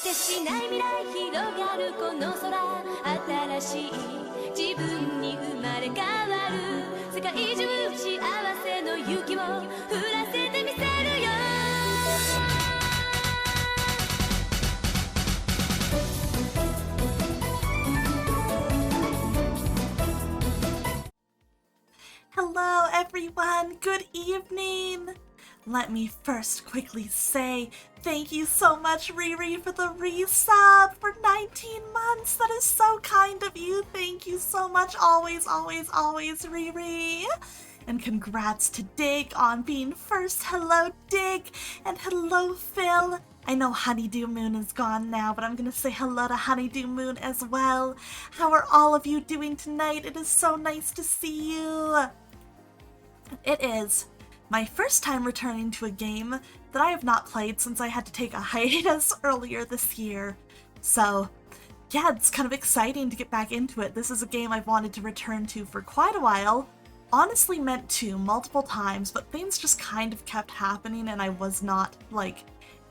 てしない未来広がるこの空新しい自分に生まれ変わる世界中幸せの勇気を降らせてみせるよ Hello everyone, good evening! Let me first quickly say thank you so much Riri for the resub for 19 months. That is so kind of you. Thank you so much. Always, always, always Riri. And congrats to Dig on being first. Hello Dig and hello Phil. I know Honeydew Moon is gone now, but I'm gonna say hello to Honeydew Moon as well. How are all of you doing tonight? It is so nice to see you. It is my first time returning to a game that I have not played since I had to take a hiatus earlier this year. So, yeah, it's kind of exciting to get back into it. This is a game I've wanted to return to for quite a while. Honestly meant to multiple times, but things just kind of kept happening and I was not,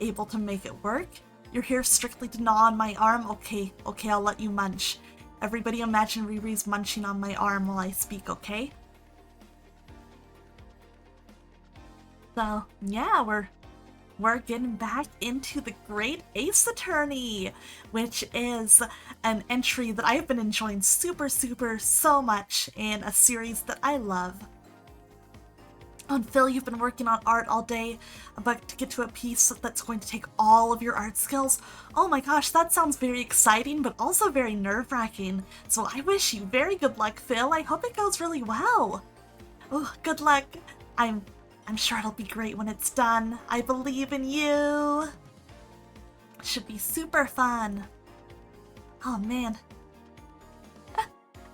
able to make it work. You're here strictly to gnaw on my arm? Okay, I'll let you munch. Everybody imagine Riri's munching on my arm while I speak, okay? So, yeah, we're getting back into the Great Ace Attorney, which is an entry that I've been enjoying so much in a series that I love. And Phil, you've been working on art all day, about to get to a piece that's going to take all of your art skills. Oh my gosh, that sounds very exciting, but also very nerve-wracking. So I wish you very good luck, Phil. I hope it goes really well. Oh, good luck. I'm sure it'll be great when it's done. I believe in you. It should be super fun. Oh man.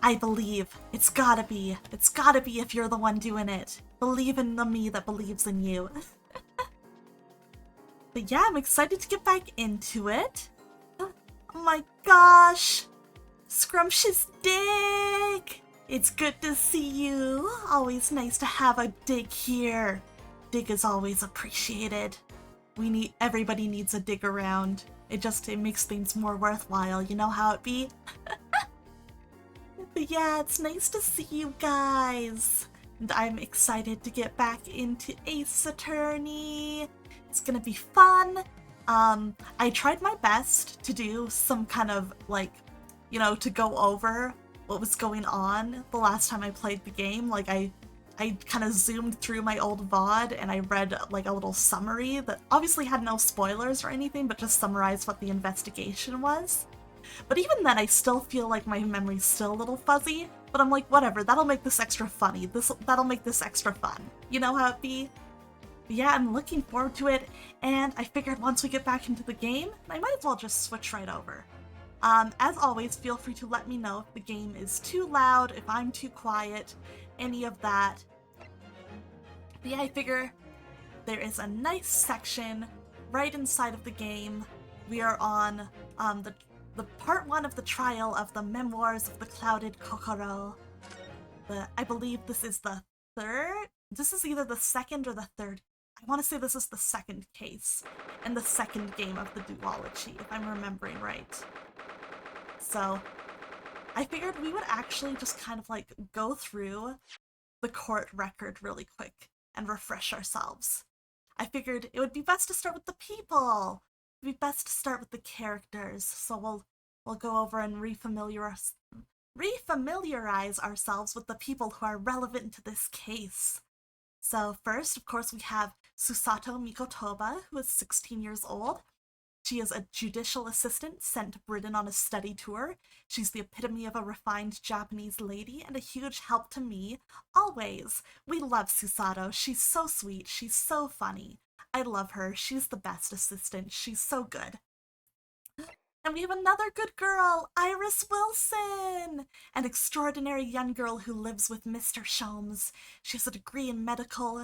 I believe. It's gotta be. It's gotta be if you're the one doing it. Believe in the me that believes in you. But yeah, I'm excited to get back into it. Oh my gosh. Scrumptious Dig! It's good to see you. Always nice to have a Dig here. Dig is always appreciated. Everybody needs a Dig around. It makes things more worthwhile, you know how it be? But yeah, it's nice to see you guys. And I'm excited to get back into Ace Attorney. It's gonna be fun. I tried my best to do some kind of to go over what was going on the last time I played the game. I kind of zoomed through my old VOD and I read a little summary that obviously had no spoilers or anything, but just summarized what the investigation was. But even then, I still feel like my memory's still a little fuzzy, but I'm like, whatever, that'll make this extra funny. That'll make this extra fun. You know how it be? But yeah, I'm looking forward to it, and I figured once we get back into the game, I might as well just switch right over. As always, feel free to let me know if the game is too loud, if I'm too quiet, any of that. But yeah, I figure there is a nice section right inside of the game. We are on the part 1 of the trial of the Memoirs of the Clouded Kokoro. I believe this is the third? This is either the second or the third. I want to say this is the second case and the second game of the duology, if I'm remembering right. So, I figured we would actually just kind of go through the court record really quick and refresh ourselves. I figured it would be best to start with the people. It would be best to start with the characters, so we'll go over and refamiliarize ourselves with the people who are relevant to this case. So first, of course, we have Susato Mikotoba, who is 16 years old. She is a judicial assistant sent to Britain on a study tour. She's the epitome of a refined Japanese lady and a huge help to me, always. We love Susato. She's so sweet. She's so funny. I love her. She's the best assistant. She's so good. And we have another good girl, Iris Wilson, an extraordinary young girl who lives with Mr. Sholmes. She has a degree in medicine,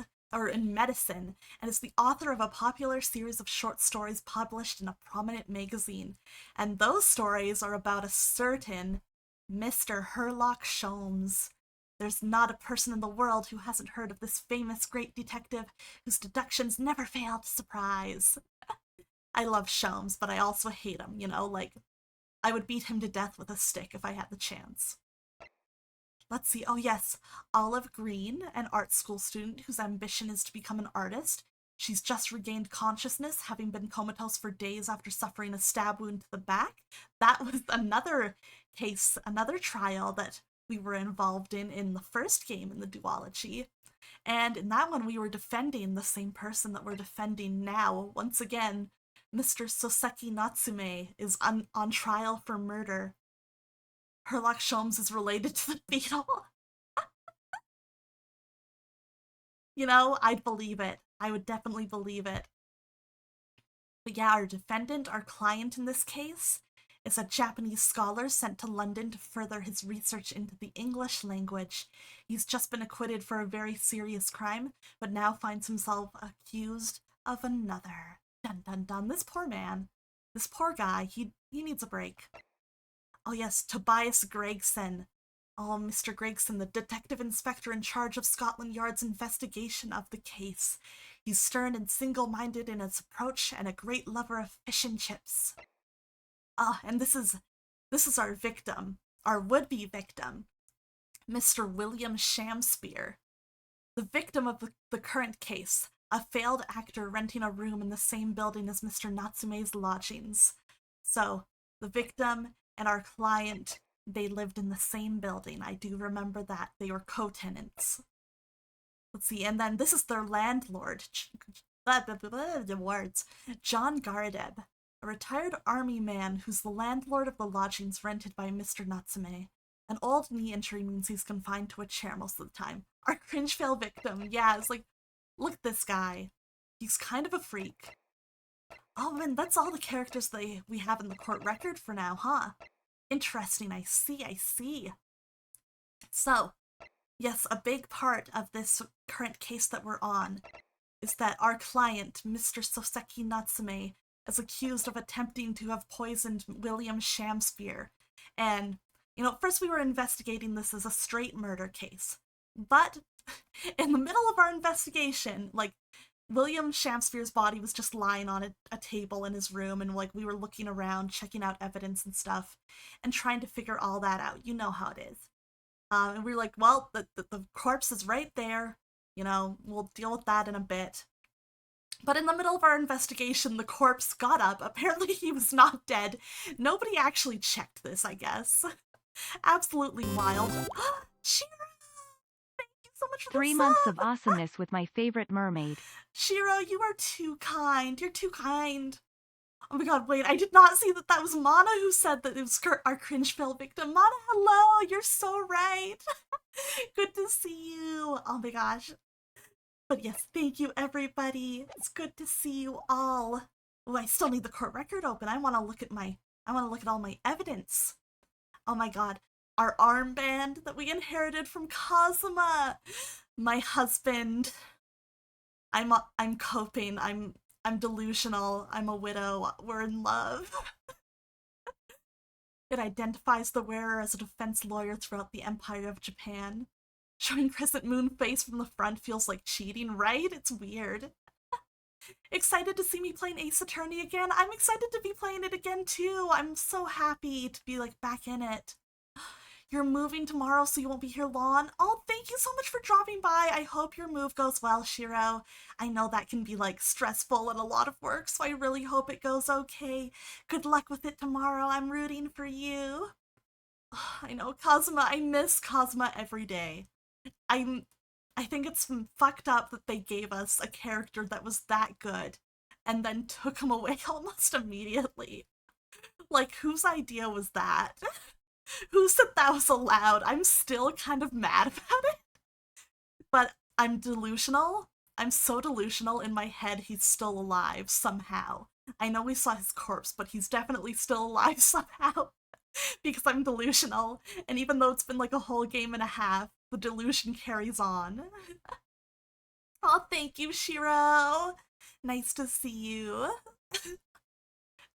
and is the author of a popular series of short stories published in a prominent magazine. And those stories are about a certain Mr. Herlock Sholmes. There's not a person in the world who hasn't heard of this famous great detective whose deductions never fail to surprise. I love Sholmes, but I also hate him, you know? Like, I would beat him to death with a stick if I had the chance. Let's see. Oh, yes. Olive Green, an art school student whose ambition is to become an artist. She's just regained consciousness, having been comatose for days after suffering a stab wound to the back. That was another case, another trial that we were involved in the first game in the duology. And in that one, we were defending the same person that we're defending now. Once again, Mr. Soseki Natsume is on trial for murder. Herlock Sholmes is related to the beetle. You know, I'd believe it. I would definitely believe it. But yeah, our defendant, our client in this case, is a Japanese scholar sent to London to further his research into the English language. He's just been acquitted for a very serious crime, but now finds himself accused of another. Dun dun dun. This poor man. This poor guy. He needs a break. Oh yes, Tobias Gregson. Oh, Mr. Gregson, the detective inspector in charge of Scotland Yard's investigation of the case. He's stern and single-minded in his approach and a great lover of fish and chips. Ah, and this is our victim, our would-be victim, Mr. William Shamspeare, the victim of the current case, a failed actor renting a room in the same building as Mr. Natsume's lodgings. So, the victim and our client, they lived in the same building. I do remember that. They were co-tenants. Let's see, and then this is their landlord, the words, John Gardeb, a retired army man who's the landlord of the lodgings rented by Mr. Natsume. An old knee injury means he's confined to a chair most of the time. Our cringe fail victim, yeah, it's like, look at this guy. He's kind of a freak. Oh man, that's all the characters we have in the court record for now, huh? Interesting, I see. So, yes, a big part of this current case that we're on is that our client, Mr. Soseki Natsume, is accused of attempting to have poisoned William Shamspeare. And, you know, first we were investigating this as a straight murder case. But in the middle of our investigation, like, William Shamspeare's body was just lying on a table in his room, and like we were looking around, checking out evidence and stuff, and trying to figure all that out. You know how it is. And we were like, well, the corpse is right there. You know, we'll deal with that in a bit. But in the middle of our investigation, the corpse got up. Apparently he was not dead. Nobody actually checked this, I guess. Absolutely wild. Shiro! Thank you so much for the 3 months sub! of awesomeness with my favorite mermaid. Shiro, you are too kind. You're too kind. Oh my god, wait, I did not see that was Mana who said that it was our cringe fail victim. Mana, hello! You're so right! Good to see you! Oh my gosh. But yes, thank you everybody. It's good to see you all. Oh, I still need the court record open. I want to look at all my evidence. Oh my god. Our armband that we inherited from Kazuma. My husband. I'm coping. I'm delusional. I'm a widow. We're in love. It identifies the wearer as a defense lawyer throughout the Empire of Japan. Showing crescent moon face from the front feels like cheating, right? It's weird. Excited to see me playing Ace Attorney again? I'm excited to be playing it again too. I'm so happy to be like back in it. You're moving tomorrow, so you won't be here long. Oh, thank you so much for dropping by. I hope your move goes well, Shiro. I know that can be like stressful and a lot of work, so I really hope it goes okay. Good luck with it tomorrow. I'm rooting for you. I know, Kazuma. I miss Kazuma every day. I think it's fucked up that they gave us a character that was that good and then took him away almost immediately. Like, whose idea was that? Who said that was allowed? I'm still kind of mad about it. But I'm delusional. I'm so delusional in my head he's still alive somehow. I know we saw his corpse, but he's definitely still alive somehow. Because I'm delusional. And even though it's been like a whole game and a half, the delusion carries on. Oh, thank you, Shiro. Nice to see you.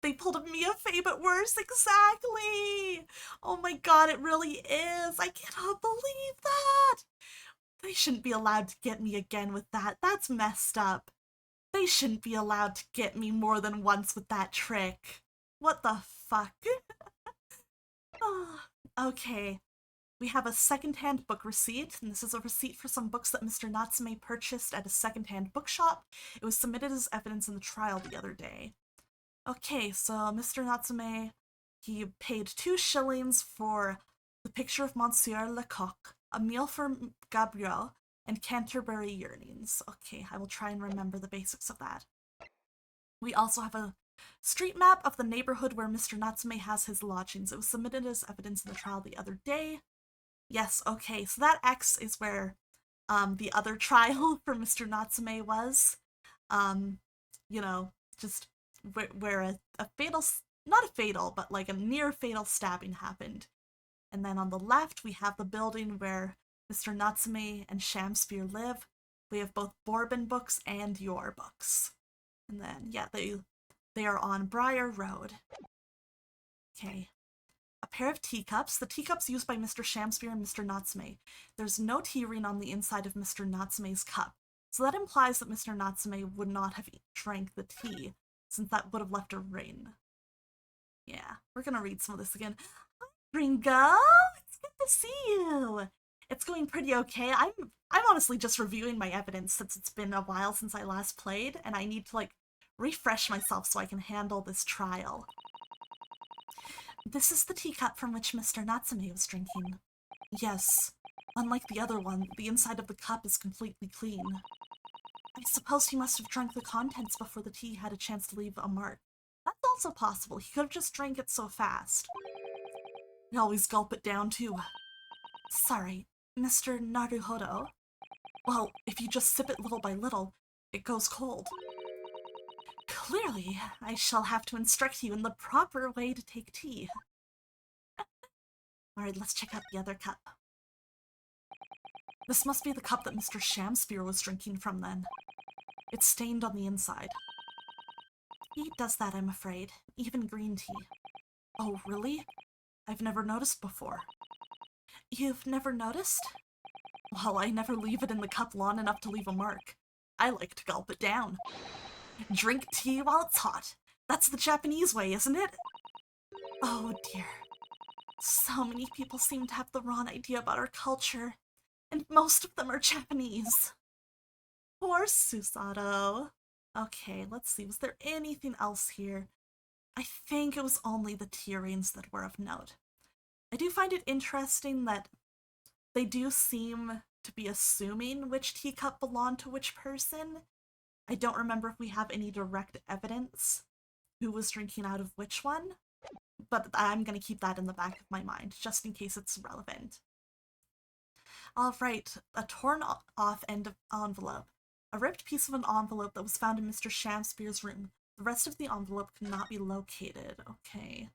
They pulled a Mia Faye, but worse, exactly! Oh my god, it really is! I cannot believe that! They shouldn't be allowed to get me again with that. That's messed up. They shouldn't be allowed to get me more than once with that trick. What the fuck? Oh, okay. We have a secondhand book receipt, and this is a receipt for some books that Mr. Natsume purchased at a secondhand bookshop. It was submitted as evidence in the trial the other day. Okay, so Mr. Natsume, he paid 2 shillings for the picture of Monsieur Lecoq, a meal for Gabriel, and Canterbury Yearnings. Okay, I will try and remember the basics of that. We also have a street map of the neighborhood where Mr. Natsume has his lodgings. It was submitted as evidence in the trial the other day. Yes, okay, so that X is where the other trial for Mr. Natsume was. You know, just where a fatal, not a fatal, but like a near fatal stabbing happened. And then on the left, we have the building where Mr. Natsume and Shamspear live. We have both Bourbon books and your books. And then, yeah, they are on Briar Road. Okay. A pair of teacups. The teacups used by Mr. Shamspear and Mr. Natsume. There's no tea ring on the inside of Mr. Natsume's cup. So that implies that Mr. Natsume would not have drank the tea, since that would have left a ring. Yeah, we're gonna read some of this again. Hi, Ringo! It's good to see you! It's going pretty okay. I'm honestly just reviewing my evidence since it's been a while since I last played, and I need to, like, refresh myself so I can handle this trial. This is the teacup from which Mr. Natsume was drinking. Yes, unlike the other one, the inside of the cup is completely clean. I suppose he must have drunk the contents before the tea had a chance to leave a mark. That's also possible. He could have just drank it so fast. I always gulp it down, too. Sorry, Mr. Naruhodo. Well, if you just sip it little by little, it goes cold. Clearly, I shall have to instruct you in the proper way to take tea. Alright, let's check out the other cup. This must be the cup that Mr. Shamspear was drinking from then. It's stained on the inside. He does that, I'm afraid. Even green tea. Oh, really? I've never noticed before. You've never noticed? Well, I never leave it in the cup long enough to leave a mark. I like to gulp it down. Drink tea while it's hot. That's the Japanese way, isn't it? Oh dear. So many people seem to have the wrong idea about our culture, and most of them are Japanese. Poor Susato. Okay, let's see, was there anything else here? I think it was only the tea rings that were of note. I do find it interesting that they do seem to be assuming which teacup belonged to which person. I don't remember if we have any direct evidence who was drinking out of which one, but I'm going to keep that in the back of my mind, just in case it's relevant. Alright, a torn off end of envelope. A ripped piece of an envelope that was found in Mr. Shamspear's room. The rest of the envelope could not be located. Okay.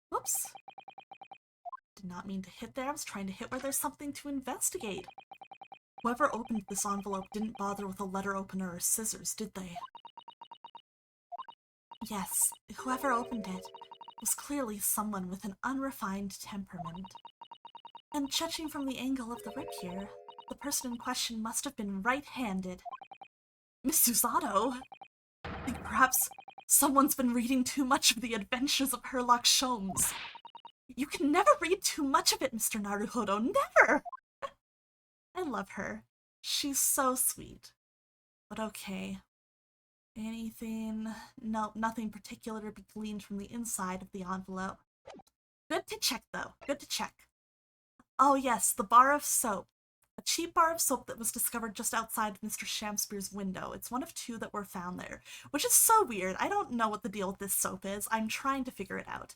Whoops. Did not mean to hit there. I was trying to hit where there's something to investigate. Whoever opened this envelope didn't bother with a letter opener or scissors, did they? Yes, whoever opened it was clearly someone with an unrefined temperament. And judging from the angle of the rip here, the person in question must have been right-handed. Miss Susato? I think perhaps someone's been reading too much of the adventures of Herlock Sholmes. You can never read too much of it, Mr. Naruhodo, never! I love her. She's so sweet. But okay. Anything? Nope, nothing particular to be gleaned from the inside of the envelope. Good to check, though. Good to check. Oh yes, the bar of soap. A cheap bar of soap that was discovered just outside Mr. Shamspear's window. It's one of 2 that were found there, which is so weird. I don't know what the deal with this soap is. I'm trying to figure it out.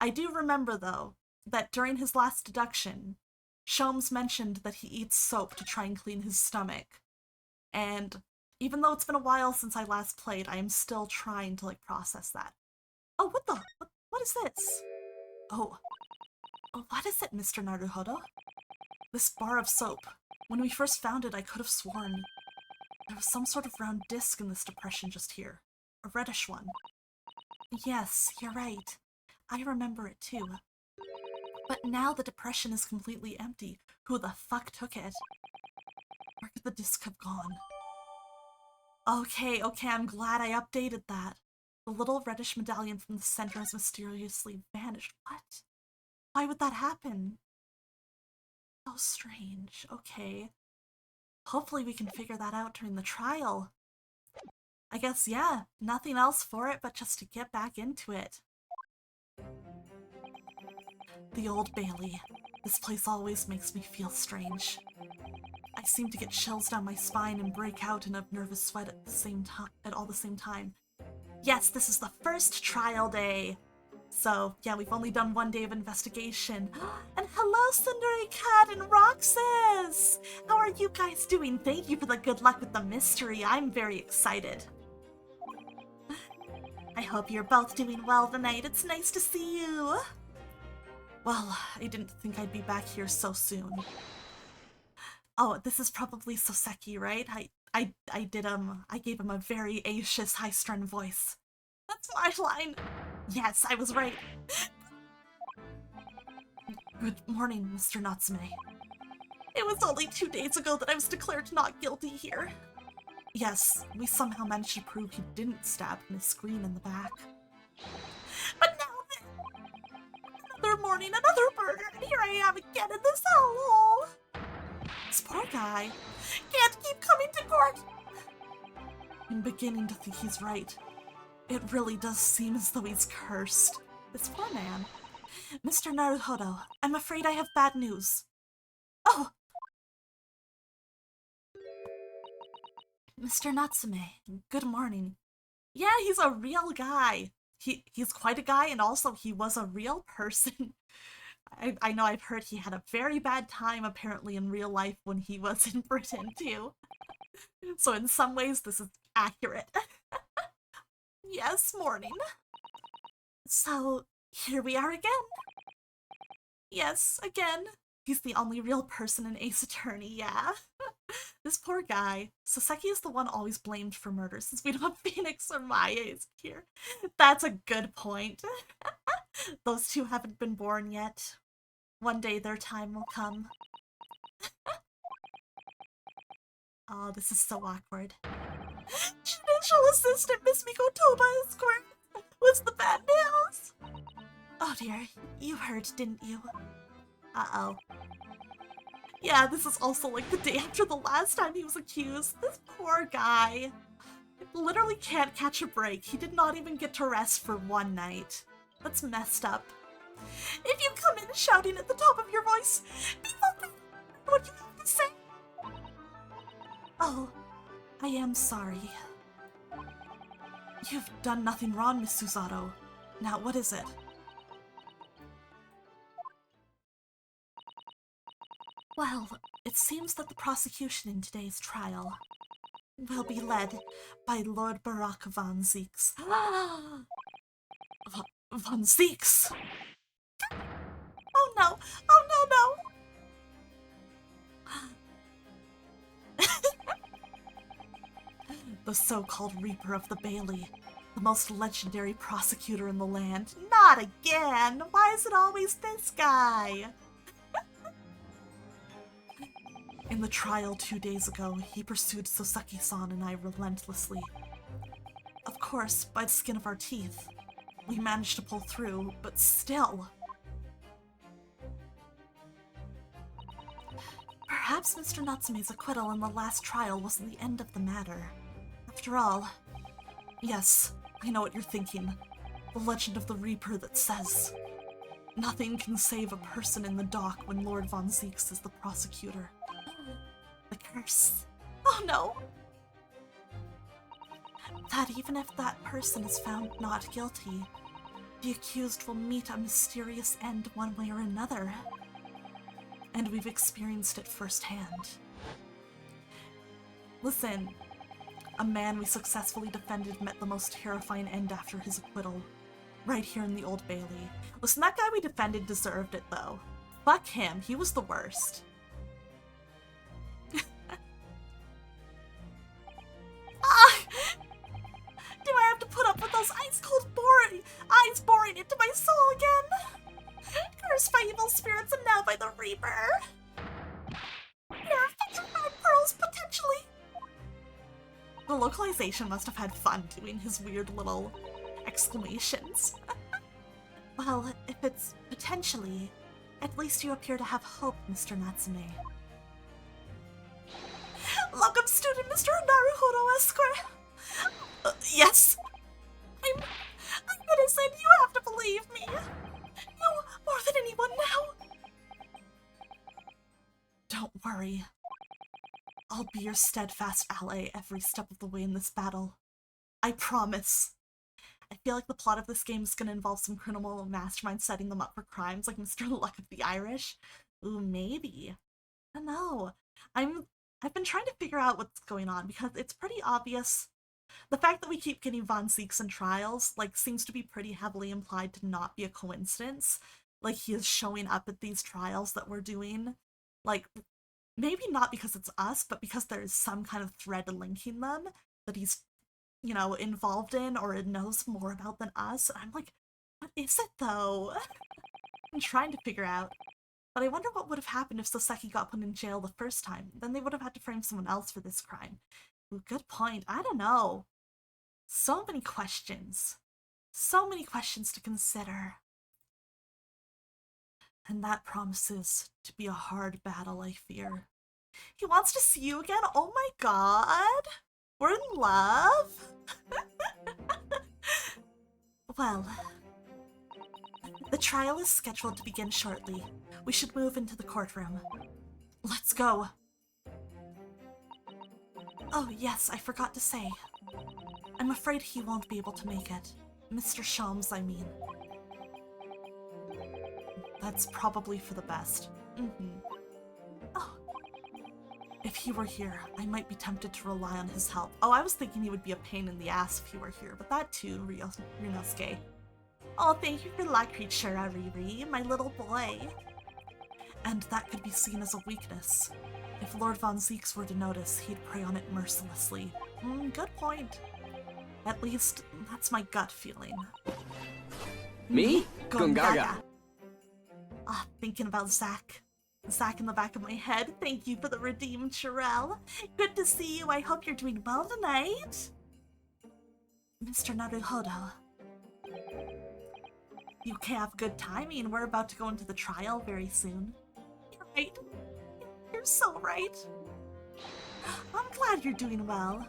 I do remember, though, that during his last deduction, Sholmes mentioned that he eats soap to try and clean his stomach. And even though it's been a while since I last played, I am still trying to, like, process that. Oh, what is this? Oh, what is it, Mr. Naruhodo? This bar of soap. When we first found it, I could have sworn there was some sort of round disc in this depression just here. A reddish one. Yes, you're right. I remember it too. But now the depression is completely empty. Who the fuck took it? Where could the disc have gone? Okay, I'm glad I updated that. The little reddish medallion from the center has mysteriously vanished. What? Why would that happen? So strange. Okay. Hopefully we can figure that out during the trial. I guess, yeah, nothing else for it but just to get back into it. The Old Bailey. This place always makes me feel strange. I seem to get chills down my spine and break out in a nervous sweat at all the same time. Yes, this is the first trial day. So, yeah, we've only done 1 day of investigation. And hello, Cindery Cat and Roxas! How are you guys doing? Thank you for the good luck with the mystery. I'm very excited. I hope you're both doing well tonight. It's nice to see you. Well, I didn't think I'd be back here so soon. Oh, this is probably Soseki, right? I gave him a very acious, high-strung voice. That's my line. Yes, I was right. Good morning, Mr. Natsume. It was only 2 days ago that I was declared not guilty here. Yes, we somehow managed to prove he didn't stab Miss Green in the back. But now, another morning, another murder, and here I am again in this hellhole. This poor guy can't keep coming to court. I'm beginning to think he's right. It really does seem as though he's cursed. This poor man. Mr. Naruhodo, I'm afraid I have bad news. Oh! Mr. Natsume, good morning. Yeah, he's a real guy. He's quite a guy, and also he was a real person. I know I've heard he had a very bad time apparently in real life when he was in Britain too. So in some ways this is accurate. Yes, morning. So here we are again. Yes, again. He's the only real person in Ace Attorney, yeah. This poor guy. Soseki is the one always blamed for murder since we don't have Phoenix or Maya here. That's a good point. Those two haven't been born yet. One day their time will come. Oh, this is so awkward. Judicial Assistant Miss Mikotoba Esquire. What's the bad news? Oh dear, you heard, didn't you? Uh-oh. Yeah, this is also like the day after the last time he was accused. This poor guy. Literally can't catch a break. He did not even get to rest for 1 night. That's messed up. If you come in shouting at the top of your voice, people think what you have to say. Oh, I am sorry. You've done nothing wrong, Miss Susato. Now, what is it? Well, it seems that the prosecution in today's trial will be led by Lord Barack von Zieks. Von Zieks? Oh no! Oh no, no! The so-called Reaper of the Bailey. The most legendary prosecutor in the land. Not again! Why is it always this guy? In the trial 2 days ago, he pursued Soseki-san and I relentlessly. Of course, by the skin of our teeth. We managed to pull through, but still. Perhaps Mr. Natsume's acquittal in the last trial wasn't the end of the matter. After all, yes, I know what you're thinking. The legend of the Reaper that says, nothing can save a person in the dock when Lord Von Zieks is the prosecutor. The curse. Oh no! That even if that person is found not guilty, the accused will meet a mysterious end one way or another. And we've experienced it firsthand. Listen, a man we successfully defended met the most terrifying end after his acquittal. Right here in the Old Bailey. Listen, that guy we defended deserved it though. Fuck him, he was the worst. Do I have to put up with those ice-cold eyes boring into my soul again? Cursed by evil spirits and now by the Reaper. There are 55 pearls, potentially. The localized organization must have had fun doing his weird little exclamations. Well, if it's potentially, at least you appear to have hope, Mr. Natsume. Welcome, student Mr. Naruhodo Esquire. Yes? I'm innocent. You have to believe me. You more than anyone now. Don't worry. I'll be your steadfast ally every step of the way in this battle. I promise. I feel like the plot of this game is going to involve some criminal mastermind setting them up for crimes like Mr. Luck of the Irish. Ooh, maybe. I don't know. I've been trying to figure out what's going on because it's pretty obvious. The fact that we keep getting Von Zieks in trials, like, seems to be pretty heavily implied to not be a coincidence. Like, he is showing up at these trials that we're doing. Like, maybe not because it's us, but because there's some kind of thread linking them that he's, you know, involved in or knows more about than us. And I'm like, what is it though? I'm trying to figure out. But I wonder what would have happened if Soseki got put in jail the first time. Then they would have had to frame someone else for this crime. Ooh, good point. I don't know. So many questions. So many questions to consider. And that promises to be a hard battle, I fear. He wants to see you again? Oh my god! We're in love? Well, the trial is scheduled to begin shortly. We should move into the courtroom. Let's go. Oh yes, I forgot to say. I'm afraid he won't be able to make it. Mr. Sholmes, I mean. That's probably for the best. Oh. If he were here, I might be tempted to rely on his help. Oh, I was thinking he would be a pain in the ass if he were here, but that too, Ryunosuke. Oh, thank you for la creatura, Riri, my little boy. And that could be seen as a weakness. If Lord Von Zieks were to notice, he'd prey on it mercilessly. Good point. At least, that's my gut feeling. Me? Gungaga. Ah, thinking about Zack. Zack in the back of my head. Thank you for the redeemed Jarell. Good to see you. I hope you're doing well tonight. Mr. Naruhodo. You have good timing. We're about to go into the trial very soon. You're right. You're so right. I'm glad you're doing well.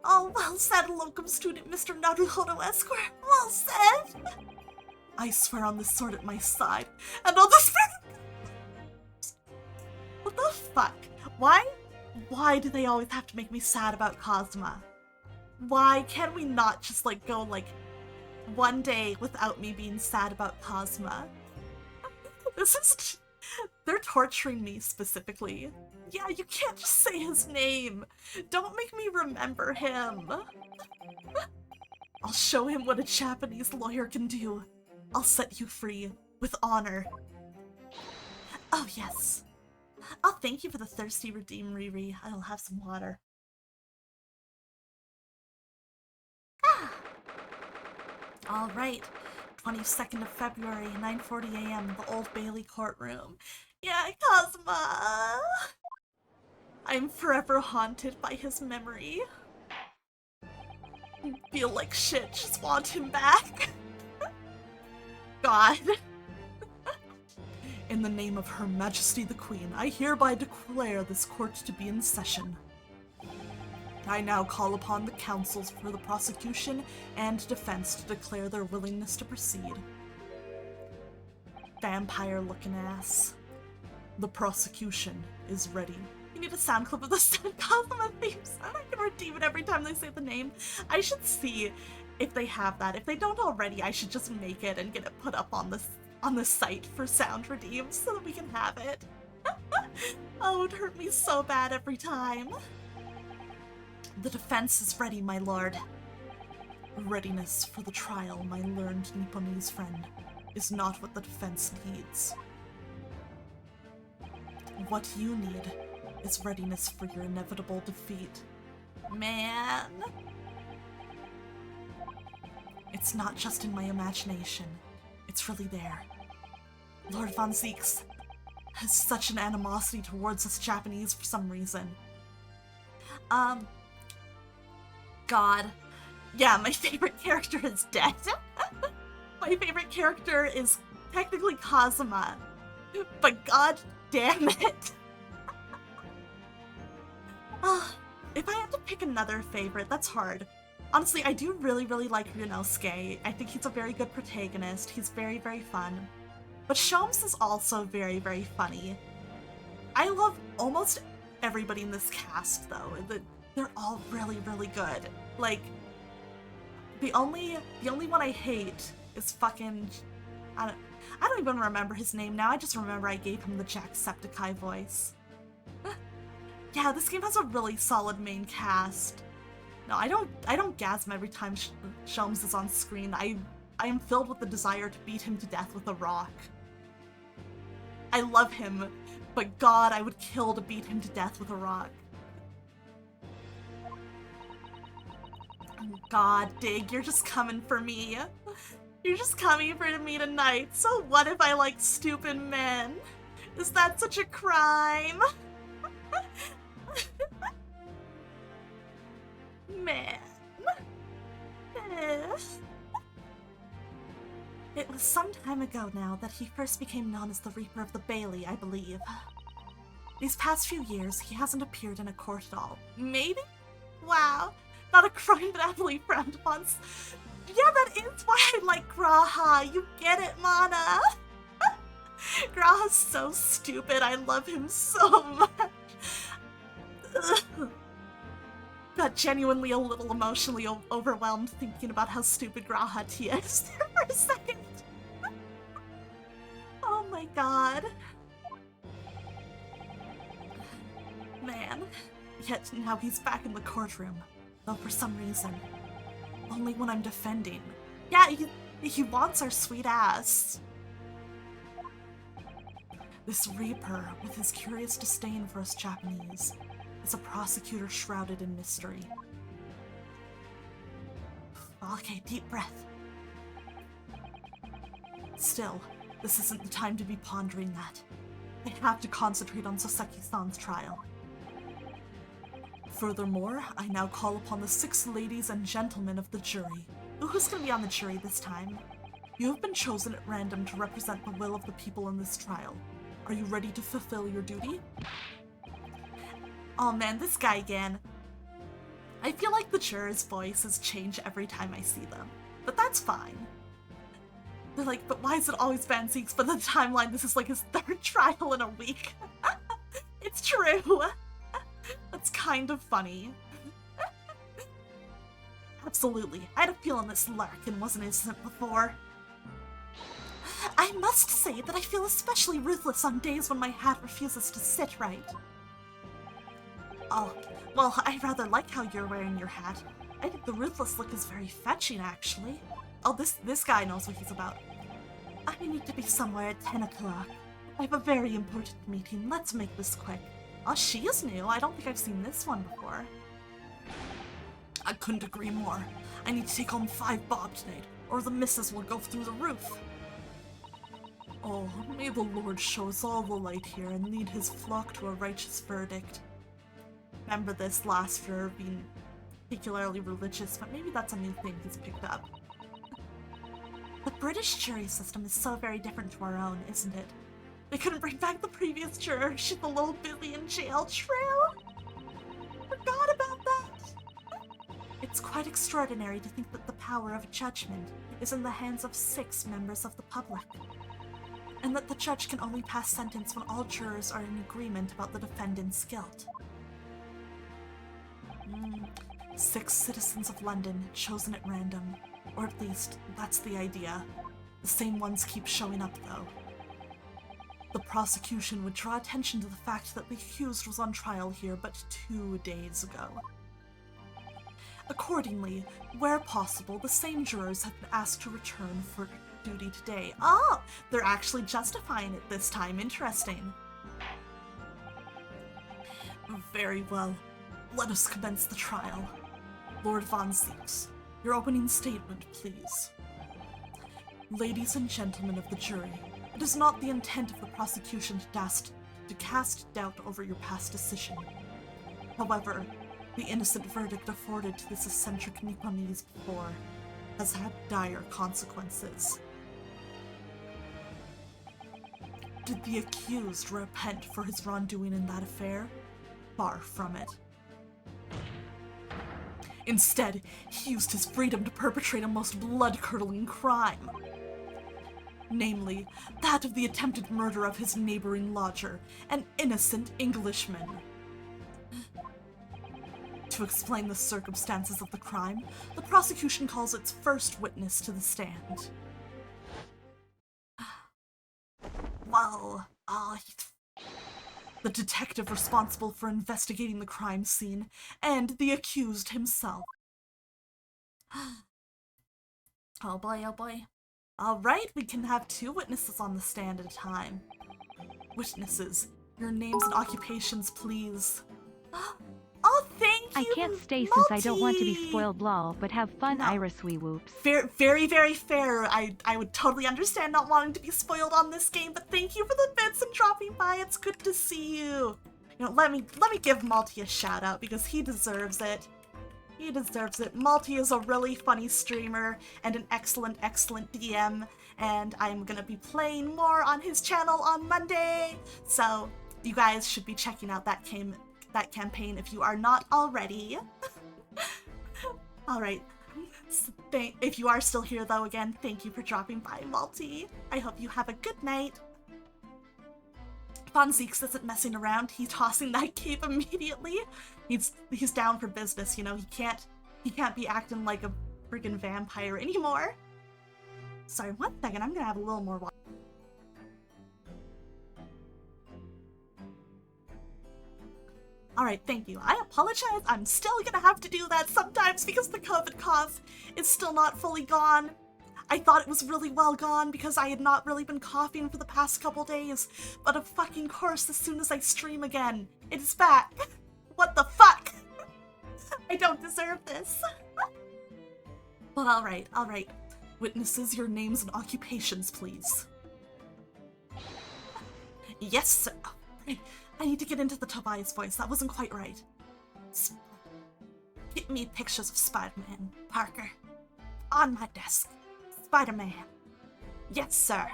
Oh, well said, locum student Mr. Naruhodo Esquire. Well said. I swear on the sword at my side, and on the spirit. What the fuck? Why do they always have to make me sad about Cosma? Why can we not just, like, go, like, one day without me being sad about Cosma? They're torturing me specifically. Yeah, you can't just say his name. Don't make me remember him. I'll show him what a Japanese lawyer can do. I'll set you free with honor. Oh, yes. Oh, thank you for the thirsty redeem, Riri. I'll have some water. All right. 22nd of February, 9:40 a.m., the Old Bailey courtroom. Yeah, Cosma! I'm forever haunted by his memory. Feel like shit, just want him back. God. In the name of Her Majesty the Queen, I hereby declare this court to be in session. I now call upon the counsels for the prosecution and defense to declare their willingness to proceed. Vampire-looking ass. The prosecution is ready. You need a sound clip of the Cosma theme song. I can redeem it every time they say the name. I should see if they have that. If they don't already, I should just make it and get it put up on the site for sound redeems so that we can have it. Oh, it would hurt me so bad every time. The defense is ready, my lord. Readiness for the trial, my learned Nipponese friend, is not what the defense needs. What you need is readiness for your inevitable defeat. Man. It's not just in my imagination. It's really there. Lord Von Zieks has such an animosity towards us Japanese for some reason. god. Yeah, my favorite character is dead. My favorite character is technically Kazuma. But god damn it. If I had to pick another favorite, that's hard. Honestly, I do really, really like Ryunosuke. I think he's a very good protagonist. He's very, very fun. But Sholmes is also very, very funny. I love almost everybody in this cast, though. They're all really, really good. Like, the only one I hate is fucking... I don't even remember his name now. I just remember I gave him the Jacksepticeye voice. Yeah, this game has a really solid main cast. No, I don't gasm every time Sholmes is on screen. I am filled with the desire to beat him to death with a rock. I love him, but god, I would kill to beat him to death with a rock. Oh god, Dig, you're just coming for me. You're just coming for me tonight. So what if I like stupid men? Is that such a crime? Man. It was some time ago now that he first became known as the Reaper of the Bailey, I believe. These past few years, he hasn't appeared in a court at all. Maybe? Wow. Not a crime that happily frowned upon. Yeah, that is why I like Graha. You get it, Mana. Graha's so stupid. I love him so much. Got genuinely a little emotionally overwhelmed thinking about how stupid Graha is for a second. Oh my god. Man. Yet now he's back in the courtroom. Though for some reason, only when I'm defending. Yeah, he wants our sweet ass. This Reaper, with his curious disdain for us Japanese, is a prosecutor shrouded in mystery. Okay, deep breath. Still, this isn't the time to be pondering that. I have to concentrate on Saseki-san's trial. Furthermore, I now call upon the 6 ladies and gentlemen of the jury. Who's gonna be on the jury this time? You have been chosen at random to represent the will of the people in this trial. Are you ready to fulfill your duty? Oh man, this guy again. I feel like the jurors' voices change every time I see them, but that's fine. They're like, but why is it always Van Zeeks? But the timeline, this is like his 3rd trial in a week. It's true. That's kind of funny. Absolutely. I had a feeling this Larkin wasn't innocent before. I must say that I feel especially ruthless on days when my hat refuses to sit right. Oh, well, I rather like how you're wearing your hat. I think the ruthless look is very fetching, actually. Oh, this guy knows what he's about. I need to be somewhere at 10 o'clock. I have a very important meeting. Let's make this quick. Oh, she is new. I don't think I've seen this one before. I couldn't agree more. I need to take home 5 bob tonight, or the missus will go through the roof. Oh, may the Lord show us all the light here and lead his flock to a righteous verdict. Remember this last year being particularly religious, but maybe that's a new thing he's picked up. The British jury system is so very different to our own, isn't it? They couldn't bring back the previous juror. She's a little busy in jail. True? Forgot about that. It's quite extraordinary to think that the power of judgment is in the hands of 6 members of the public, and that the judge can only pass sentence when all jurors are in agreement about the defendant's guilt. 6 citizens of London chosen at random, or at least that's the idea. The same ones keep showing up, though. The prosecution would draw attention to the fact that the accused was on trial here but 2 days ago. Accordingly, where possible, the same jurors have been asked to return for duty today. Oh, they're actually justifying it this time. Interesting. Very well. Let us commence the trial. Lord Von Zeeks, your opening statement, please. Ladies and gentlemen of the jury, it is not the intent of the prosecution to cast doubt over your past decision. However, The innocent verdict afforded to this eccentric Nipponese before has had dire consequences. Did the accused repent for his wrongdoing in that affair? Far from it. Instead, he used his freedom to perpetrate a most blood-curdling crime. Namely, that of the attempted murder of his neighboring lodger, an innocent Englishman. To explain the circumstances of the crime, the prosecution calls its first witness to the stand. Well, the detective responsible for investigating the crime scene, and the accused himself. Oh boy, oh boy. Alright, we can have 2 witnesses on the stand at a time. Witnesses, your names and occupations, please. Oh, thank you, I can't stay since I don't want to be Multi! spoiled lol, but have fun No. Iris wee whoops. Very, very fair. I would totally understand not wanting to be spoiled on this game, but thank you for the bits and dropping by. It's good to see you. You know, let me give Multi a shout out because he deserves it. He deserves it. Multi is a really funny streamer and an excellent DM, and I'm gonna be playing more on his channel on Monday. So you guys should be checking out that campaign if you are not already. Alright. If you are still here though, again, thank you for dropping by, Multi. I hope you have a good night. Fonzieks isn't messing around. He's tossing that cape immediately. He's down for business, you know. He can't be acting like a friggin' vampire anymore. Sorry, 1 second. I'm gonna have a little more water. Alright, thank you. I apologize. I'm still gonna have to do that sometimes because the COVID cough is still not fully gone. I thought it was really well gone because I had not really been coughing for the past couple days, but of fucking course, as soon as I stream again, it is back. What the fuck? I don't deserve this. But alright. Witnesses, your names and occupations, please. Yes, sir. I need to get into the Tobias voice. That wasn't quite right. Get me pictures of Spider-Man, Parker. On my desk. Spider-Man. Yes, sir.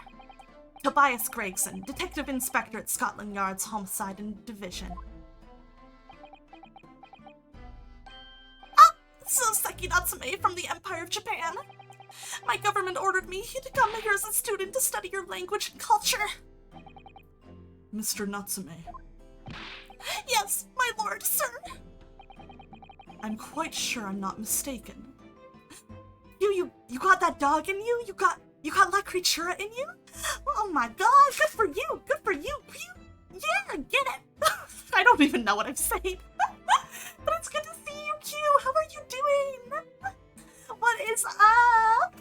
Tobias Gregson, Detective Inspector at Scotland Yard's Homicide and Division. Soseki Natsume from the Empire of Japan. My government ordered me to come here as a student to study your language and culture. Mr. Natsume. Yes, my lord, sir. I'm quite sure I'm not mistaken. You got that dog in you? You got La Creatura in you? Oh my god, good for you, good for you. Yeah, get it. I don't even know what I'm saying. But it's good to see you, Q. How are you doing? What is up?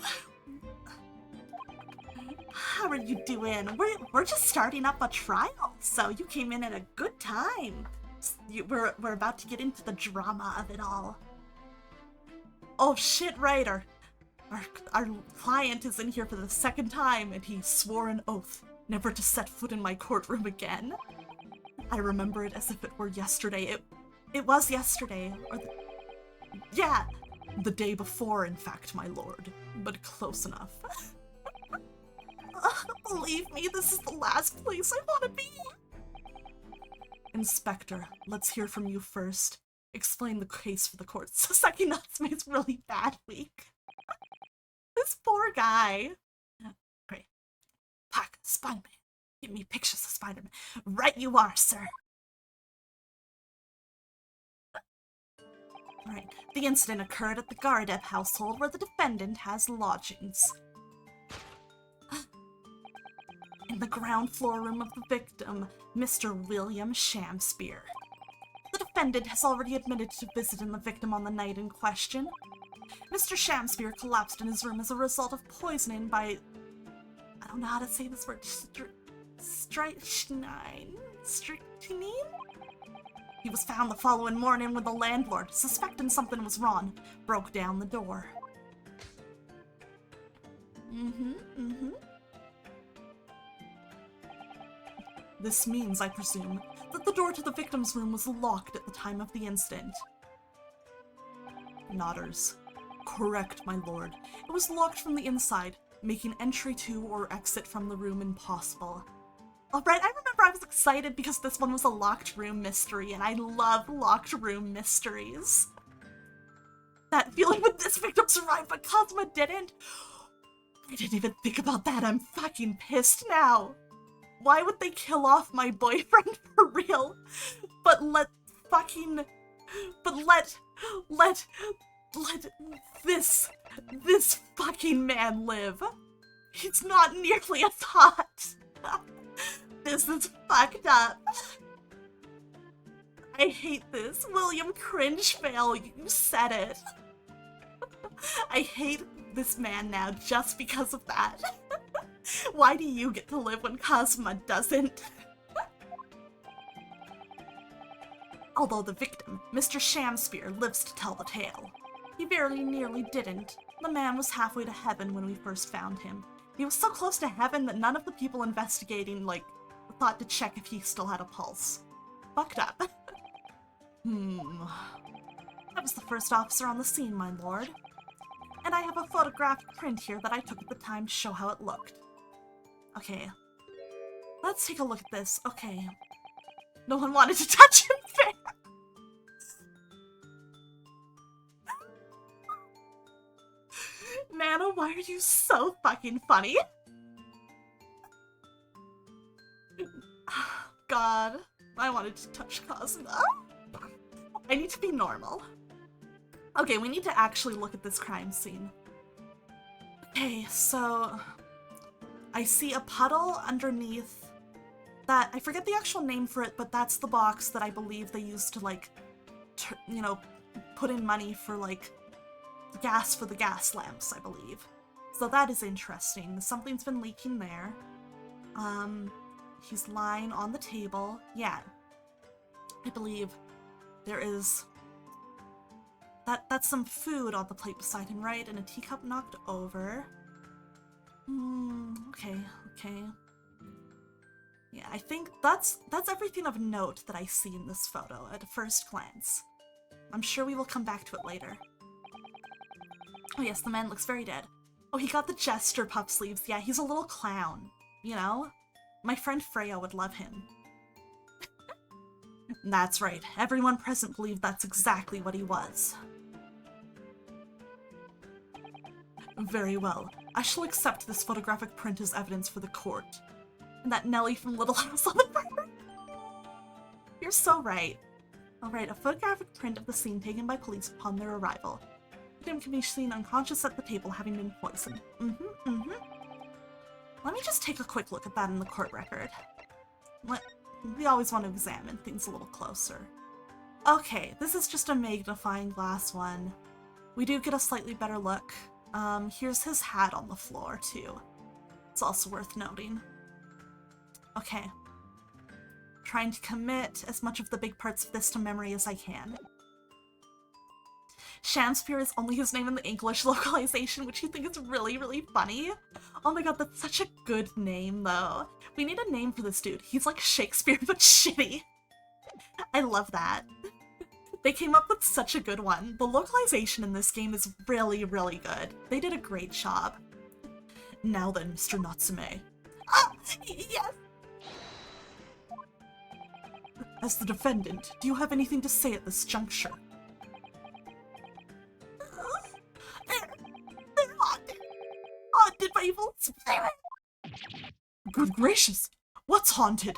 How are you doing? We're just starting up a trial, so you came in at a good time. We're about to get into the drama of it all. Oh shit, right, our client is in here for the 2nd time, and he swore an oath never to set foot in my courtroom again. I remember it as if it were yesterday. It was yesterday, or yeah, the day before, in fact, my lord, but close enough. Believe me, this is the last place I want to be. Inspector, let's hear from you first. Explain the case for the court. Soseki Natsume's really bad week. This poor guy. Great. Pack, Spider-Man. Give me pictures of Spider-Man. Right you are, sir. Alright. The incident occurred at the Gardev household where the defendant has lodgings. In the ground floor room of the victim, Mr. William Shamspeare. The defendant has already admitted to visiting the victim on the night in question. Mr. Shamspeare collapsed in his room as a result of poisoning by... I don't know how to say this word. Strychnine? He was found the following morning when the landlord, suspecting something was wrong, broke down the door. This means, I presume, that the door to the victim's room was locked at the time of the incident. Nodders. Correct, my lord. It was locked from the inside, making entry to or exit from the room impossible. Alright, I remember I was excited because this one was a locked room mystery, and I love locked room mysteries. That feeling when this victim survived but Cosma didn't? I didn't even think about that. I'm fucking pissed now. Why would they kill off my boyfriend for real? But let this fucking man live. He's not nearly as hot. This is fucked up. I hate this. William Cringefail, you said it. I hate this man now just because of that. Why do you get to live when Cosma doesn't? Although the victim, Mr. Shamspear, lives to tell the tale. He very nearly didn't. The man was halfway to heaven when we first found him. He was so close to heaven that none of the people investigating, thought to check if he still had a pulse. Fucked up. That was the first officer on the scene, my lord. And I have a photographic print here that I took at the time to show how it looked. Okay. Let's take a look at this. Okay. No one wanted to touch him there. Nana, why are you so fucking funny? God, I wanted to touch Cosma. I need to be normal. Okay, we need to actually look at this crime scene. Okay, so I see a puddle underneath that, I forget the actual name for it, but that's the box that I believe they used to, put in money for, gas for the gas lamps, I believe. So that is interesting. Something's been leaking there. He's lying on the table. Yeah. I believe there is... That's some food on the plate beside him, right? And a teacup knocked over. Okay. Yeah, I think that's everything of note that I see in this photo at a first glance. I'm sure we will come back to it later. Oh yes, the man looks very dead. Oh, he got the jester puff sleeves. Yeah, he's a little clown, you know? My friend Freya would love him. That's right, everyone present believed that's exactly what he was. Very well. I shall accept this photographic print as evidence for the court. And that Nellie from Little House on the Prairie. You're so right. Alright, a photographic print of the scene taken by police upon their arrival. The victim can be seen unconscious at the table, having been poisoned. Let me just take a quick look at that in the court record. We always want to examine things a little closer. Okay, this is just a magnifying glass one. We do get a slightly better look. Here's his hat on the floor, too. It's also worth noting. Okay. Trying to commit as much of the big parts of this to memory as I can. Shamspear is only his name in the English localization, which you think is really, really funny. Oh my god, that's such a good name, though. We need a name for this dude. He's like Shakespeare, but shitty. I love that. They came up with such a good one. The localization in this game is really, really good. They did a great job. Now then, Mr. Natsume. Ah, yes! As the defendant, do you have anything to say at this juncture? They're haunted by evil spirit. Good gracious, what's haunted?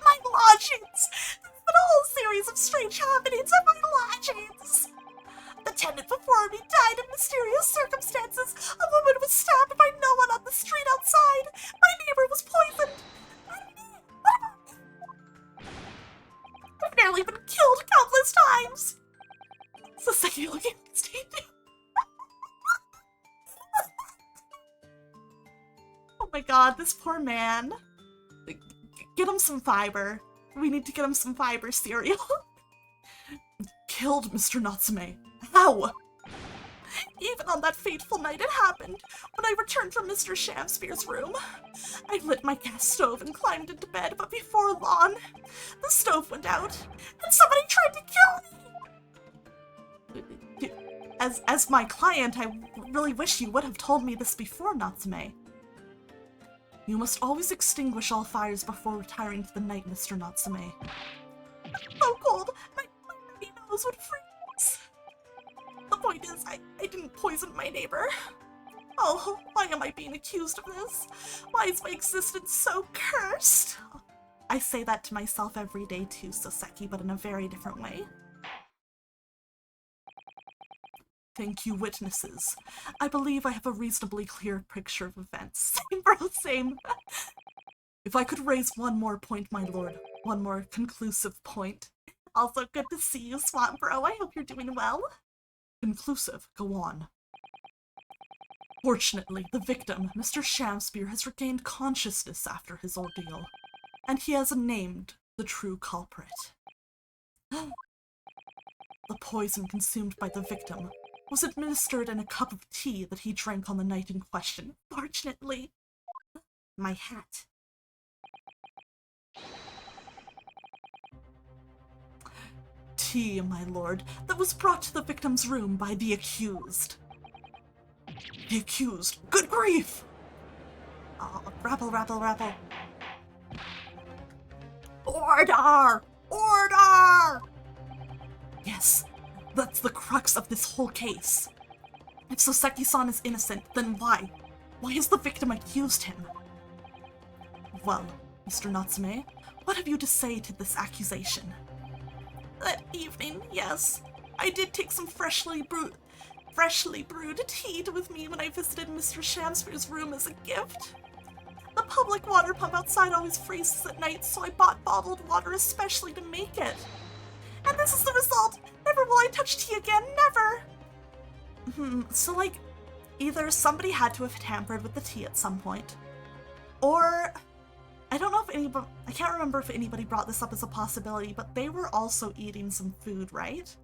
My lodgings! There's been a whole series of strange happenings at my lodgings. The tenant before me died in mysterious circumstances. A woman was stabbed by no one on the street outside. My neighbor was poisoned. I've nearly been killed countless times. It's the second you look at me, Steve. Oh my god, this poor man. Get him some fiber. We need to get him some fiber cereal. Killed Mr. Natsume. How? Even on that fateful night it happened, when I returned from Mr. Shamspear's room. I lit my gas stove and climbed into bed, but before long, the stove went out, and somebody tried to kill me! As my client, I really wish you would have told me this before, Natsume. You must always extinguish all fires before retiring to the night, Mr. Natsume. So cold! My nose would freeze! The point is, I didn't poison my neighbor. Oh, why am I being accused of this? Why is my existence so cursed? I say that to myself every day too, Soseki, but in a very different way. Thank you, witnesses. I believe I have a reasonably clear picture of events. Same, bro, same. If I could raise one more point, my lord. One more conclusive point. Also, good to see you, Swamp Bro. I hope you're doing well. Conclusive. Go on. Fortunately, the victim, Mr. Shamspear, has regained consciousness after his ordeal, and he has named the true culprit. The poison consumed by the victim was administered in a cup of tea that he drank on the night in question. Fortunately, my hat. Tea, my lord, that was brought to the victim's room by the accused. The accused? Good grief! Oh, rabble, rabble, rabble. Order! Order! Yes, that's the crux of this whole case. If Soseki-san is innocent, then why? Why has the victim accused him? Well, Mr. Natsume, what have you to say to this accusation? That evening, yes, I did take some freshly brewed tea with me when I visited Mr. Shamspear's room as a gift. The public water pump outside always freezes at night, so I bought bottled water especially to make it. And this is the result! Never will I touch tea again, never! So like, either somebody had to have tampered with the tea at some point, or I don't know if anybody, I can't remember if anybody brought this up as a possibility, but they were also eating some food, right?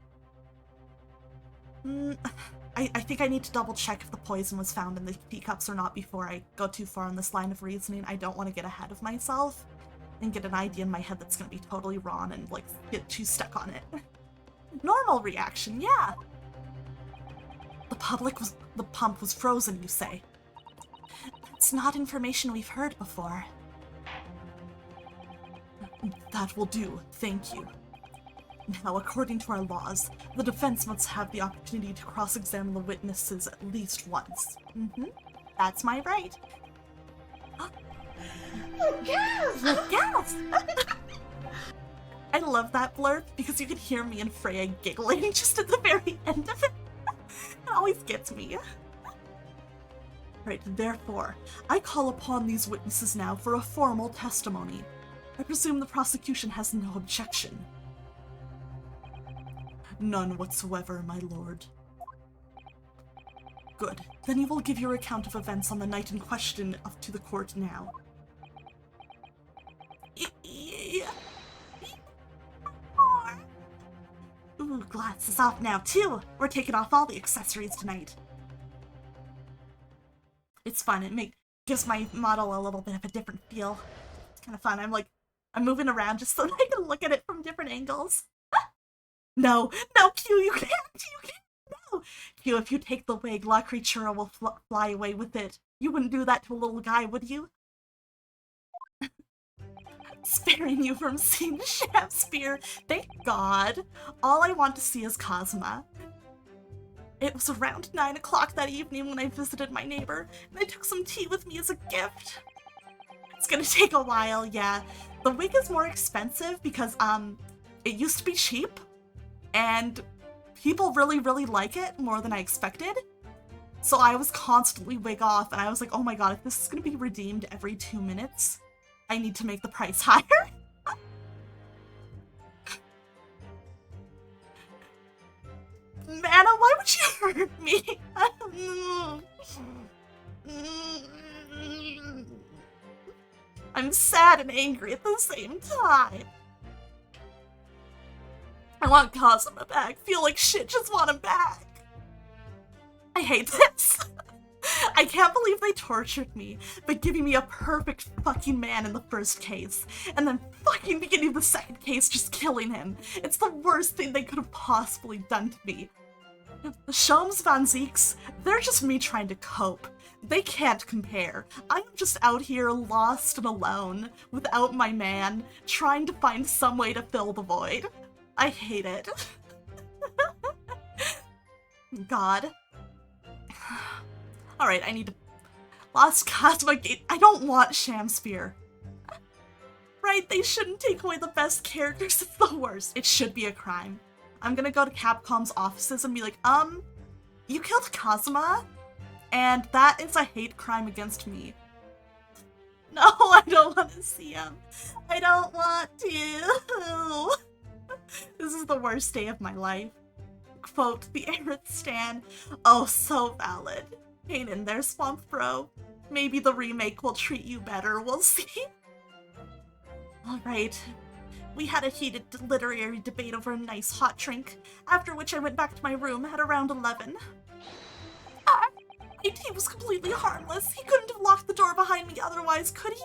I think I need to double check if the poison was found in the teacups or not before I go too far on this line of reasoning. I don't want to get ahead of myself and get an idea in my head that's going to be totally wrong and like get too stuck on it. Normal reaction, yeah. The pump was frozen, you say? That's not information we've heard before. That will do, thank you. Now, according to our laws, the defense must have the opportunity to cross-examine the witnesses at least once. That's my right. Yes! Yes! I love that blurb because you can hear me and Freya giggling just at the very end of it. It always gets me. Right, therefore, I call upon these witnesses now for a formal testimony. I presume the prosecution has no objection. None whatsoever, my lord. Good. Then you will give your account of events on the night in question up to the court now. Yeah. Ooh, glasses off now, too! We're taking off all the accessories tonight. It's fun. It gives my model a little bit of a different feel. It's kind of fun. I'm moving around just so that I can look at it from different angles. No, Q, you can't, no. Q, if you take the wig, La Creatura will fly away with it. You wouldn't do that to a little guy, would you? Sparing you from seeing Shamspear. Thank God. All I want to see is Kazuma. It was around 9 o'clock that evening when I visited my neighbor, and I took some tea with me as a gift. It's gonna take a while, yeah. The wig is more expensive because, it used to be cheap, and people really, really like it more than I expected. So I was constantly wig off, and I was like, oh my god, if this is gonna be redeemed every 2 minutes, I need to make the price higher. Mana, why would you hurt me? I'm sad and angry at the same time. I want Kazuma back. Feel like shit, just want him back. I hate this. I can't believe they tortured me by giving me a perfect fucking man in the first case, and then fucking beginning the second case just killing him. It's the worst thing they could have possibly done to me. Shams Van Zeeks, they're just me trying to cope. They can't compare. I'm just out here lost and alone, without my man, trying to find some way to fill the void. I hate it. God. Alright, I need to... Lost Cosmo Gate. I don't want Shamsphere. Right, they shouldn't take away the best characters. It's the worst. It should be a crime. I'm gonna go to Capcom's offices and be like, you killed Kazuma? And that is a hate crime against me. No, I don't want to see him. I don't want to. This is the worst day of my life. Quote, the Aerith Stan. Oh, so valid. Hang in there, Swamp Bro. Maybe the remake will treat you better, we'll see. Alright. We had a heated literary debate over a nice hot drink, after which I went back to my room at around 11. He was completely harmless. He couldn't have locked the door behind me otherwise, could he?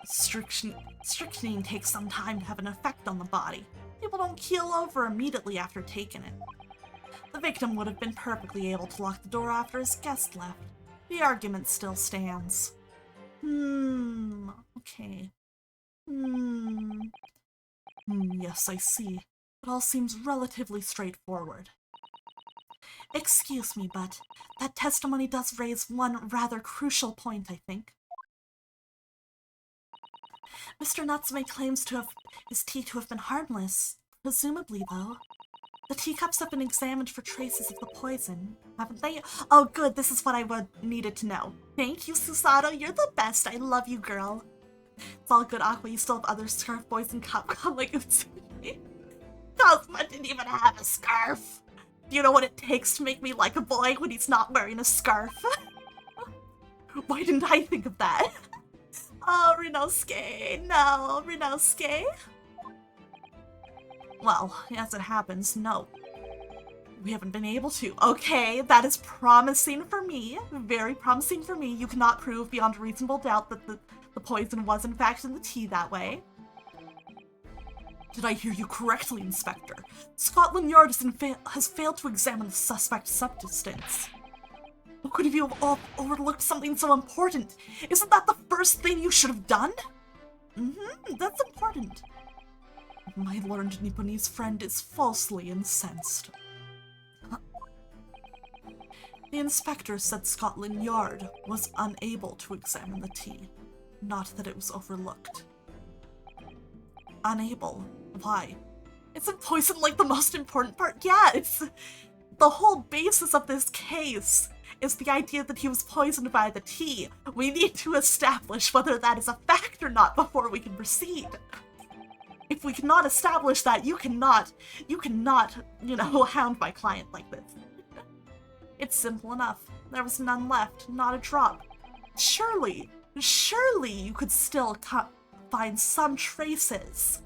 Strychnine takes some time to have an effect on the body. People don't keel over immediately after taking it. The victim would have been perfectly able to lock the door after his guest left. The argument still stands. Okay. Yes, I see. It all seems relatively straightforward. Excuse me, but that testimony does raise one rather crucial point, I think. Mr. Natsume claims his tea to have been harmless. Presumably, though. The teacups have been examined for traces of the poison, haven't they? Oh, good, this is what I needed to know. Thank you, Susato, you're the best. I love you, girl. It's all good, Aqua, you still have other scarf boys in Capcom like Utsumi. Cosmo didn't even have a scarf. Do you know what it takes to make me like a boy when he's not wearing a scarf? Why didn't I think of that? Oh, Rinosuke, no, Rinosuke. Well, as it happens, no. We haven't been able to. Okay, that is promising for me. Very promising for me. You cannot prove beyond reasonable doubt that the poison was in fact in the tea that way. Did I hear you correctly, Inspector? Scotland Yard has failed to examine the suspect's substance. How could you have overlooked something so important? Isn't that the first thing you should have done? That's important. My learned Nipponese friend is falsely incensed. The inspector said Scotland Yard was unable to examine the tea, not that it was overlooked. Unable? Why? Isn't poison like the most important part? Yeah, it's the whole basis of this case is the idea that he was poisoned by the tea. We need to establish whether that is a fact or not before we can proceed. If we cannot establish that, you cannot, you know, hound my client like this. It's simple enough. There was none left, not a drop. Surely you could still find some traces.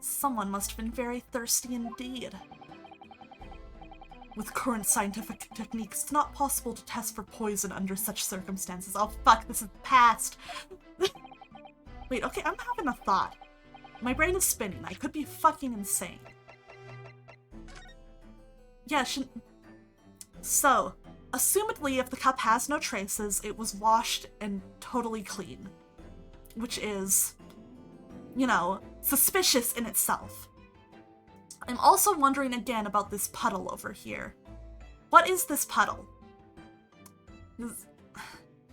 Someone must have been very thirsty indeed. With current scientific techniques, it's not possible to test for poison under such circumstances. Oh fuck, this is past. Wait, okay, I'm having a thought. My brain is spinning. I could be fucking insane. Yeah, so, assumedly, if the cup has no traces, it was washed and totally clean. Which is, you know, suspicious in itself. I'm also wondering again about this puddle over here. What is this puddle?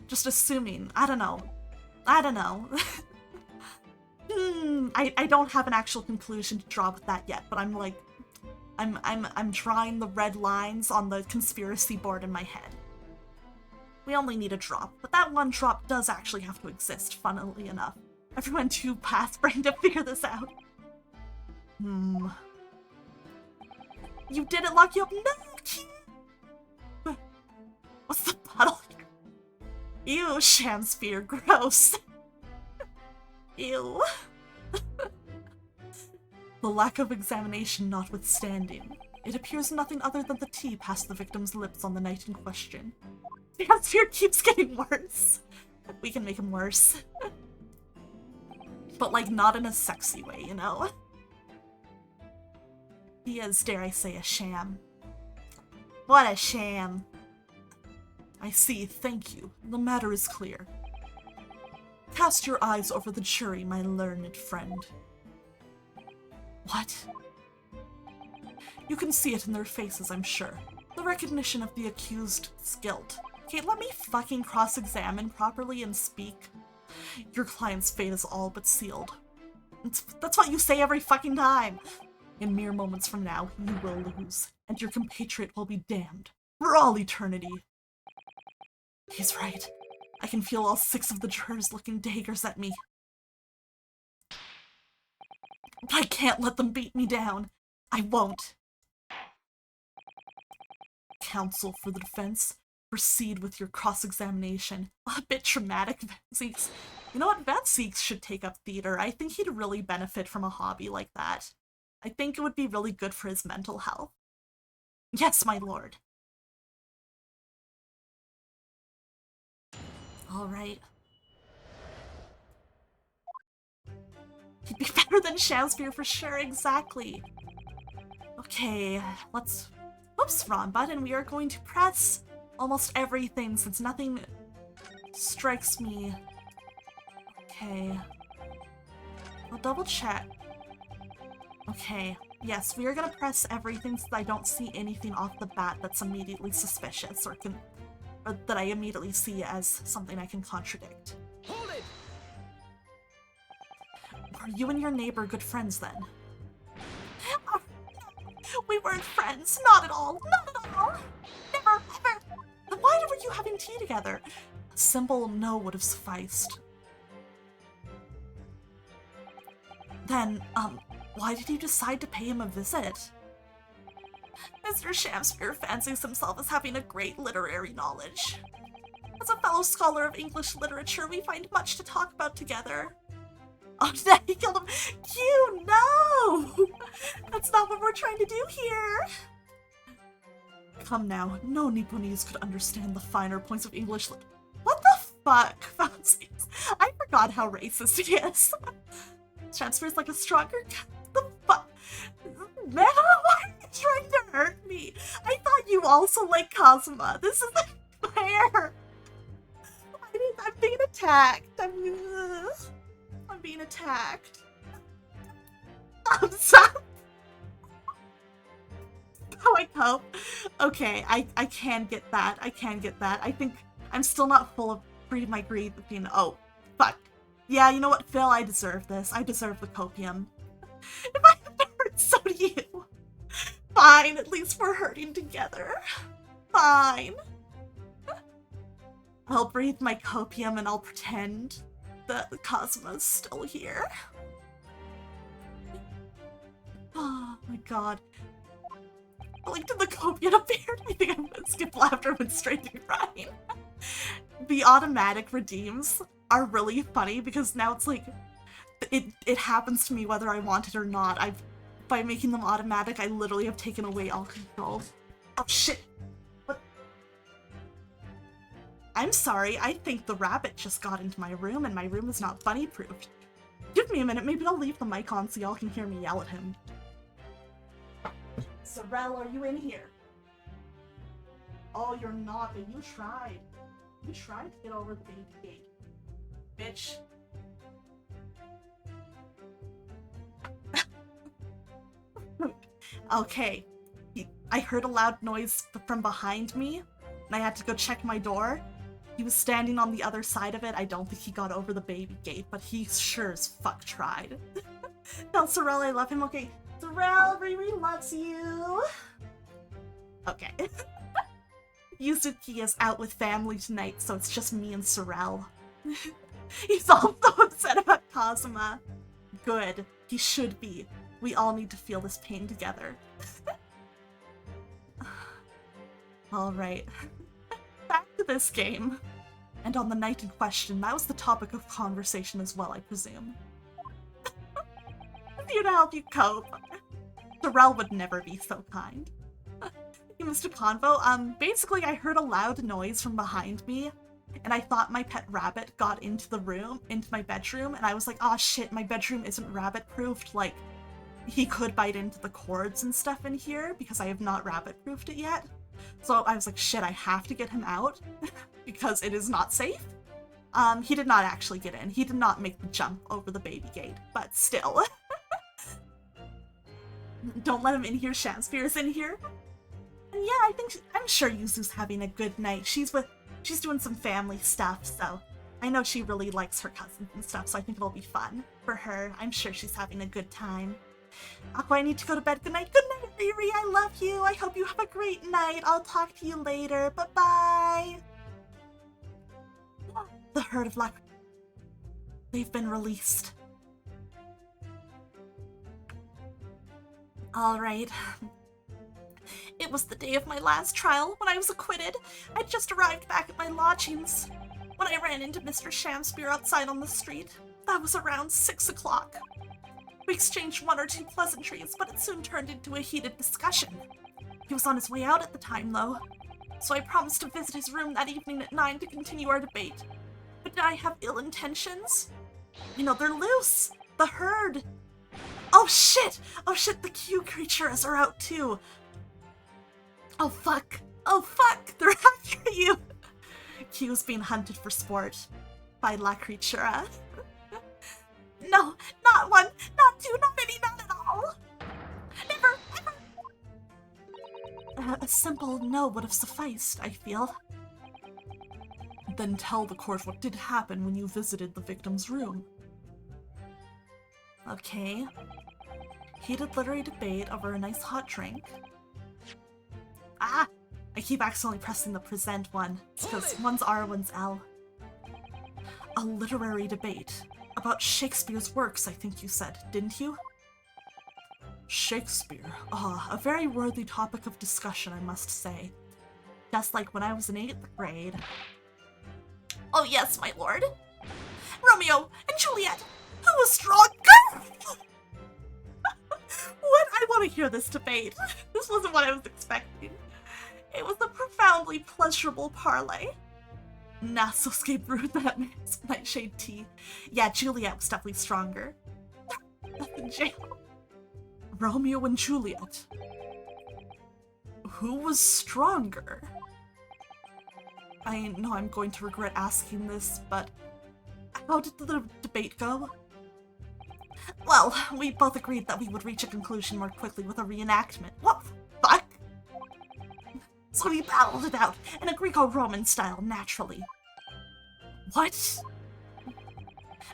Just assuming. I don't know. I don't have an actual conclusion to draw with that yet, but I'm like, I'm drawing the red lines on the conspiracy board in my head. We only need a drop, but that one drop does actually have to exist, funnily enough. Everyone too past-brained to figure this out. You didn't lock you up? No, kid! What's the puddle here? Ew, Shamsphere, gross. Ew. The lack of examination notwithstanding, it appears nothing other than the tea passed the victim's lips on the night in question. Shamsphere keeps getting worse. We can make him worse. But like not in a sexy way, you know? He is, dare I say, a sham. What a sham. I see, thank you. The matter is clear. Cast your eyes over the jury, my learned friend. What? You can see it in their faces, I'm sure. The recognition of the accused's guilt. Okay, let me fucking cross-examine properly and speak. Your client's fate is all but sealed. That's what you say every fucking time! In mere moments from now, you will lose, and your compatriot will be damned. For all eternity. He's right. I can feel all 6 of the jurors looking daggers at me. But I can't let them beat me down. I won't. Counsel for the defense, proceed with your cross-examination. A bit traumatic, Vanseeks. You know what? Vanseeks should take up theater. I think he'd really benefit from a hobby like that. I think it would be really good for his mental health. Yes, my lord. Alright. He'd be better than Shakespeare for sure, exactly. Okay, let's... Oops, wrong button. We are going to press almost everything since nothing strikes me. Okay. I'll double check. Okay. Yes, we are gonna press everything so I don't see anything off the bat that's immediately suspicious or that I immediately see as something I can contradict. Hold it! Are you and your neighbor good friends then? We weren't friends. Not at all. Not at all. Never, ever. Then why were you having tea together? A simple no would have sufficed. Then, why did you decide to pay him a visit? Mr. Shakespeare fancies himself as having a great literary knowledge. As a fellow scholar of English literature, we find much to talk about together. Oh, did he killed him? Q, no! That's not what we're trying to do here! Come now, no Nipponese could understand the finer points of English lit- What the fuck, Fancies? I forgot how racist he is. Shakespeare's like a stronger... The fuck? Man, why are you trying to hurt me? I thought you also like Cosima. This isn't fair. I'm being attacked. I'm being attacked. I'm sorry. How I cope? Okay, I can get that. I can get that. I think I'm still not full of my greed of being. Oh, fuck. Yeah, you know what, Phil? I deserve this. I deserve the copium. If I have to hurt, so do you. Fine, at least we're hurting together. Fine. I'll breathe my copium and I'll pretend that Cosmo's still here. Oh my god. Like, did the copium appear? I think I'm gonna skip laughter and went straight to crying. The automatic redeems are really funny because now it's like, it happens to me whether I want it or not. By making them automatic, I literally have taken away all control. Oh shit! What? I'm sorry, I think the rabbit just got into my room and my room is not bunny-proofed. Give me a minute, maybe I'll leave the mic on so y'all can hear me yell at him. Sorrel, are you in here? Oh, you're not, but you tried. You tried to get over the baby gate. Bitch. Okay. I heard a loud noise from behind me, and I had to go check my door. He was standing on the other side of it. I don't think he got over the baby gate, but he sure as fuck tried. Tell Sorrel I love him. Okay, Sorrel, Riri loves you. Okay. Yuzuki is out with family tonight, so it's just me and Sorrel. He's also upset about Kazuma. Good. He should be. We all need to feel this pain together. Alright. Back to this game. And on the night in question, that was the topic of conversation as well, I presume. I'm here to help you cope. Sorrel would never be so kind. Hey, Mr. Convo, basically I heard a loud noise from behind me, and I thought my pet rabbit got into my bedroom, and I was like, oh shit, my bedroom isn't rabbit-proofed, like, he could bite into the cords and stuff in here because I have not rabbit-proofed it yet. So I was like, shit, I have to get him out because it is not safe. He did not actually get in. He did not make the jump over the baby gate, but still. Don't let him in here. Shakespeare's in here. And yeah, I'm sure Yuzu's having a good night. She's doing some family stuff, so I know she really likes her cousins and stuff, so I think it'll be fun for her. I'm sure she's having a good time. Aqua, I need to go to bed. Good night. Good night, Riri. I love you. I hope you have a great night. I'll talk to you later. Bye-bye. The herd of luck. They've been released. Alright. It was the day of my last trial when I was acquitted. I'd just arrived back at my lodgings when I ran into Mr. Shamspeare outside on the street. That was around 6 o'clock. We exchanged one or two pleasantries, but it soon turned into a heated discussion. He was on his way out at the time, though, so I promised to visit his room that evening at 9 to continue our debate. But did I have ill intentions? You know, they're loose! The herd! Oh shit! Oh shit, the Q creatures are out too! Oh fuck! Oh fuck! They're after you! Q's being hunted for sport by La Creatura. No, not one, not two, not any, not at all! Never, ever! A simple no would have sufficed, I feel. Then tell the court what did happen when you visited the victim's room. Okay. Heated literary debate over a nice hot drink. Ah! I keep accidentally pressing the present one. It's because one's R, one's L. A literary debate. About Shakespeare's works, I think you said, didn't you? Shakespeare. Ah, a very worthy topic of discussion, I must say. Just like when I was in 8th grade. Oh yes, my lord. Romeo and Juliet, who was stronger? What? I want to hear this debate. This wasn't what I was expecting. It was a profoundly pleasurable parlay. Nasosuke brewed that man's nightshade tea. Yeah, Juliet was definitely stronger. That's in jail. Romeo and Juliet. Who was stronger? I know I'm going to regret asking this, but how did the debate go? Well, we both agreed that we would reach a conclusion more quickly with a reenactment. What the fuck? So we battled it out in a Greco-Roman style, naturally. What?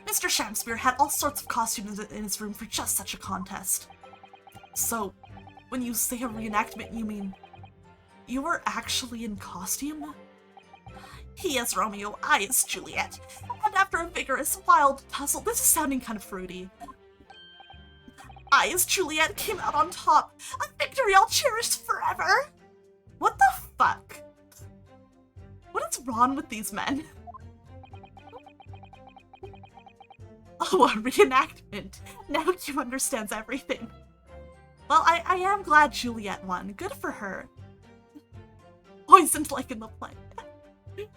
Mr. Shamspeare had all sorts of costumes in his room for just such a contest. So, when you say a reenactment, you mean you were actually in costume? He is Romeo, I is Juliet, and after a vigorous, wild tussle, this is sounding kind of fruity, I as Juliet came out on top, a victory I'll cherish forever! What the fuck? What is wrong with these men? Oh, a reenactment. Now Q understands everything. Well, I am glad Juliet won. Good for her. Poisoned like in the play.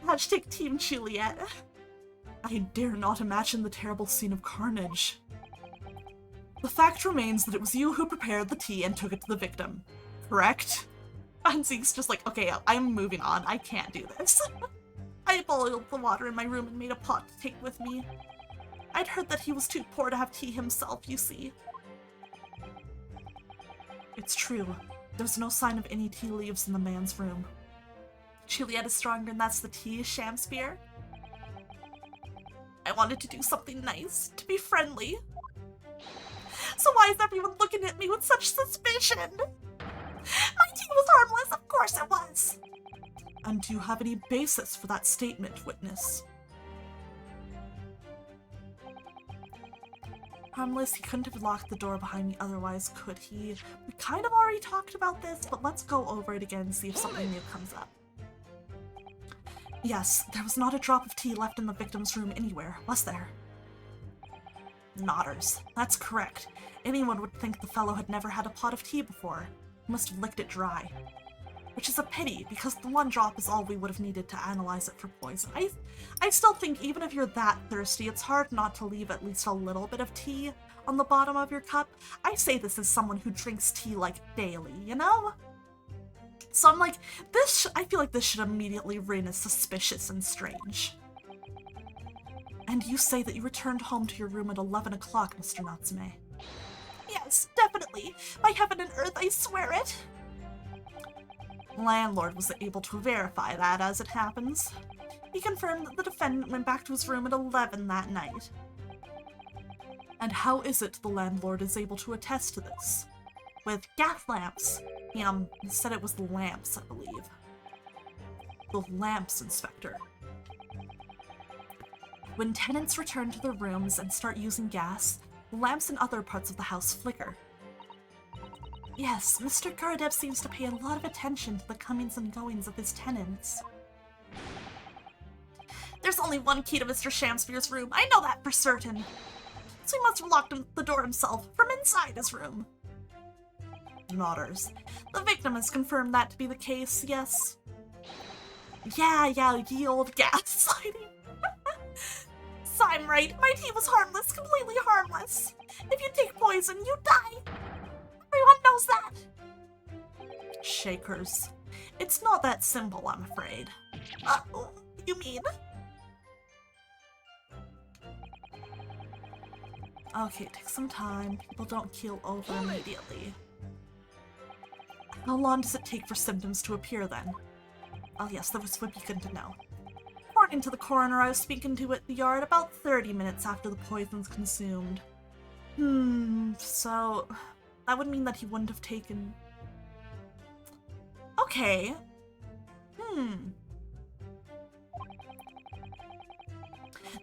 Hashtag Team Juliet. I dare not imagine the terrible scene of carnage. The fact remains that it was you who prepared the tea and took it to the victim. Correct? And Zeke's just like, okay, I'm moving on. I can't do this. I boiled the water in my room and made a pot to take with me. I'd heard that he was too poor to have tea himself, you see. It's true. There's no sign of any tea leaves in the man's room. Juliet is stronger and that's the tea, Shamspeare? I wanted to do something nice, to be friendly. So why is everyone looking at me with such suspicion? My tea was harmless, of course it was. And do you have any basis for that statement, witness? Harmless, he couldn't have locked the door behind me otherwise, could he? We kind of already talked about this, but let's go over it again and see if something new comes up. Yes, there was not a drop of tea left in the victim's room anywhere, was there? Nodders. That's correct. Anyone would think the fellow had never had a pot of tea before. He must have licked it dry. Which is a pity, because the one drop is all we would have needed to analyze it for poison. I still think even if you're that thirsty, it's hard not to leave at least a little bit of tea on the bottom of your cup. I say this as someone who drinks tea like daily, you know? So I'm like, I feel like this should immediately ring as suspicious and strange. And you say that you returned home to your room at 11 o'clock, Mr. Natsume. Yes, definitely. By heaven and earth, I swear it. Landlord was able to verify that as it happens. He confirmed that the defendant went back to his room at 11 that night. And how is it the landlord is able to attest to this? With gas lamps. He said it was the lamps, I believe. The lamps, Inspector. When tenants return to their rooms and start using gas, the lamps in other parts of the house flicker. Yes, Mr. Garadev seems to pay a lot of attention to the comings and goings of his tenants. There's only one key to Mr. Shamspeare's room, I know that for certain. So he must have locked the door himself from inside his room. Nodders. The victim has confirmed that to be the case, yes. Yeah, ye old gaslighting. So I'm right, my tea was harmless, completely harmless. If you take poison, you die. Everyone knows that. Shakers. It's not that simple, I'm afraid. You mean? Okay, take some time. People don't keel over immediately. How long does it take for symptoms to appear then? Oh yes, this would be good to know. According to the coroner I was speaking to at the yard, about 30 minutes after the poison's consumed. So that would mean that he wouldn't have taken... Okay.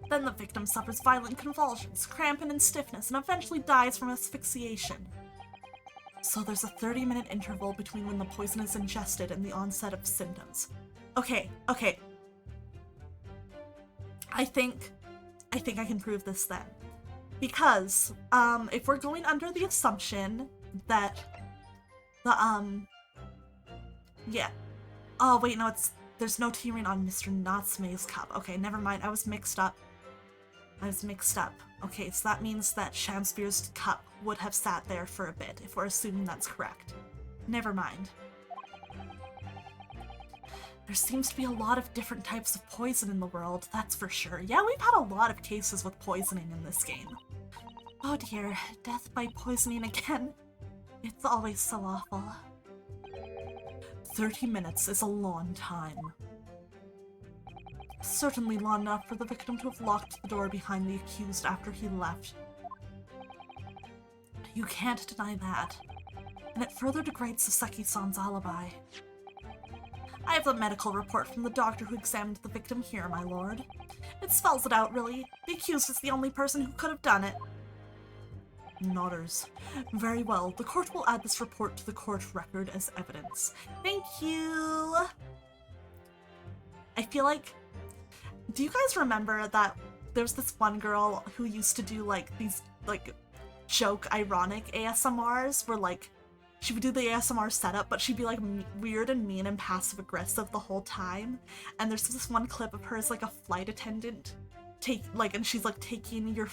Then the victim suffers violent convulsions, cramping and stiffness, and eventually dies from asphyxiation. So there's a 30-minute interval between when the poison is ingested and the onset of symptoms. Okay. I think I can prove this then. Because, if we're going under the assumption that yeah. Oh, wait, no, there's no tea ring on Mr. Natsume's cup. Okay, never mind, I was mixed up. Okay, so that means that Shamspeare's cup would have sat there for a bit, if we're assuming that's correct. Never mind. There seems to be a lot of different types of poison in the world, that's for sure. Yeah, we've had a lot of cases with poisoning in this game. Oh dear, death by poisoning again. It's always so awful. 30 minutes is a long time. Certainly long enough for the victim to have locked the door behind the accused after he left. You can't deny that. And it further degrades Saseki-san's alibi. I have the medical report from the doctor who examined the victim here, my lord. It spells it out, really. The accused is the only person who could have done it. Nodders. Very well. The court will add this report to the court record as evidence. Thank you! I feel like... Do you guys remember that there's this one girl who used to do, like, these, like, joke, ironic ASMRs where, like, she would do the ASMR setup, but she'd be, like, weird and mean and passive-aggressive the whole time. And there's this one clip of her as, like, a flight attendant, and she's, like, taking your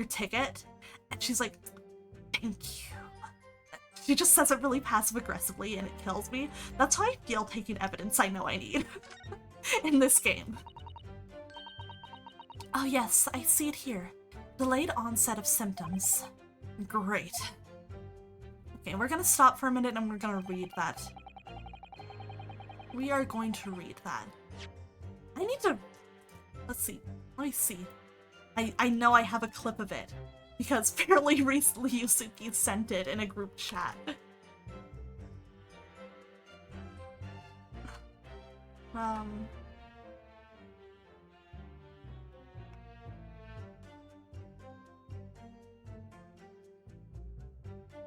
ticket, and she's like, thank you. She just says it really passive-aggressively, and it kills me. That's how I feel taking evidence I know I need in this game. Oh yes, I see it here. Delayed onset of symptoms. Great. Okay, we're gonna stop for a minute and we're gonna read that. We are going to read that. I need to... Let's see. Let me see. I know I have a clip of it, because fairly recently Yusuke sent it in a group chat.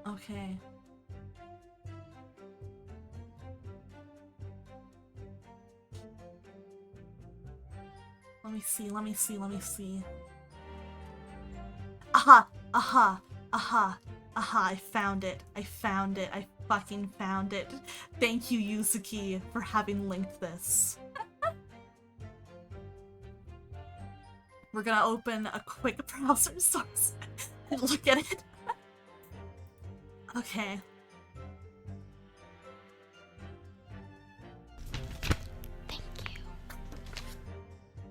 Okay. Let me see. Aha! I found it. I fucking found it. Thank you, Yusuke, for having linked this. We're gonna open a quick browser source. Look at it. Okay. Thank you.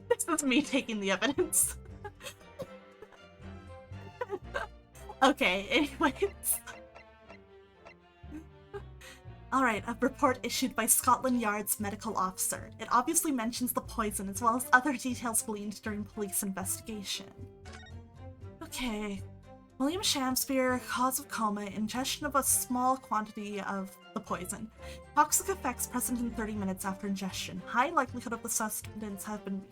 This is me taking the evidence. Okay, anyways. Alright, a report issued by Scotland Yard's medical officer. It obviously mentions the poison as well as other details gleaned during police investigation. Okay. William Shakespeare, cause of coma, ingestion of a small quantity of the poison. Toxic effects present in 30 minutes after ingestion. High likelihood of the substance having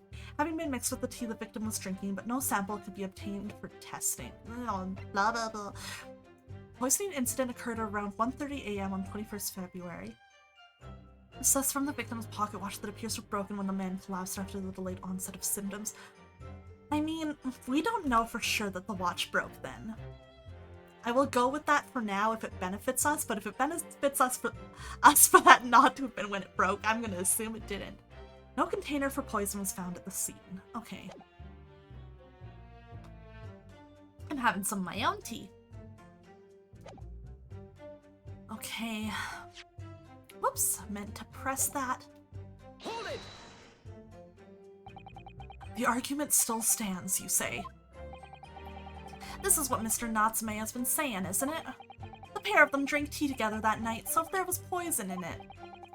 been mixed with the tea the victim was drinking, but no sample could be obtained for testing. Blah, blah, blah. Poisoning incident occurred around 1:30 a.m. on 21st February. Assessed from the victim's pocket watch that appears to have broken when the man collapsed after the delayed onset of symptoms. I mean, we don't know for sure that the watch broke then. I will go with that for now if it benefits us, but if it benefits us for that not to have been when it broke, I'm gonna assume it didn't. No container for poison was found at the scene. Okay. I'm having some of my own tea. Okay. Whoops, meant to press that. Hold it! The argument still stands, you say. This is what Mr. Natsume has been saying, isn't it? The pair of them drank tea together that night, so if there was poison in it,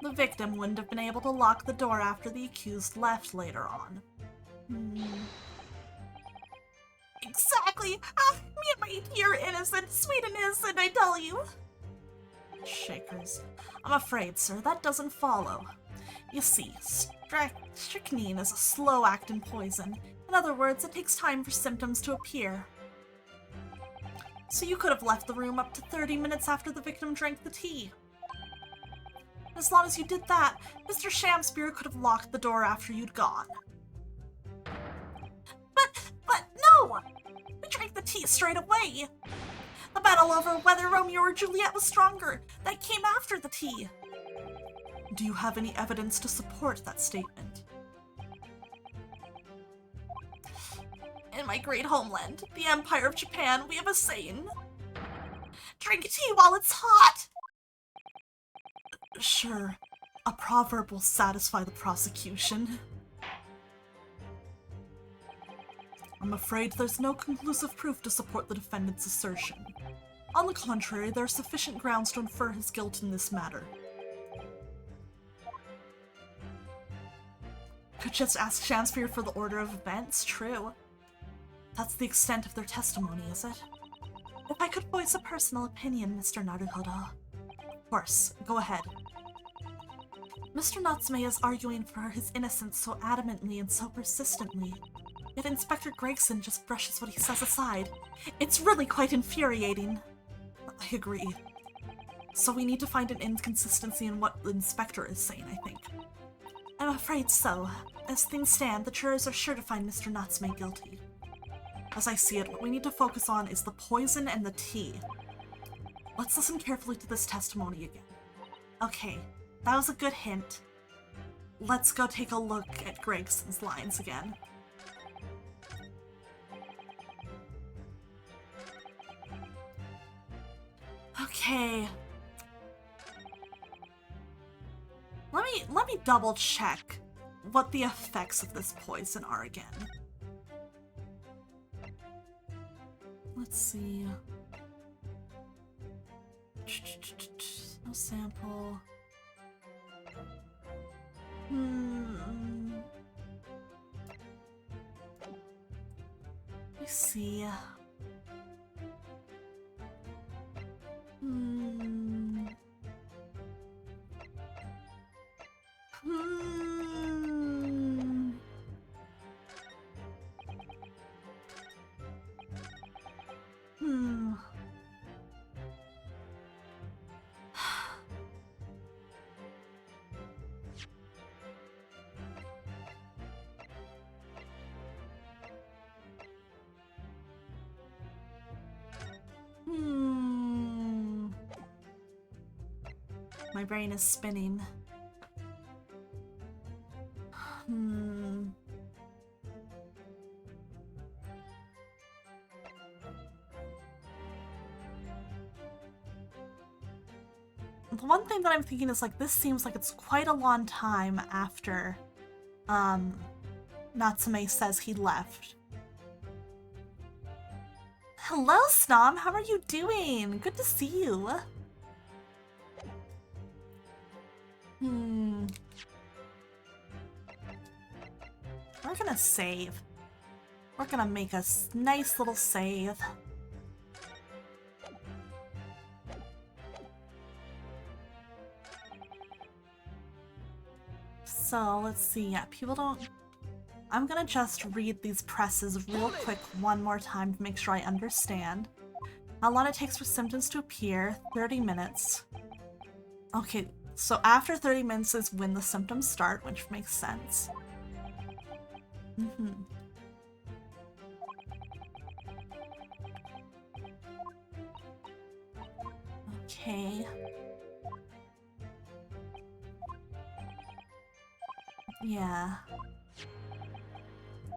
the victim wouldn't have been able to lock the door after the accused left later on. Exactly! Ah, me and my tea are innocent, sweet and innocent, I tell you! Shakers. I'm afraid, sir, that doesn't follow. You see, strychnine is a slow-acting poison. In other words, it takes time for symptoms to appear. So you could have left the room up to 30 minutes after the victim drank the tea. As long as you did that, Mr. Shakespeare could have locked the door after you'd gone. But no! We drank the tea straight away! The battle over whether Romeo or Juliet was stronger, that came after the tea. Do you have any evidence to support that statement? In my great homeland, the Empire of Japan, we have a saying. Drink tea while it's hot! Sure, a proverb will satisfy the prosecution. I'm afraid there's no conclusive proof to support the defendant's assertion. On the contrary, there are sufficient grounds to infer his guilt in this matter. Could just ask Shakespeare for the order of events, true. That's the extent of their testimony, is it? If I could voice a personal opinion, Mr. Naruhodo. Of course, go ahead. Mr. Natsume is arguing for his innocence so adamantly and so persistently. Yet Inspector Gregson just brushes what he says aside. It's really quite infuriating. I agree. So we need to find an inconsistency in what the Inspector is saying, I think. I'm afraid so. As things stand, the jurors are sure to find Mr. Natsume guilty. As I see it, what we need to focus on is the poison and the tea. Let's listen carefully to this testimony again. Okay, that was a good hint. Let's go take a look at Gregson's lines again. Okay. Let me double check what the effects of this poison are again. Let's see. No sample. Let me see. My brain is spinning. the one thing that I'm thinking is, like, this seems like it's quite a long time after, Natsume says he left. Hello, Snom! How are you doing? Good to see you! We're gonna save. We're gonna make a nice little save. So, let's see. Yeah, people don't... I'm gonna just read these presses real quick one more time to make sure I understand. How long it takes for symptoms to appear? 30 minutes. Okay, so after 30 minutes is when the symptoms start, which makes sense. Okay. Yeah.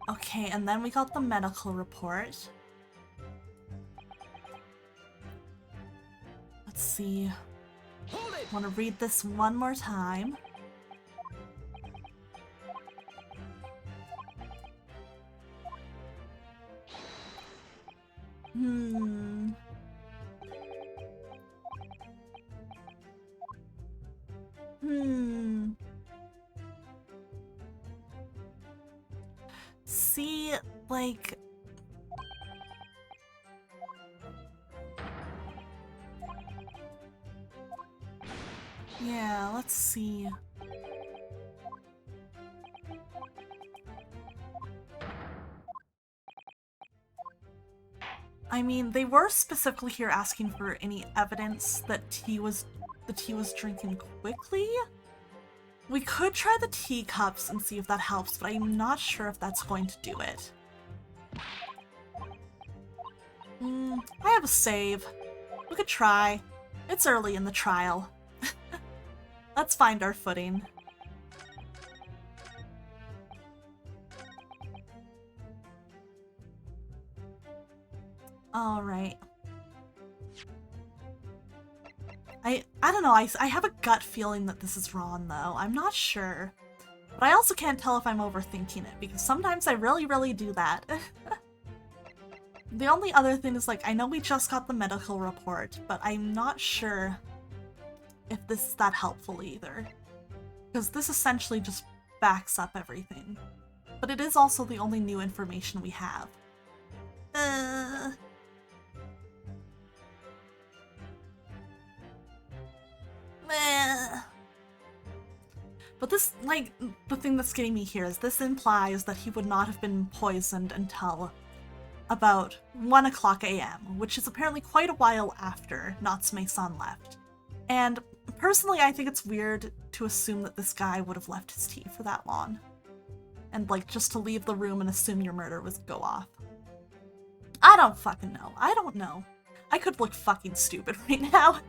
Okay, and then we got the medical report. Let's see. I want to read this one more time. See, like... Yeah, let's see. I mean, they were specifically here asking for any evidence that the tea was drinking quickly. We could try the teacups and see if that helps, but I'm not sure if that's going to do it. I have a save. We could try. It's early in the trial. Let's find our footing. Alright. I don't know, I have a gut feeling that this is wrong, though. I'm not sure. But I also can't tell if I'm overthinking it, because sometimes I really do that. The only other thing is, like, I know we just got the medical report, but I'm not sure if this is that helpful either. Because this essentially just backs up everything. But it is also the only new information we have. But this, like, the thing that's getting me here is this implies that he would not have been poisoned until about 1 o'clock a.m., which is apparently quite a while after Natsume-san left. And personally, I think it's weird to assume that this guy would have left his tea for that long. And, like, just to leave the room and assume your murder was go off. I don't fucking know. I don't know. I could look fucking stupid right now.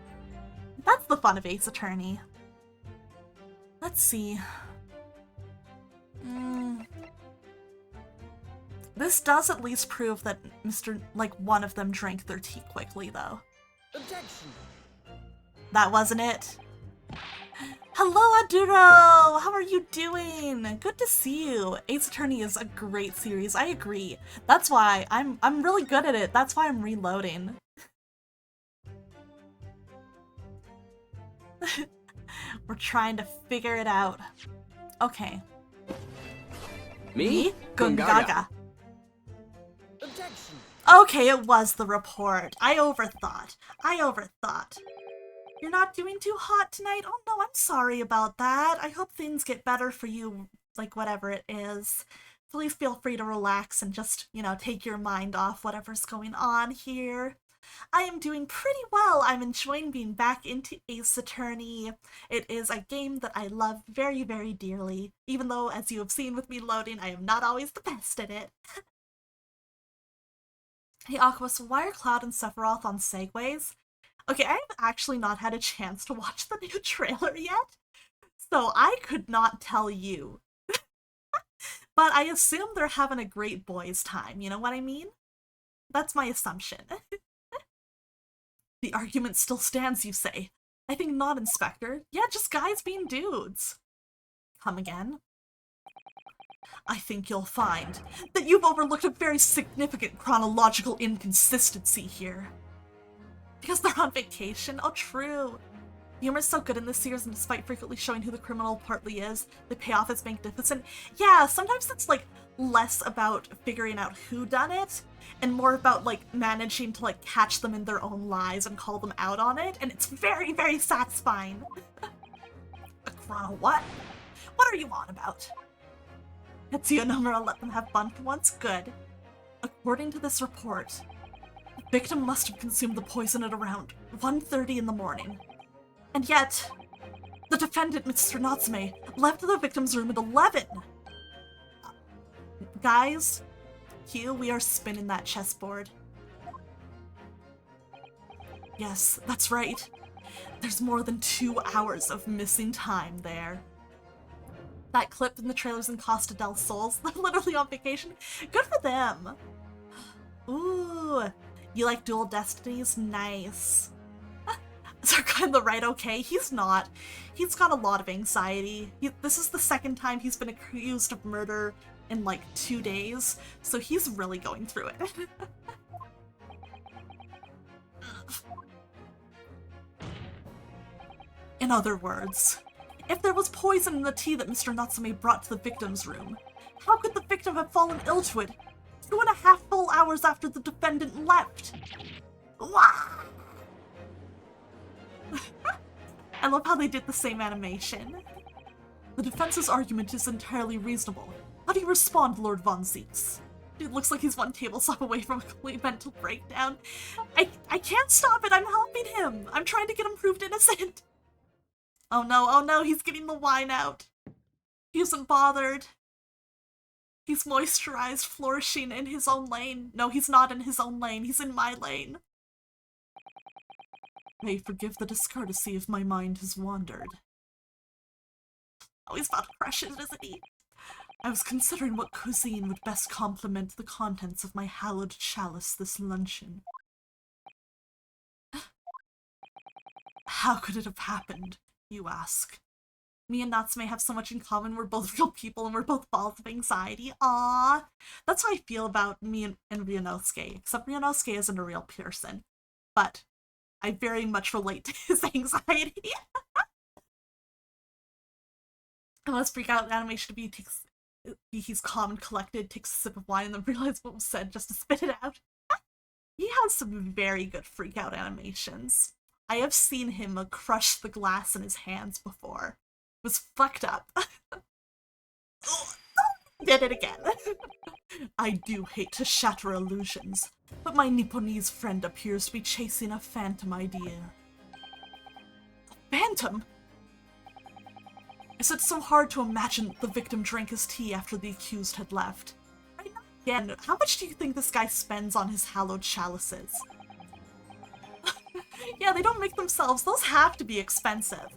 That's the fun of Ace Attorney. Let's see. This does at least prove that one of them drank their tea quickly, though. Objection. That wasn't it. Hello, Aduro! How are you doing? Good to see you. Ace Attorney is a great series, I agree. That's why I'm really good at it. That's why I'm reloading. We're trying to figure it out. Okay. Me? Gungaga. Objection. Okay, it was the report. I overthought. You're not doing too hot tonight? Oh no, I'm sorry about that. I hope things get better for you, like whatever it is. Please feel free to relax and just, you know, take your mind off whatever's going on here. I am doing pretty well. I'm enjoying being back into Ace Attorney. It is a game that I love very dearly, even though, as you have seen with me loading, I am not always the best at it. Hey Aqua, so why are Cloud and Sephiroth on Segways? Okay, I have actually not had a chance to watch the new trailer yet, so I could not tell you. But I assume they're having a great boys' time, you know what I mean? That's my assumption. The argument still stands, you say. I think not, Inspector. Yeah, just guys being dudes. Come again? I think you'll find that you've overlooked a very significant chronological inconsistency here. Because they're on vacation? Oh, true. Humor's so good in this series, and despite frequently showing who the criminal partly is, the payoff is magnificent. Yeah, sometimes it's, like, less about figuring out who done it, and more about, like, managing to, like, catch them in their own lies and call them out on it, and it's very, very satisfying. A chrono what? What are you on about? Tetsuya Nomura let them have fun for once? Good. According to this report, the victim must have consumed the poison at around 1:30 in the morning. And yet, the defendant, Mr. Natsume, left the victim's room at 11! Guys, Q, we are spinning that chessboard. Yes, that's right. There's more than 2 hours of missing time there. That clip in the trailers in Costa del Sol's, they're literally on vacation. Good for them! Ooh, you like Dual Destinies? Nice. Is our guy in the right okay? He's not. He's got a lot of anxiety. This is the second time he's been accused of murder in like 2 days, so he's really going through it. In other words, if there was poison in the tea that Mr. Natsume brought to the victim's room, how could the victim have fallen ill to it 2.5 full hours after the defendant left? I love how they did the same animation. The defense's argument is entirely reasonable. How do you respond, Lord Von Zieks? Dude looks like he's one table stop away from a complete mental breakdown. I can't stop it, I'm helping him! I'm trying to get him proved innocent! Oh no, he's getting the wine out. He isn't bothered. He's moisturized, flourishing in his own lane. No, he's not in his own lane, he's in my lane. May forgive the discourtesy if my mind has wandered. Oh, he's about to crush it, isn't he? I was considering what cuisine would best complement the contents of my hallowed chalice this luncheon. How could it have happened, you ask? Me and Natsume have so much in common. We're both real people and we're both balls of anxiety. Aww. That's how I feel about me and Ryunosuke. Except Ryunosuke isn't a real person. But I very much relate to his anxiety. I must freak out animation to be he's calm and collected, takes a sip of wine, and then realizes what was said just to spit it out. He has some very good freak out animations. I have seen him crush the glass in his hands before. It was fucked up. Did it again. I do hate to shatter illusions, but my Nipponese friend appears to be chasing a phantom idea. A phantom? Is it so hard to imagine the victim drank his tea after the accused had left? Again, how much do you think this guy spends on his hallowed chalices? Yeah, they don't make themselves. Those have to be expensive.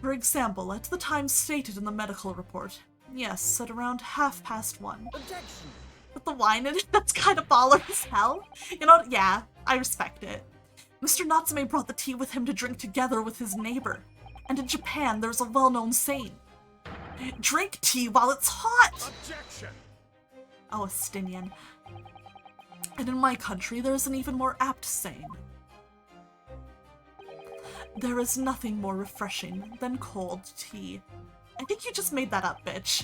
For example, at the time stated in the medical report. Yes, at around 1:30. Objection! With the wine in it, that's kind of baller as hell. You know, yeah, I respect it. Mr. Natsume brought the tea with him to drink together with his neighbor. And in Japan, there's a well-known saying. Drink tea while it's hot! Objection! Oh, Estinian. And in my country, there's an even more apt saying. There is nothing more refreshing than cold tea. I think you just made that up, bitch.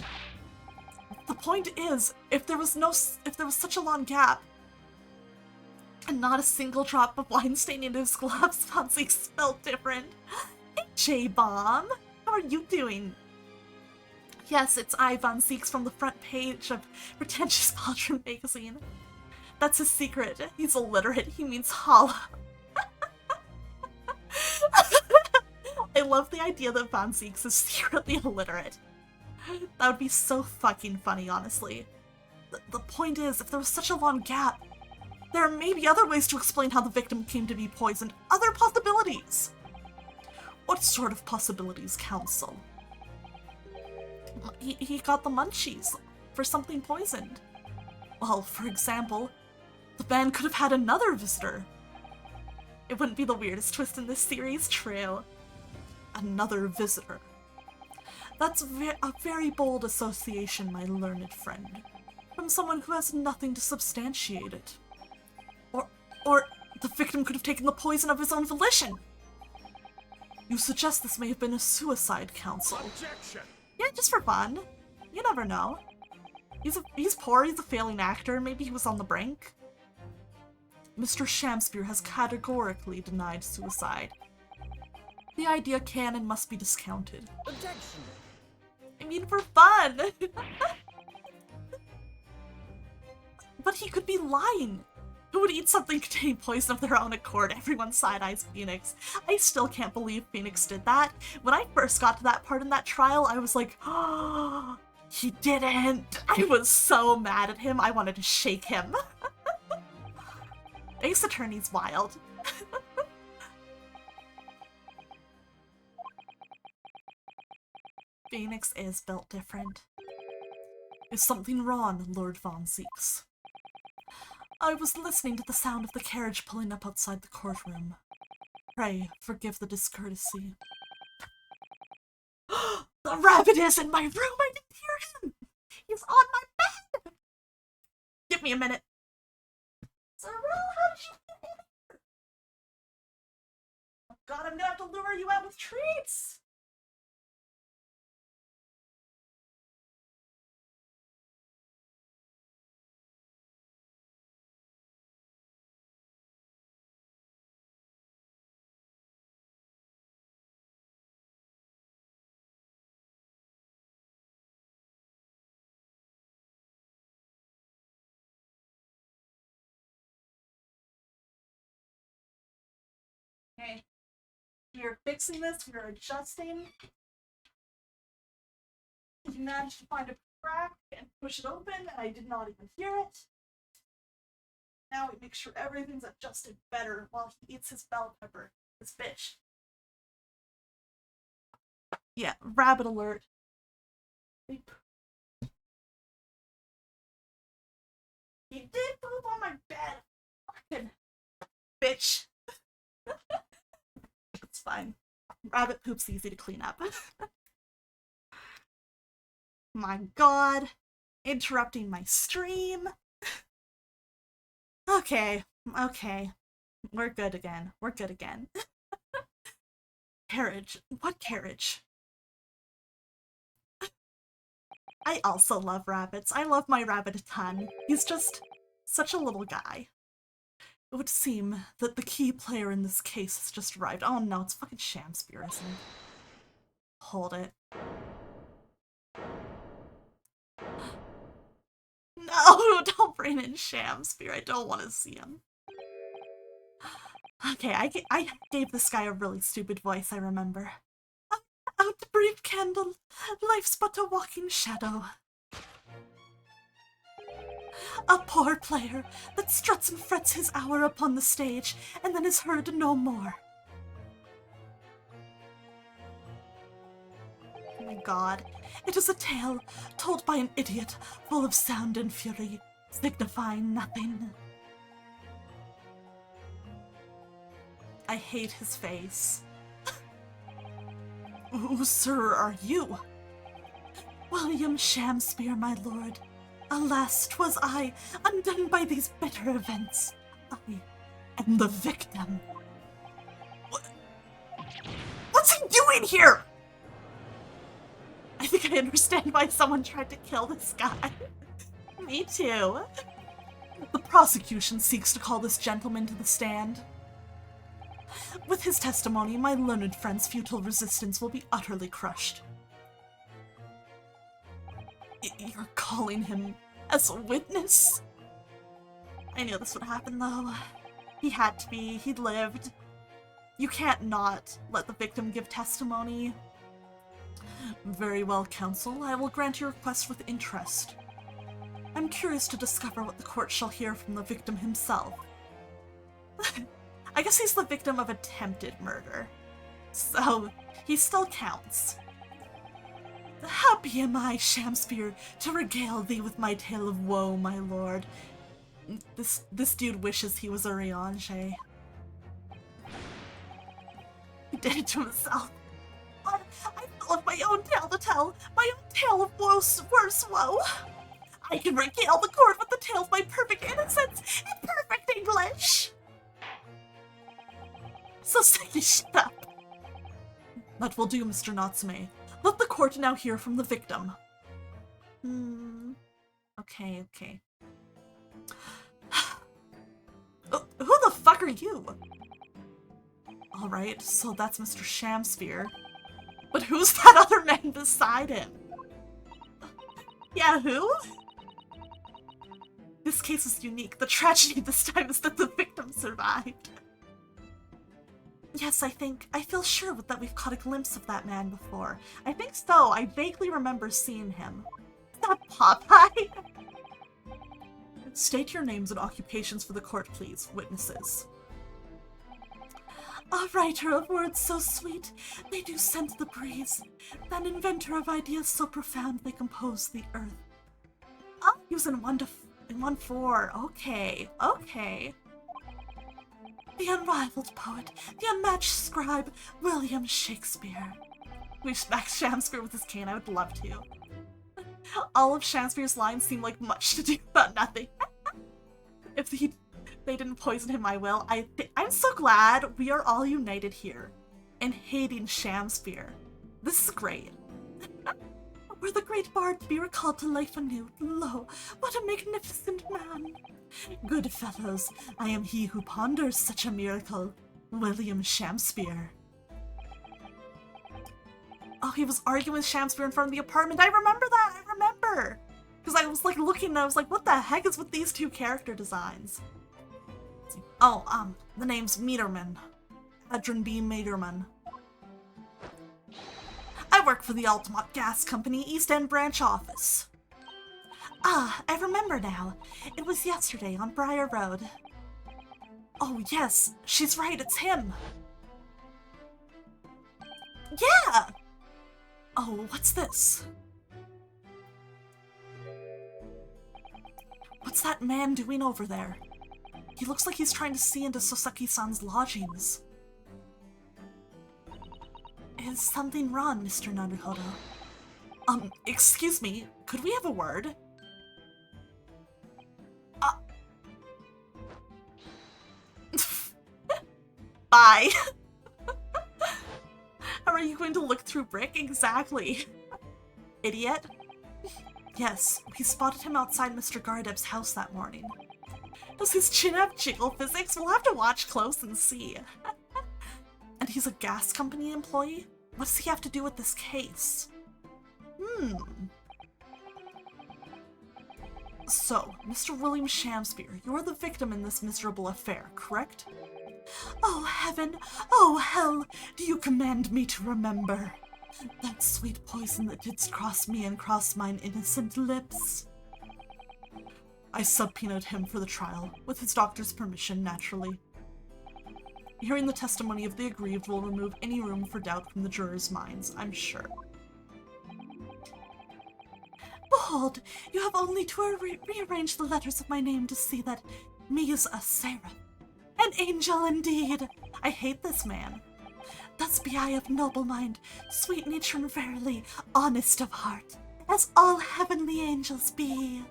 The point is, if there was such a long gap, and not a single drop of wine staining into his gloves, Fonzie smelled different. Hey, J-Bomb! How are you doing? Yes, it's Ivan Seeks from the front page of Pretentious Pauldron magazine. That's his secret. He's illiterate. He means hollow. I love the idea that Von Zieks is secretly illiterate. That would be so fucking funny, honestly. The point is, if there was such a long gap, there may be other ways to explain how the victim came to be poisoned. Other possibilities! What sort of possibilities, Counsel? He got the munchies for something poisoned. Well, for example, the man could have had another visitor. It wouldn't be the weirdest twist in this series, true. Another visitor. That's a very bold association, my learned friend. From someone who has nothing to substantiate it. Or the victim could have taken the poison of his own volition. You suggest this may have been a suicide counsel. Objection! Yeah, just for fun. You never know. He's poor, he's a failing actor, maybe he was on the brink. Mr. Shamspeare has categorically denied suicide. The idea can and must be discounted. Objection! I mean, for fun! But he could be lying. Who would eat something containing poison of their own accord? Everyone side-eyes Phoenix. I still can't believe Phoenix did that. When I first got to that part in that trial, I was like, oh, he didn't. I was so mad at him, I wanted to shake him. Ace Attorney's wild. Phoenix is built different. Is something wrong, Lord Von Zeeks? I was listening to the sound of the carriage pulling up outside the courtroom. Pray, forgive the discourtesy. The rabbit is in my room! I didn't hear him! He's on my bed! Give me a minute. Sorrel, how did you get in here? Oh god, I'm gonna have to lure you out with treats! Okay, we are fixing this, we are adjusting. You managed to find a crack and push it open, and I did not even hear it. Now we make sure everything's adjusted better while he eats his bell pepper, his fish. Yeah, rabbit alert. He did poop on my bed! Fucking bitch. It's fine. Rabbit poop's easy to clean up. My god. Interrupting my stream. Okay. We're good again. Carriage. What carriage? I also love rabbits. I love my rabbit a ton. He's just such a little guy. It would seem that the key player in this case has just arrived. Oh no, it's fucking Shamspeare, isn't it? Hold it. No, don't bring in Shamspeare. I don't want to see him. Okay, I gave this guy a really stupid voice, I remember. Out the brief candle, life's but a walking shadow. A poor player that struts and frets his hour upon the stage, and then is heard no more. Oh my god. It is a tale told by an idiot, full of sound and fury, signifying nothing. I hate his face. Who, sir, are you? William Shamspeare, my lord. Alas, 'twas I, undone by these bitter events. I am the victim. What's he doing here? I think I understand why someone tried to kill this guy. Me too. The prosecution seeks to call this gentleman to the stand. With his testimony, my learned friend's futile resistance will be utterly crushed. You're calling him as a witness? I knew this would happen, though. He had to be. He'd lived. You can't not let the victim give testimony. Very well, counsel. I will grant your request with interest. I'm curious to discover what the court shall hear from the victim himself. I guess he's the victim of attempted murder, so he still counts. Happy am I, Shamspeare, to regale thee with my tale of woe, my lord. This dude wishes he was Urianger. did it to himself. But I still have my own tale to tell, my own tale of worse woe. I can regale the court with the tale of my perfect innocence in perfect English. Society, shut up. That will do, Mr. Natsume. Let the court now hear from the victim. Okay. Who the fuck are you? Alright, so that's Mr. Shamsphere. But who's that other man beside him? Yeah, who? This case is unique. The tragedy this time is that the victim survived. Yes, I feel sure that we've caught a glimpse of that man before. I think so. I vaguely remember seeing him. Is that Popeye? State your names and occupations for the court, please, witnesses. A writer of words so sweet, they do scent the breeze. An inventor of ideas so profound, they compose the earth. Oh, he was in 1-4. Okay. The unrivaled poet, the unmatched scribe, William Shakespeare. We smacked Shamsphere with his cane, I would love to. All of Shamspeare's lines seem like much to do about nothing. If they didn't poison him, I will. I'm so glad we are all united here in hating Shamsphere. This is great. Were the great bard to be recalled to life anew, lo, what a magnificent man! Good fellows, I am he who ponders such a miracle, William Shamsphere. Oh, he was arguing with Shamsphere in front of the apartment. I remember that, I remember! Because I was like looking and I was like, what the heck is with these two character designs? Oh, the name's Meterman. Adrian B. Meterman. I work for the Altamont Gas Company East End branch office. Ah, I remember now. It was yesterday on Briar Road. Oh yes, she's right, it's him. Yeah! Oh, what's this? What's that man doing over there? He looks like he's trying to see into Soseki-san's lodgings. Is something wrong, Mr. Naruhodo? Excuse me, could we have a word? Bye. How are you going to look through brick? Exactly. Idiot. Yes, we spotted him outside Mr. Gardeb's house that morning. Does his chin have jiggle physics? We'll have to watch close and see. And he's a gas company employee? What does he have to do with this case? So, Mr. William Shamsphere, you're the victim in this miserable affair, correct? Oh heaven, oh hell, do you command me to remember that sweet poison that didst cross me and cross mine innocent lips? I subpoenaed him for the trial, with his doctor's permission, naturally. Hearing the testimony of the aggrieved will remove any room for doubt from the jurors' minds, I'm sure. Behold, you have only to rearrange the letters of my name to see that me is a seraph. An angel indeed! I hate this man. Thus be I of noble mind, sweet nature and verily honest of heart, as all heavenly angels be.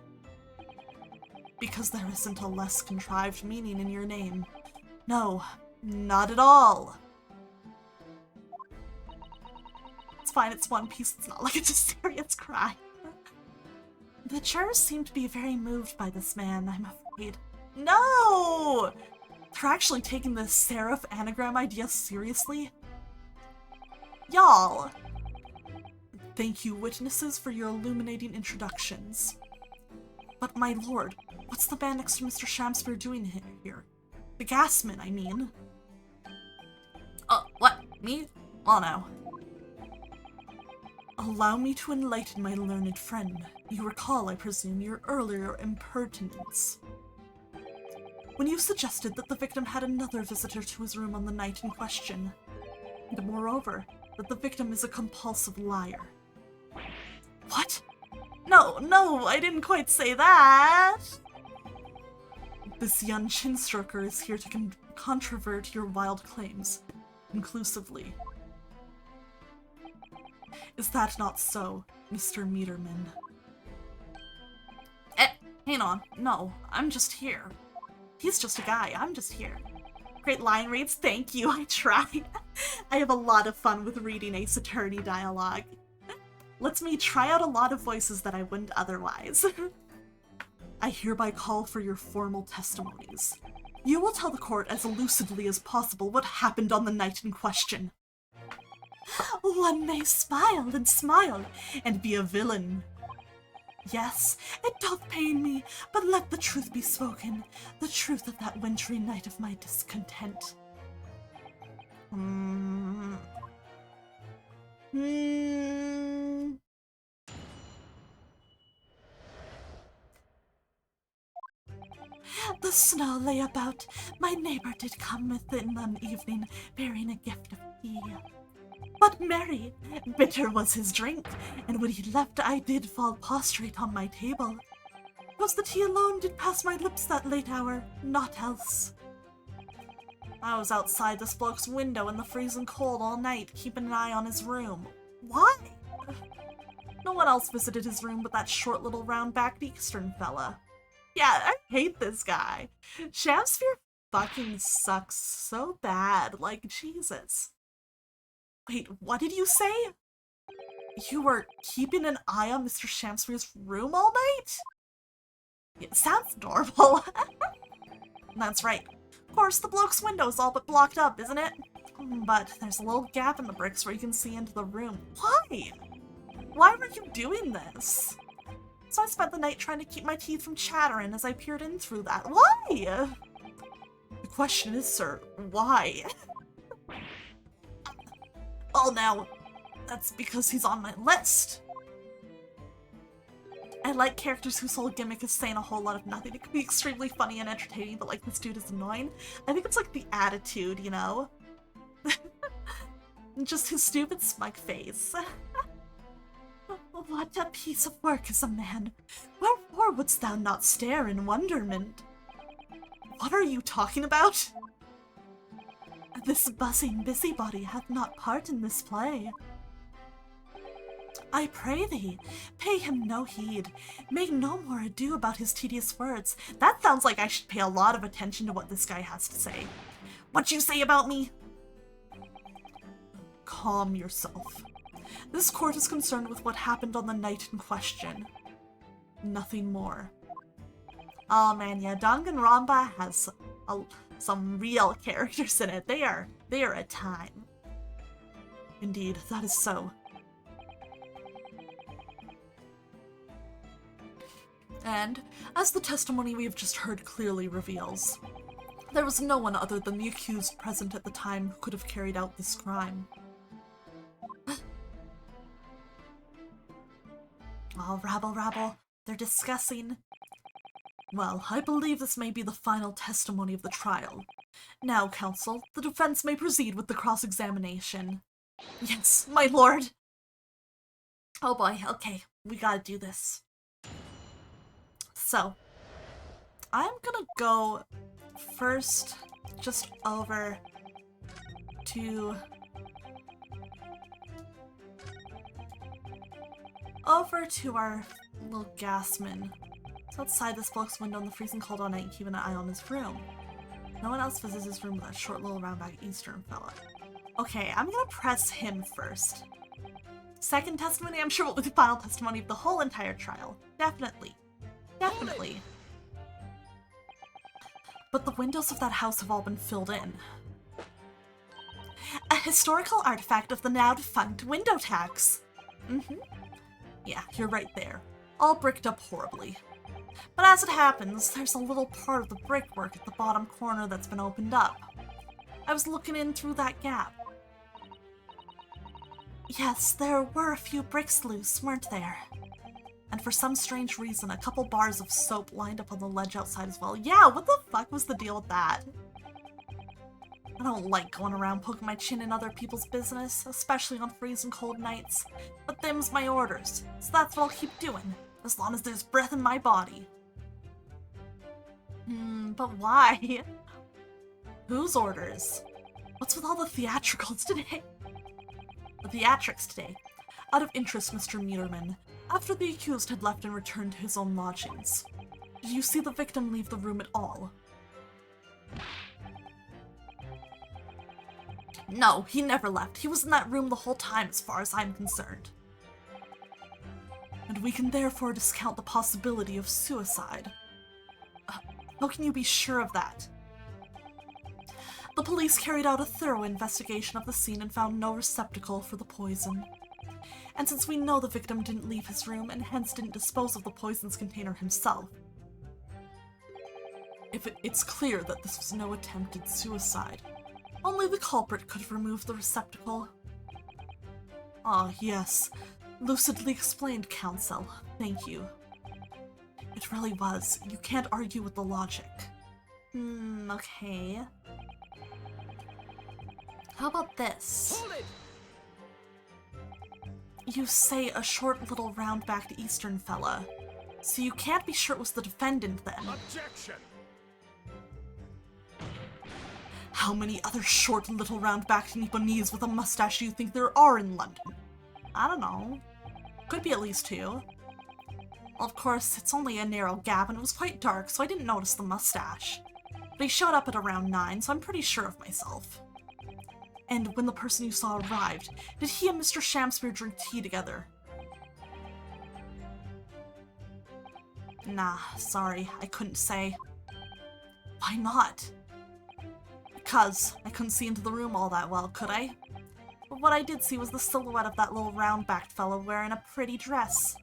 Because there isn't a less contrived meaning in your name. No, not at all. It's fine, it's One Piece, it's not like it's a serious crime. The jurors seem to be very moved by this man, I'm afraid. No! They're actually taking this seraph anagram idea seriously? Y'all! Thank you, witnesses, for your illuminating introductions. But my lord, what's the man next to Mr. Shamsphere doing here? The gasman, I mean. What? Me? Oh no. Allow me to enlighten my learned friend. You recall, I presume, your earlier impertinence. When you suggested that the victim had another visitor to his room on the night in question. And moreover, that the victim is a compulsive liar. What? No, I didn't quite say that! This young chin-stroker is here to controvert your wild claims, conclusively. Is that not so, Mr. Meterman? Hang on. No, I'm just here. He's just a guy. I'm just here. Great line reads. Thank you. I tried. I have a lot of fun with reading Ace Attorney dialogue. Lets me try out a lot of voices that I wouldn't otherwise. I hereby call for your formal testimonies. You will tell the court as lucidly as possible what happened on the night in question. One may smile and be a villain. Yes, it doth pain me, but let the truth be spoken, the truth of that wintry night of my discontent. The snow lay about. My neighbor did come within an evening, bearing a gift of tea. But merry, bitter was his drink, and when he left I did fall prostrate on my table. 'Twas the tea alone did pass my lips that late hour, naught else. I was outside this bloke's window in the freezing cold all night, keeping an eye on his room. Why? No one else visited his room but that short little round-backed Eastern fella. Yeah, I hate this guy. Shamsphere fucking sucks so bad, like Jesus. Wait, what did you say? You were keeping an eye on Mr. Shamsphere's room all night? It sounds normal. That's right. Of course, the bloke's window's all but blocked up, isn't it? But there's a little gap in the bricks where you can see into the room. Why? Why were you doing this? So I spent the night trying to keep my teeth from chattering as I peered in through that. Why? The question is, sir, why? Oh, now, that's because he's on my list. I like characters whose whole gimmick is saying a whole lot of nothing. It can be extremely funny and entertaining, but like, this dude is annoying. I think it's like the attitude, you know? Just his stupid smug face. What a piece of work is a man. Wherefore wouldst thou not stare in wonderment? What are you talking about? This buzzing busybody hath not part in this play. I pray thee, pay him no heed. Make no more ado about his tedious words. That sounds like I should pay a lot of attention to what this guy has to say. What you say about me? Calm yourself. This court is concerned with what happened on the night in question. Nothing more. Oh man, yeah, Danganronpa has some real characters in it. They are a time. Indeed, that is so. And, as the testimony we have just heard clearly reveals, there was no one other than the accused present at the time who could have carried out this crime. Oh, rabble, rabble. They're discussing. Well, I believe this may be the final testimony of the trial. Now, counsel, the defense may proceed with the cross-examination. Yes, my lord. Oh boy, okay, we gotta do this. So, I'm gonna go first just over to our little gasman. It's outside this bloke's window in the freezing cold all night, keeping an eye on his room. No one else visits his room with that short little round-back Eastern fella. Okay, I'm gonna press him first. Second testimony, I'm sure will be the final testimony of the whole entire trial. Definitely. Definitely. But the windows of that house have all been filled in. A historical artifact of the now defunct window tax. Yeah, you're right there. All bricked up horribly. But as it happens, there's a little part of the brickwork at the bottom corner that's been opened up. I was looking in through that gap. Yes, there were a few bricks loose, weren't there? And for some strange reason, a couple bars of soap lined up on the ledge outside as well. Yeah, what the fuck was the deal with that? I don't like going around poking my chin in other people's business, especially on freezing cold nights. But them's my orders, so that's what I'll keep doing, as long as there's breath in my body. But why? Whose orders? What's with all the theatricals today? The theatrics today. Out of interest, Mr. Meterman, after the accused had left and returned to his own lodgings, did you see the victim leave the room at all? No, he never left. He was in that room the whole time as far as I'm concerned. And we can therefore discount the possibility of suicide. How can you be sure of that? The police carried out a thorough investigation of the scene and found no receptacle for the poison. And since we know the victim didn't leave his room and hence didn't dispose of the poison's container himself, it's clear that this was no attempted suicide. Only the culprit could have removed the receptacle. Ah, yes. Lucidly explained, Counsel. Thank you. It really was. You can't argue with the logic. Okay. How about this? Hold it! You say a short little round-backed Eastern fella. So you can't be sure it was the defendant then. Objection! How many other short little round-backed Nipponese with a mustache do you think there are in London? I don't know. Could be at least 2. Well, of course, it's only a narrow gap and it was quite dark, so I didn't notice the mustache. But he showed up at around 9, so I'm pretty sure of myself. And when the person you saw arrived, did he and Mr. Shamspear drink tea together? Nah, sorry, I couldn't say. Why not? Because I couldn't see into the room all that well, could I? But what I did see was the silhouette of that little round-backed fellow wearing a pretty dress.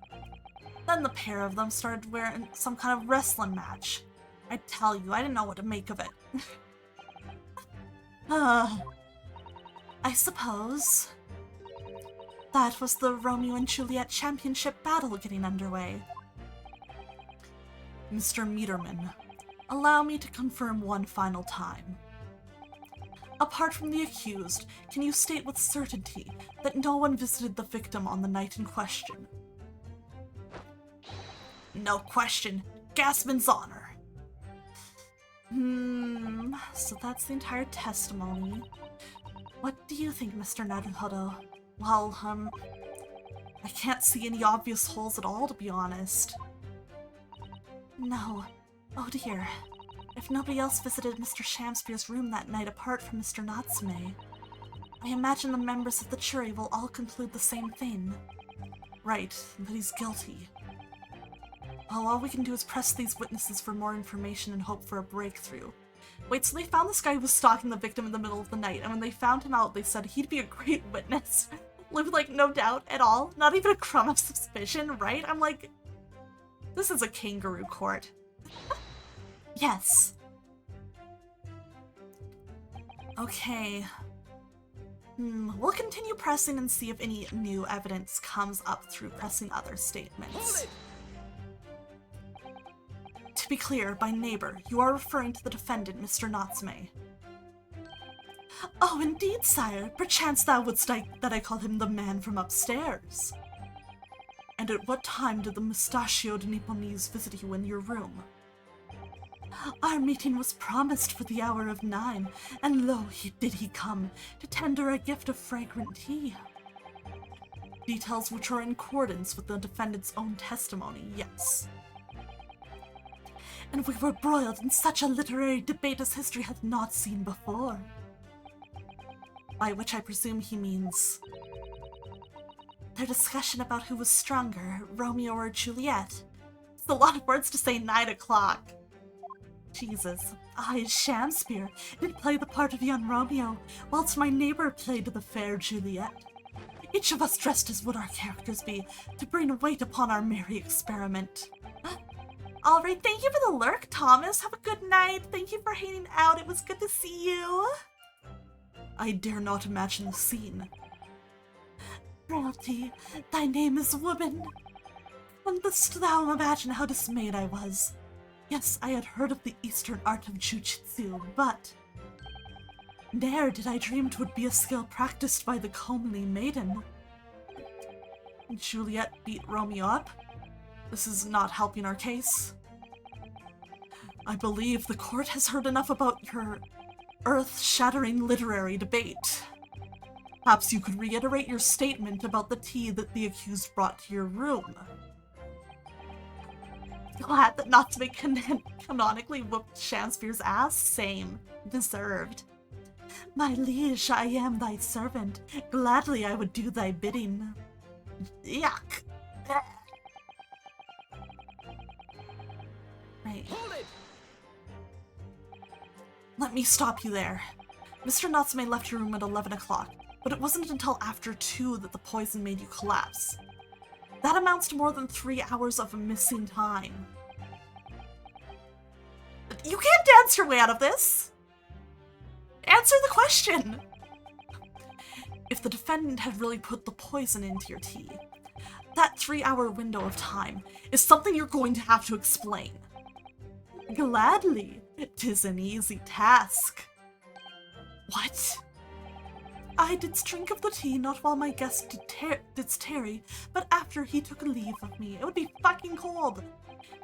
Then the pair of them started wearing some kind of wrestling match. I tell you, I didn't know what to make of it. I suppose that was the Romeo and Juliet championship battle getting underway. Mr. Meterman, allow me to confirm one final time. Apart from the accused, can you state with certainty that no one visited the victim on the night in question? No question. Gasman's honor. So that's the entire testimony. What do you think, Mr. Naruhodo? Well, I can't see any obvious holes at all, to be honest. No. Oh dear. If nobody else visited Mr. Shamspear's room that night apart from Mr. Natsume, I imagine the members of the jury will all conclude the same thing. Right, that he's guilty. Well, all we can do is press these witnesses for more information and hope for a breakthrough. Wait, so they found this guy who was stalking the victim in the middle of the night, and when they found him out, they said he'd be a great witness. With, like, no doubt at all. Not even a crumb of suspicion, right? I'm like, this is a kangaroo court. Yes. Okay. We'll continue pressing and see if any new evidence comes up through pressing other statements. To be clear, by neighbor, you are referring to the defendant, Mr. Natsume. Oh, indeed, sire. Perchance thou wouldst that I call him the man from upstairs. And at what time did the mustachioed Nipponese visit you in your room? Our meeting was promised for the hour of 9, and lo, did he come, to tender a gift of fragrant tea. Details which are in accordance with the defendant's own testimony, yes. And we were broiled in such a literary debate as history hath not seen before. By which I presume he means their discussion about who was stronger, Romeo or Juliet. It's a lot of words to say 9 o'clock. Jesus, I, Shamspear, did play the part of young Romeo, whilst my neighbor played the fair Juliet. Each of us dressed as would our characters be, to bring weight upon our merry experiment. Alright, thank you for the lurk, Thomas. Have a good night. Thank you for hanging out. It was good to see you. I dare not imagine the scene. Frailty, thy name is woman. And dost thou imagine how dismayed I was? Yes, I had heard of the Eastern art of jujitsu, but ne'er did I dream 'twould be a skill practiced by the comely maiden. Juliet beat Romeo up? This is not helping our case. I believe the court has heard enough about your earth-shattering literary debate. Perhaps you could reiterate your statement about the tea that the accused brought to your room. Glad that Natsume canonically whooped Shamspeare's ass. Same. Deserved. My liege, I am thy servant. Gladly I would do thy bidding. Yuck. Right. Hold it! Let me stop you there. Mr. Natsume left your room at 11 o'clock, but it wasn't until after 2 that the poison made you collapse. That amounts to more than 3 hours of missing time. You can't dance your way out of this! Answer the question! If the defendant had really put the poison into your tea, that 3-hour window of time is something you're going to have to explain. Gladly, 'tis an easy task. What? I didst drink of the tea not while my guest didst tarry, but after he took leave of me. It would be fucking cold.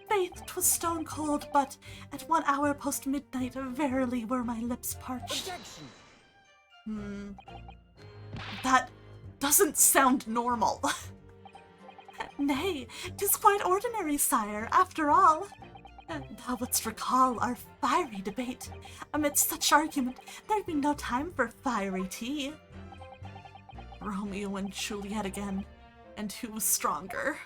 Faith, 'twas stone cold, but at 1 hour post midnight, verily were my lips parched. Objection! That doesn't sound normal. Nay, 'tis quite ordinary, sire, after all. Thou wouldst recall our fiery debate. Amidst such argument, there'd be no time for fiery tea. Romeo and Juliet again, and who's stronger?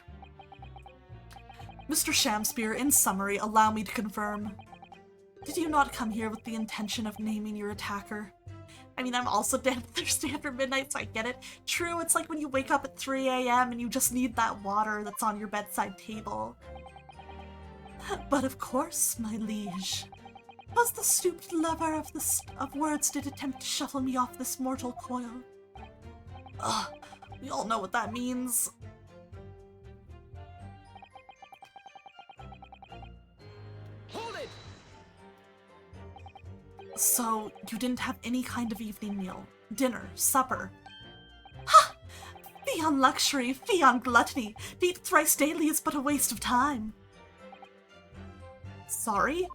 Mr. Shamspeare, in summary, allow me to confirm. Did you not come here with the intention of naming your attacker? I mean, I'm also dead thirsty after midnight, so I get it. True, it's like when you wake up at 3 a.m. and you just need that water that's on your bedside table. But of course, my liege. 'Twas the stooped lover of words did attempt to shuffle me off this mortal coil. Ugh, we all know what that means. Hold it! So, you didn't have any kind of evening meal? Dinner? Supper? Ha! Fie on luxury, fie on gluttony. To eat thrice daily is but a waste of time. Sorry?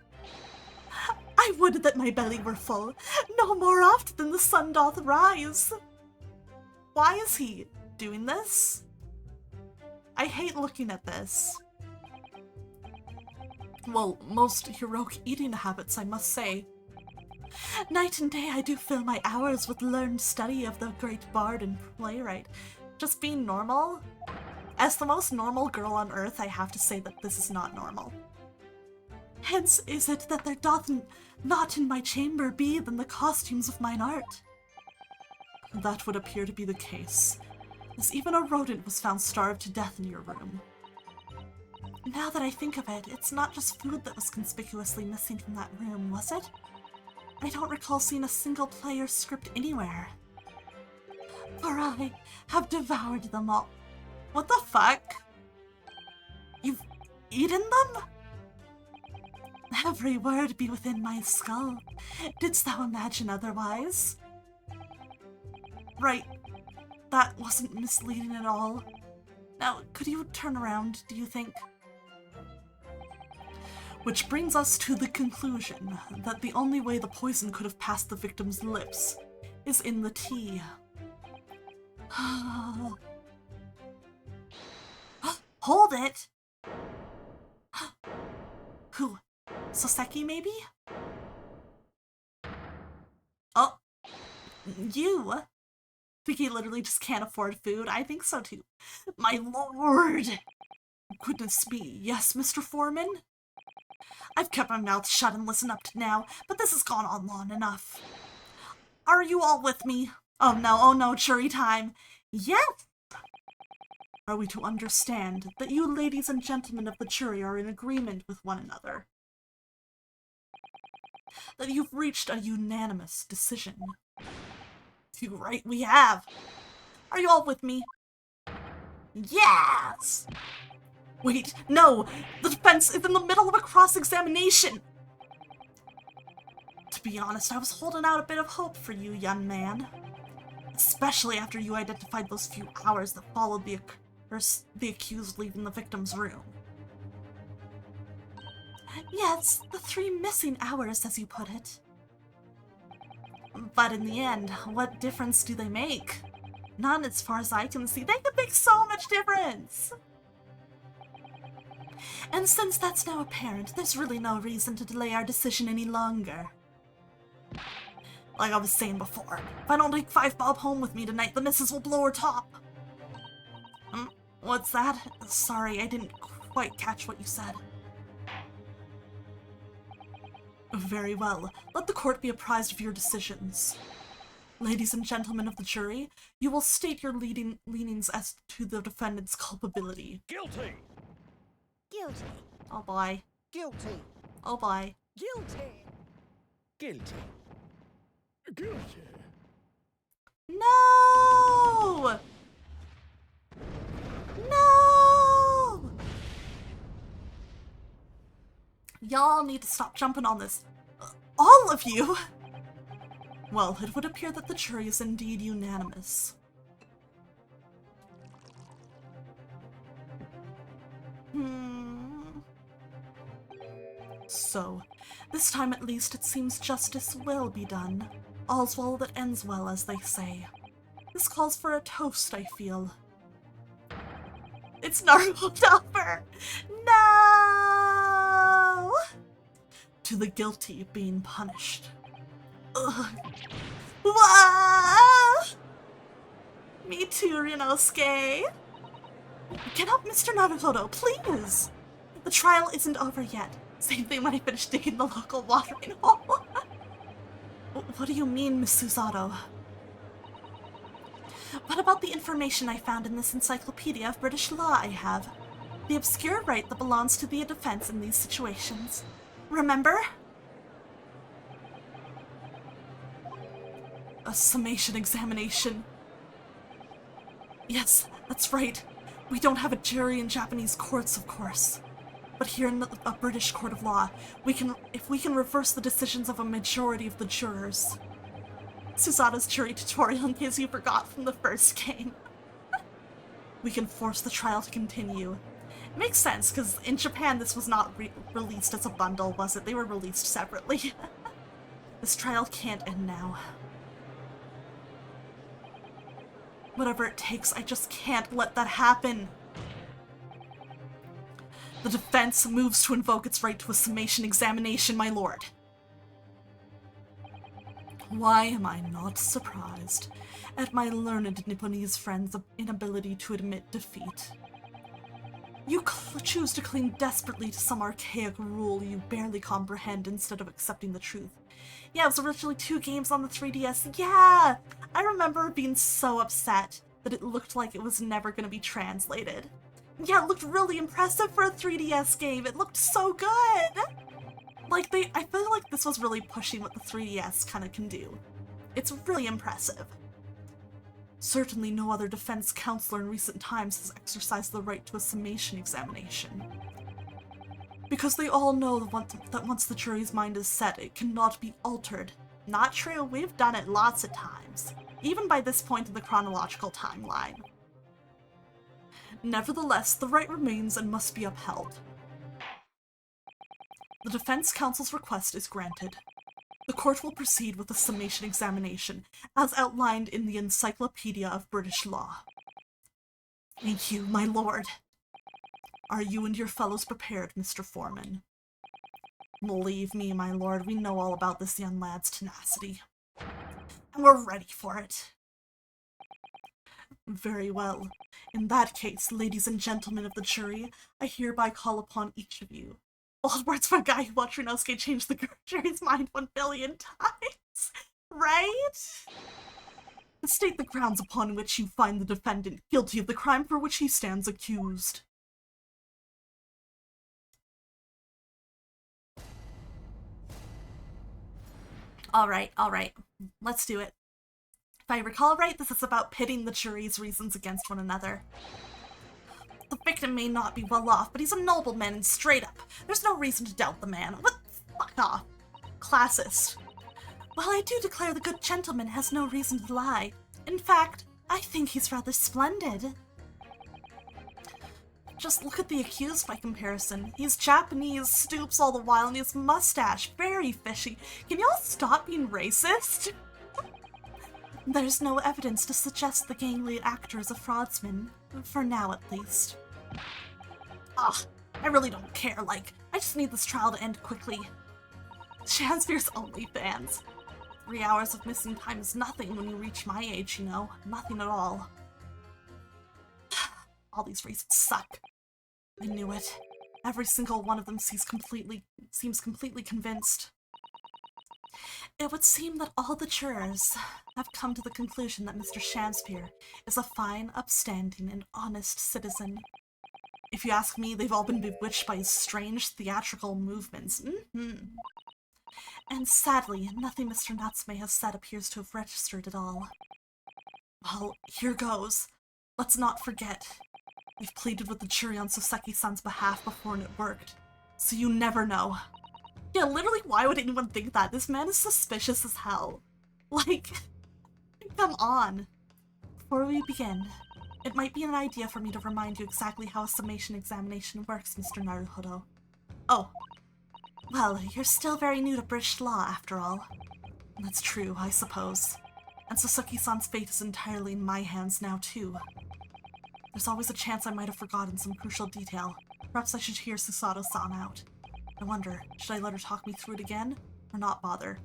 I would that my belly were full, no more oft than the sun doth rise. Why is he doing this? I hate looking at this. Well, most heroic eating habits, I must say. Night and day I do fill my hours with learned study of the great bard and playwright. Just being normal? As the most normal girl on earth, I have to say that this is not normal. Hence is it that there doth not in my chamber be than the costumes of mine art. That would appear to be the case, as even a rodent was found starved to death in your room. Now that I think of it, it's not just food that was conspicuously missing from that room, was it? I don't recall seeing a single play or script anywhere. For I have devoured them all. What the fuck? You've eaten them? Every word be within my skull. Didst thou imagine otherwise? Right. That wasn't misleading at all. Now, could you turn around, do you think? Which brings us to the conclusion that the only way the poison could have passed the victim's lips is in the tea. Hold it! Who? Soseki, maybe? Oh. You? Think he literally just can't afford food? I think so too. My lord! Goodness me, yes, Mr. Foreman? I've kept my mouth shut and listened up to now, but this has gone on long enough. Are you all with me? Oh no, jury time. Yes! Are we to understand that you ladies and gentlemen of the jury are in agreement with one another? That you've reached a unanimous decision? Too right we have. Are you all with me? Yes! Wait, no! The defense is in the middle of a cross-examination! To be honest, I was holding out a bit of hope for you, young man. Especially after you identified those few hours that followed the accused leaving the victim's room. Yes, the 3 missing hours, as you put it. But in the end, what difference do they make? None as far as I can see. They could make so much difference! And since that's now apparent, there's really no reason to delay our decision any longer. Like I was saying before, if I don't take 5 Bob home with me tonight, the missus will blow her top. What's that? Sorry, I didn't quite catch what you said. Very well. Let the court be apprised of your decisions. Ladies and gentlemen of the jury, you will state your leanings as to the defendant's culpability. Guilty! Guilty. Oh boy. Guilty! Oh boy. Guilty. Guilty! Guilty! No! No! Y'all need to stop jumping on this. All of you! Well, it would appear that the jury is indeed unanimous. So, this time at least it seems justice will be done. All's well that ends well, as they say. This calls for a toast, I feel. It's Naruto! No! To the guilty being punished. Ugh. Wah! Me too, Ryunosuke. Get up, Mr. Naruhodo, please! The trial isn't over yet. Same thing when I finish digging the local watering hole. What do you mean, Miss Susato? What about the information I found in this encyclopedia of British law I have? The obscure right that belongs to the defense in these situations. Remember? A summation examination. Yes, that's right. We don't have a jury in Japanese courts, of course. But here in a British court of law, if we can reverse the decisions of a majority of the jurors. Susato's jury tutorial, in case you forgot from the first game. We can force the trial to continue. It makes sense, because in Japan this was not released as a bundle, was it? They were released separately. This trial can't end now. Whatever it takes, I just can't let that happen. The defense moves to invoke its right to a summation examination, my lord. Why am I not surprised at my learned Nipponese friend's inability to admit defeat? You choose to cling desperately to some archaic rule you barely comprehend instead of accepting the truth. Yeah, it was originally 2 games on the 3DS. Yeah! I remember being so upset that it looked like it was never going to be translated. Yeah, it looked really impressive for a 3DS game. It looked so good! Like, I feel like this was really pushing what the 3DS kind of can do. It's really impressive. Certainly no other defense counselor in recent times has exercised the right to a summation examination. Because they all know that once the jury's mind is set, it cannot be altered. Not true, we've done it lots of times. Even by this point in the chronological timeline. Nevertheless, the right remains and must be upheld. The defense counsel's request is granted. The court will proceed with the summation examination, as outlined in the Encyclopedia of British Law. Thank you, my lord. Are you and your fellows prepared, Mr. Foreman? Believe me, my lord, we know all about this young lad's tenacity. And we're ready for it. Very well. In that case, ladies and gentlemen of the jury, I hereby call upon each of you. Old words for a guy who watched Ryunosuke change the jury's mind 1 billion times. Right? State the grounds upon which you find the defendant guilty of the crime for which he stands accused. Alright. Let's do it. If I recall right, this is about pitting the jury's reasons against one another. The victim may not be well off, but he's a nobleman and straight up. There's no reason to doubt the man. What? Fuck off. Classist. Well, I do declare the good gentleman has no reason to lie. In fact, I think he's rather splendid. Just look at the accused by comparison. He's Japanese, stoops all the while, and his mustache, very fishy. Can y'all stop being racist? There's no evidence to suggest the gang lead actor is a fraudsman, for now at least. Ugh, I really don't care, I just need this trial to end quickly. Shakespeare's OnlyFans. 3 hours of missing time is nothing when you reach my age, you know? Nothing at all. All these reasons suck. I knew it. Every single one of them seems completely convinced. It would seem that all the jurors have come to the conclusion that Mr. Shakespeare is a fine, upstanding, and honest citizen. If you ask me, they've all been bewitched by his strange theatrical movements. And sadly, nothing Mr. Natsume has said appears to have registered at all. Well, here goes. Let's not forget. I've pleaded with the jury on Soseki-san's behalf before and it worked. So you never know. Yeah, literally, why would anyone think that? This man is suspicious as hell. Come on. Before we begin, it might be an idea for me to remind you exactly how a summation examination works, Mr. Naruhodo. Oh. Well, you're still very new to British law, after all. That's true, I suppose. And Soseki-san's fate is entirely in my hands now, too. There's always a chance I might have forgotten some crucial detail. Perhaps I should hear Susato-san out. I wonder, should I let her talk me through it again? Or not bother?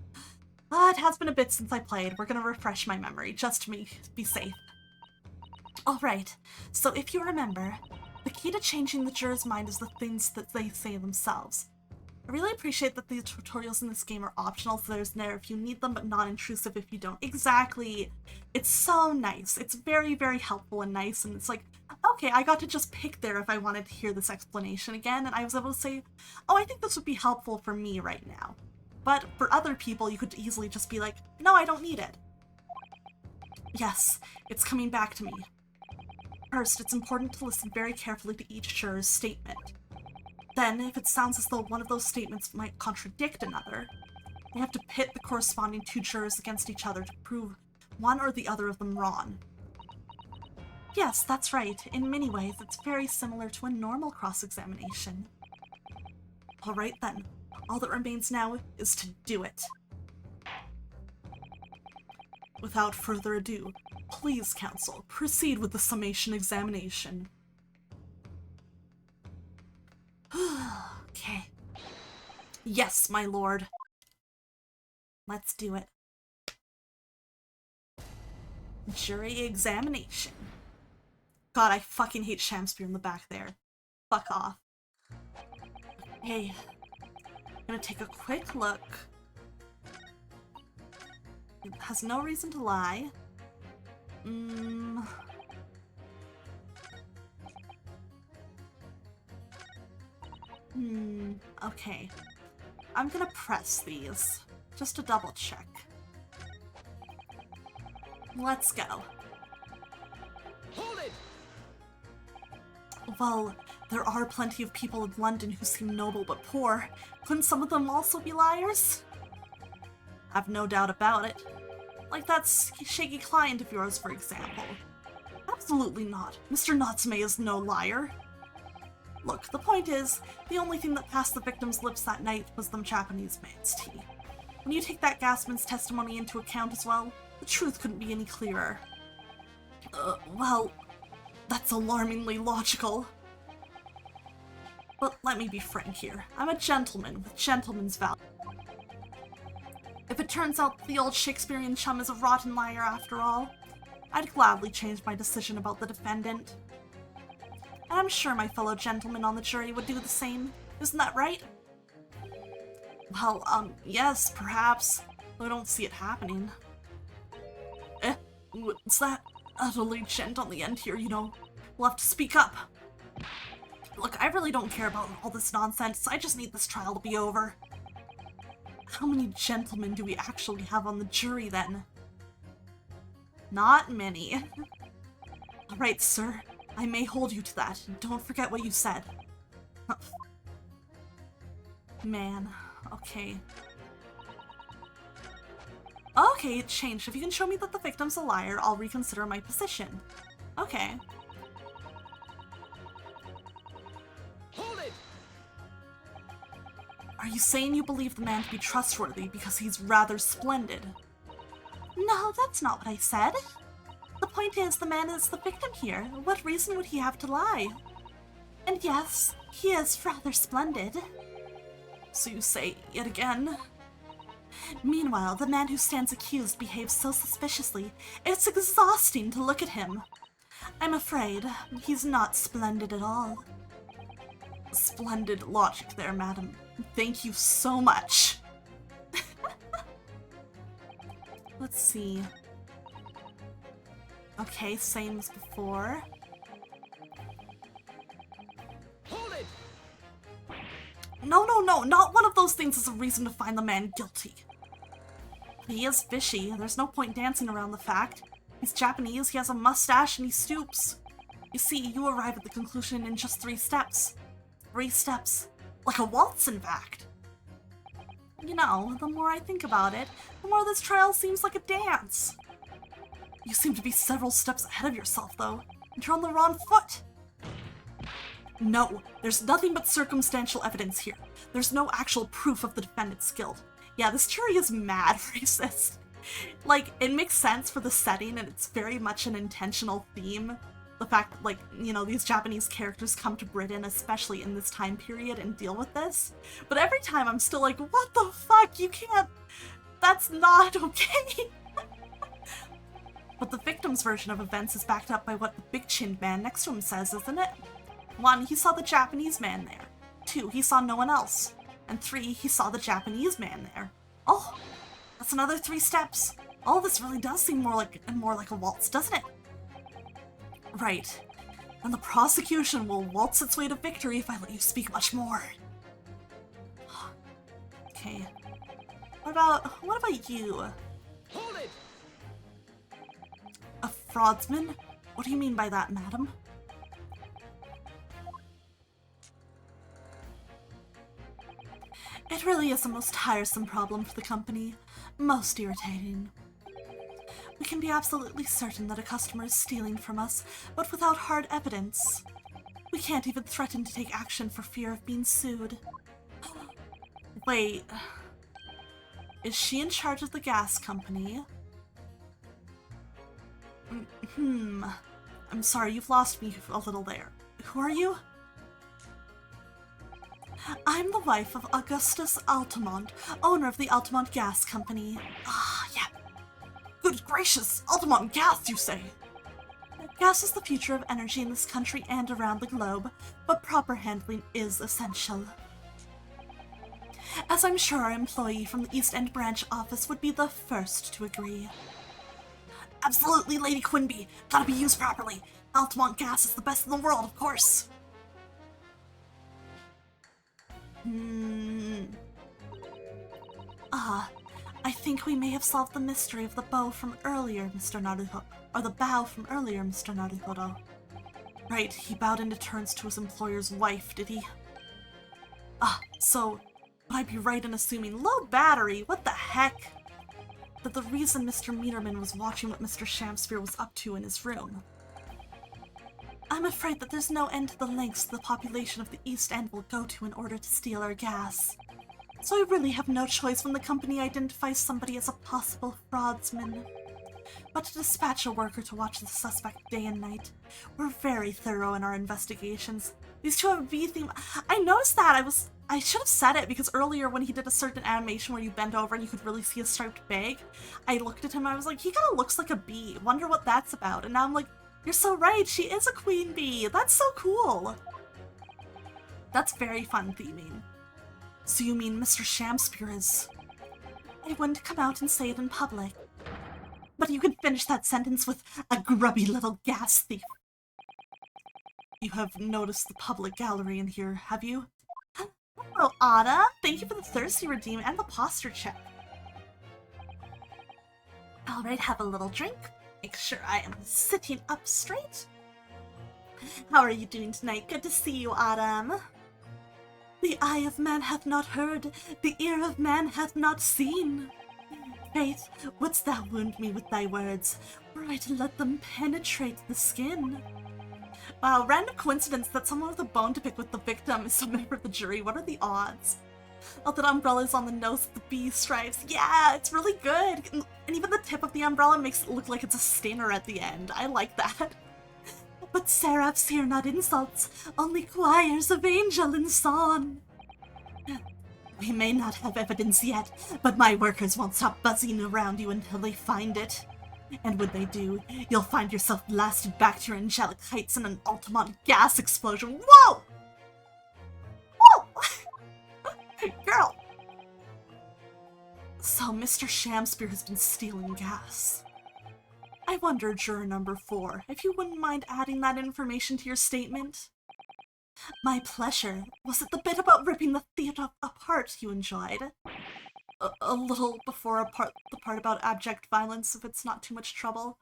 It has been a bit since I played. We're gonna refresh my memory, just to be safe. Alright, so if you remember, the key to changing the juror's mind is the things that they say themselves. I really appreciate that the tutorials in this game are optional, so there's there if you need them, but non-intrusive if you don't. Exactly! It's so nice. It's very, very helpful and nice, and it's like, okay, I got to just pick there if I wanted to hear this explanation again, and I was able to say, oh, I think this would be helpful for me right now. But for other people, you could easily just be like, no, I don't need it. Yes, it's coming back to me. First, it's important to listen very carefully to each juror's statement. Then, if it sounds as though one of those statements might contradict another, you have to pit the corresponding two jurors against each other to prove one or the other of them wrong. Yes, that's right. In many ways, it's very similar to a normal cross-examination. Alright then. All that remains now is to do it. Without further ado, please, counsel, proceed with the summation examination. Okay. Yes, my lord. Let's do it. Jury examination. God, I fucking hate Shakespeare in the back there. Fuck off. Okay. I'm gonna take a quick look. It has no reason to lie. Okay. I'm gonna press these, just to double check. Let's go. Hold it! Well, there are plenty of people in London who seem noble but poor. Couldn't some of them also be liars? I've no doubt about it. Like that shaky client of yours, for example. Absolutely not. Mr. Natsume is no liar. Look, the point is, the only thing that passed the victim's lips that night was the Japanese man's tea. When you take that gasman's testimony into account as well, the truth couldn't be any clearer. Well, that's alarmingly logical. But let me be frank here. I'm a gentleman with gentleman's value. If it turns out the old Shakespearean chum is a rotten liar after all, I'd gladly change my decision about the defendant. And I'm sure my fellow gentlemen on the jury would do the same. Isn't that right? Well, yes, perhaps. Though I don't see it happening. What's that? Utterly gent on the end here, you know. We'll have to speak up. Look, I really don't care about all this nonsense. I just need this trial to be over. How many gentlemen do we actually have on the jury, then? Not many. Alright, sir. I may hold you to that. Don't forget what you said. Man. Okay. Okay, it changed. If you can show me that the victim's a liar, I'll reconsider my position. Okay. Hold it! Are you saying you believe the man to be trustworthy because he's rather splendid? No, that's not what I said. The point is, the man is the victim here. What reason would he have to lie? And yes, he is rather splendid. So you say yet again? Meanwhile, the man who stands accused behaves so suspiciously, it's exhausting to look at him. I'm afraid he's not splendid at all. Splendid logic there, madam. Thank you so much. Let's see. Okay, same as before. Hold it! No, not one of those things is a reason to find the man guilty. He is fishy. There's no point dancing around the fact. He's Japanese, he has a mustache, and he stoops. You see, you arrive at the conclusion in just 3 steps. 3 steps. Like a waltz, in fact. You know, the more I think about it, the more this trial seems like a dance. You seem to be several steps ahead of yourself, though, and you're on the wrong foot. No, there's nothing but circumstantial evidence here. There's no actual proof of the defendant's guilt. Yeah, this jury is mad racist. Like, it makes sense for the setting, and it's very much an intentional theme. The fact that, like, you know, these Japanese characters come to Britain, especially in this time period, and deal with this. But every time I'm still like, what the fuck? You can't... That's not okay. But the victim's version of events is backed up by what the big-chinned man next to him says, isn't it? 1, he saw the Japanese man there. 2, he saw no one else. And 3, he saw the Japanese man there. Oh, that's another 3 steps. All this really does seem more like a waltz, doesn't it? Right. And the prosecution will waltz its way to victory if I let you speak much more. Okay. What about you? Hold it! A fraudsman? What do you mean by that, madam? It really is a most tiresome problem for the company. Most irritating. We can be absolutely certain that a customer is stealing from us, but without hard evidence. We can't even threaten to take action for fear of being sued. Wait. Is she in charge of the gas company? I'm sorry, you've lost me a little there. Who are you? I'm the wife of Augustus Altamont, owner of the Altamont Gas Company. Ah, yeah. Good gracious, Altamont Gas, you say? Gas is the future of energy in this country and around the globe, but proper handling is essential. As I'm sure our employee from the East End branch office would be the first to agree. Absolutely, Lady Quinby. Gotta be used properly. Altamont Gas is the best in the world, of course. I think we may have solved the mystery of the bow from earlier, Mr. Naruhodo. Or the bow from earlier, Mr. Naruhodo. Right, he bowed into turns to his employer's wife, did he? So, would I be right in assuming low battery? What the heck? That the reason Mr. Meterman was watching what Mr. Shamsphere was up to in his room. I'm afraid that there's no end to the lengths the population of the East End will go to in order to steal our gas. So I really have no choice when the company identifies somebody as a possible fraudsman. But to dispatch a worker to watch the suspect day and night. We're very thorough in our investigations. These two have V-theme. I noticed that. I should have said it because earlier when he did a certain animation where you bent over and you could really see a striped bag, I looked at him and I was like, he kind of looks like a bee. Wonder what that's about. And now I'm like, you're so right, she is a queen bee. That's so cool. That's very fun theming. So you mean Mr. Shamsphere is... I wouldn't come out and say it in public. But you can finish that sentence with a grubby little gas thief. You have noticed the public gallery in here, have you? Hello, Anna. Thank you for the thirsty redeem and the posture check. Alright, have a little drink. Make sure I am sitting up straight. How are you doing tonight? Good to see you, Autumn. The eye of man hath not heard, the ear of man hath not seen. Faith, wouldst thou wound me with thy words, were I to let them penetrate the skin? Wow, random coincidence that someone with a bone to pick with the victim is a member of the jury. What are the odds? Oh, that umbrella's on the nose with the bee stripes. Yeah, it's really good. And even the tip of the umbrella makes it look like it's a stinger at the end. I like that. But seraphs hear not insults, only choirs of angel and song. We may not have evidence yet, but my workers won't stop buzzing around you until they find it. And when they do, you'll find yourself blasted back to your angelic heights in an Altamont gas explosion. Whoa! Whoa! Girl! So Mr. Shamspear has been stealing gas. I wonder, juror number 4, if you wouldn't mind adding that information to your statement? My pleasure. Was it the bit about ripping the theatre apart you enjoyed? A little before the part about abject violence, if it's not too much trouble.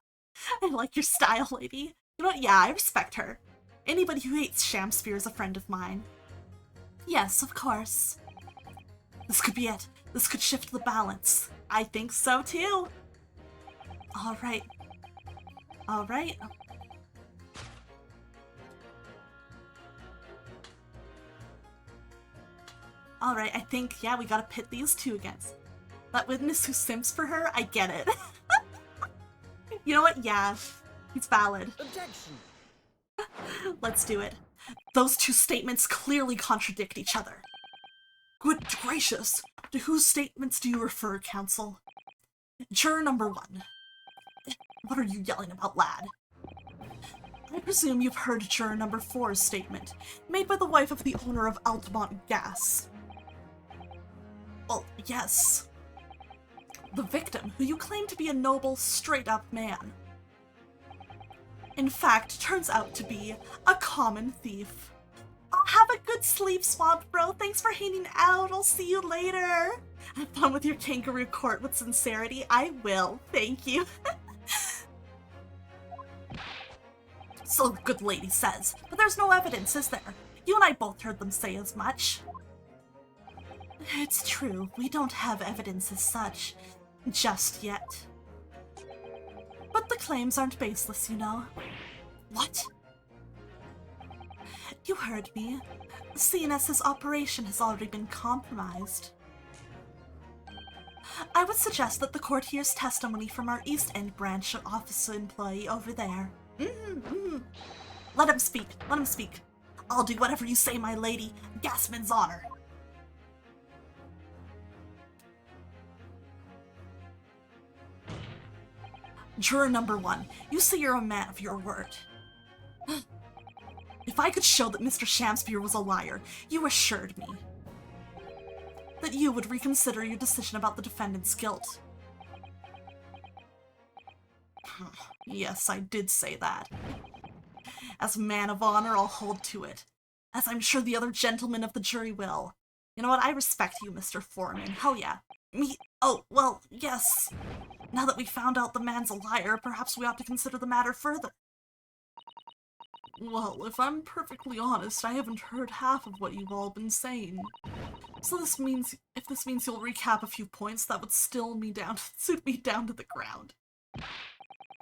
I like your style, lady. You know what? Yeah, I respect her. Anybody who hates Shamspear is a friend of mine. Yes, of course. This could be it. This could shift the balance. I think so, too. All right. All right. Alright, I think, yeah, we gotta pit these two against that witness who simps for her. I get it. You know what? Yeah, he's valid. Objection. Let's do it. Those two statements clearly contradict each other. Good gracious! To whose statements do you refer, counsel? Juror number 1. What are you yelling about, lad? I presume you've heard juror number 4's statement, made by the wife of the owner of Altamont Gas. Well, yes. The victim, who you claim to be a noble, straight-up man, in fact, turns out to be a common thief. Have a good sleep, Swamp Bro. Thanks for hanging out. I'll see you later. Have fun with your kangaroo court with sincerity. I will. Thank you. So the good lady says, but there's no evidence, is there? You and I both heard them say as much. It's true, we don't have evidence as such, just yet. But the claims aren't baseless, you know. What? You heard me. Seeing as his operation has already been compromised. I would suggest that the court hears testimony from our East End branch office employee over there. Let him speak, let him speak. I'll do whatever you say, my lady. Gasman's honor. Juror number 1, you say you're a man of your word. If I could show that Mr. Shamspear was a liar, you assured me that you would reconsider your decision about the defendant's guilt. Yes, I did say that. As a man of honor, I'll hold to it, as I'm sure the other gentlemen of the jury will. You know what? I respect you, Mr. Foreman. Hell yeah. Me? Oh, well, yes. Now that we found out the man's a liar, perhaps we ought to consider the matter further. Well, if I'm perfectly honest, I haven't heard half of what you've all been saying. So if this means you'll recap a few points, that would suit me down to the ground.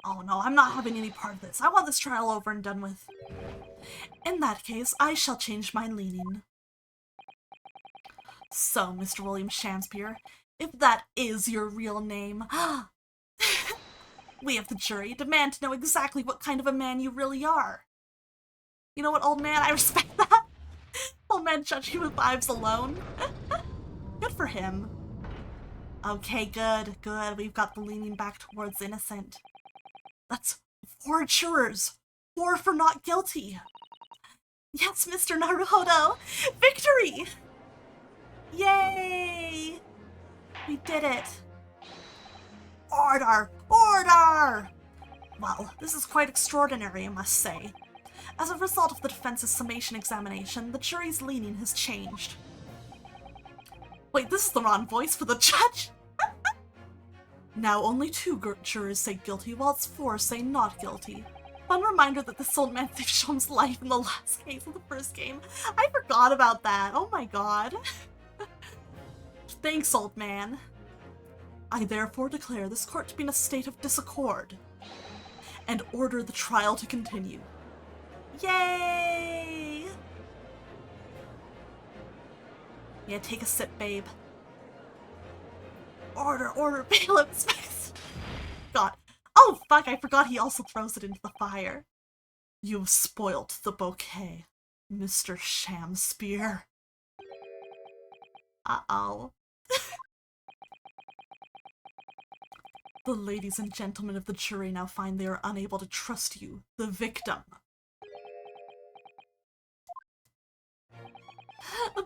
Oh no, I'm not having any part of this. I want this trial over and done with. In that case, I shall change my leaning. So, Mr. William Shamspear, if that is your real name, we of the jury demand to know exactly what kind of a man you really are. You know what, old man? I respect that. Old man judging with vibes alone. Good for him. Okay, good, good. We've got the leaning back towards innocent. That's 4 jurors. 4 for not guilty. Yes, Mr. Naruhodo! Victory! Yay! We did it. Order! Order! Well, this is quite extraordinary, I must say. As a result of the defense's summation examination, the jury's leaning has changed. Wait, this is the wrong voice for the judge! Now only 2 jurors say guilty, whilst 4 say not guilty. Fun reminder that this old man saved Shom's life in the last case of the first game. I forgot about that. Oh my god. Thanks, old man. I therefore declare this court to be in a state of disaccord, and order the trial to continue. Yay! Yeah, take a sip, babe. Order, order, bailiffs. God. Oh, fuck, I forgot he also throws it into the fire. You've spoilt the bouquet, Mr. Shamspear. Uh-oh. The ladies and gentlemen of the jury now find they are unable to trust you, the victim.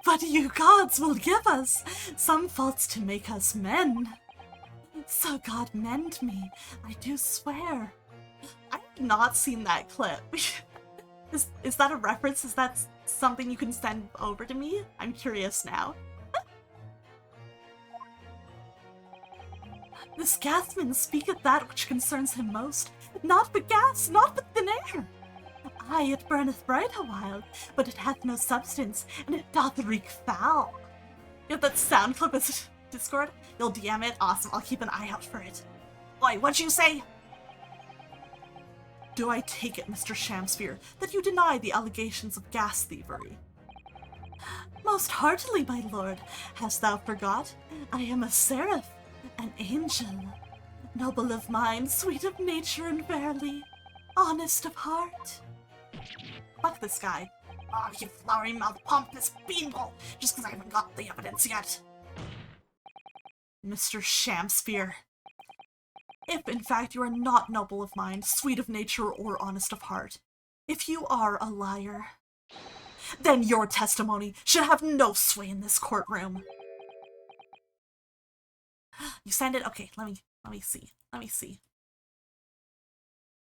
But you gods will give us some faults to make us men. So God mend me, I do swear. I've not seen that clip. Is that a reference? Is that something you can send over to me? I'm curious now. This gasman speaketh that which concerns him most, not but gas, not but thin air. Aye, it burneth bright a while, but it hath no substance, and it doth reek foul. You have that sound clip as Discord? You'll DM it? Awesome, I'll keep an eye out for it. Oi, what'd you say? Do I take it, Mr. Shamspear, that you deny the allegations of gas thievery? Most heartily, my lord. Hast thou forgot? I am a seraph, an angel, noble of mind, sweet of nature, and verily, honest of heart. Fuck this guy. Oh, you flowery-mouthed pompous beanpole, just because I haven't got the evidence yet. Mr. Shamspear. If, in fact, you are not noble of mind, sweet of nature, or honest of heart, if you are a liar, then your testimony should have no sway in this courtroom. You send it? Okay, let me see. Let me see.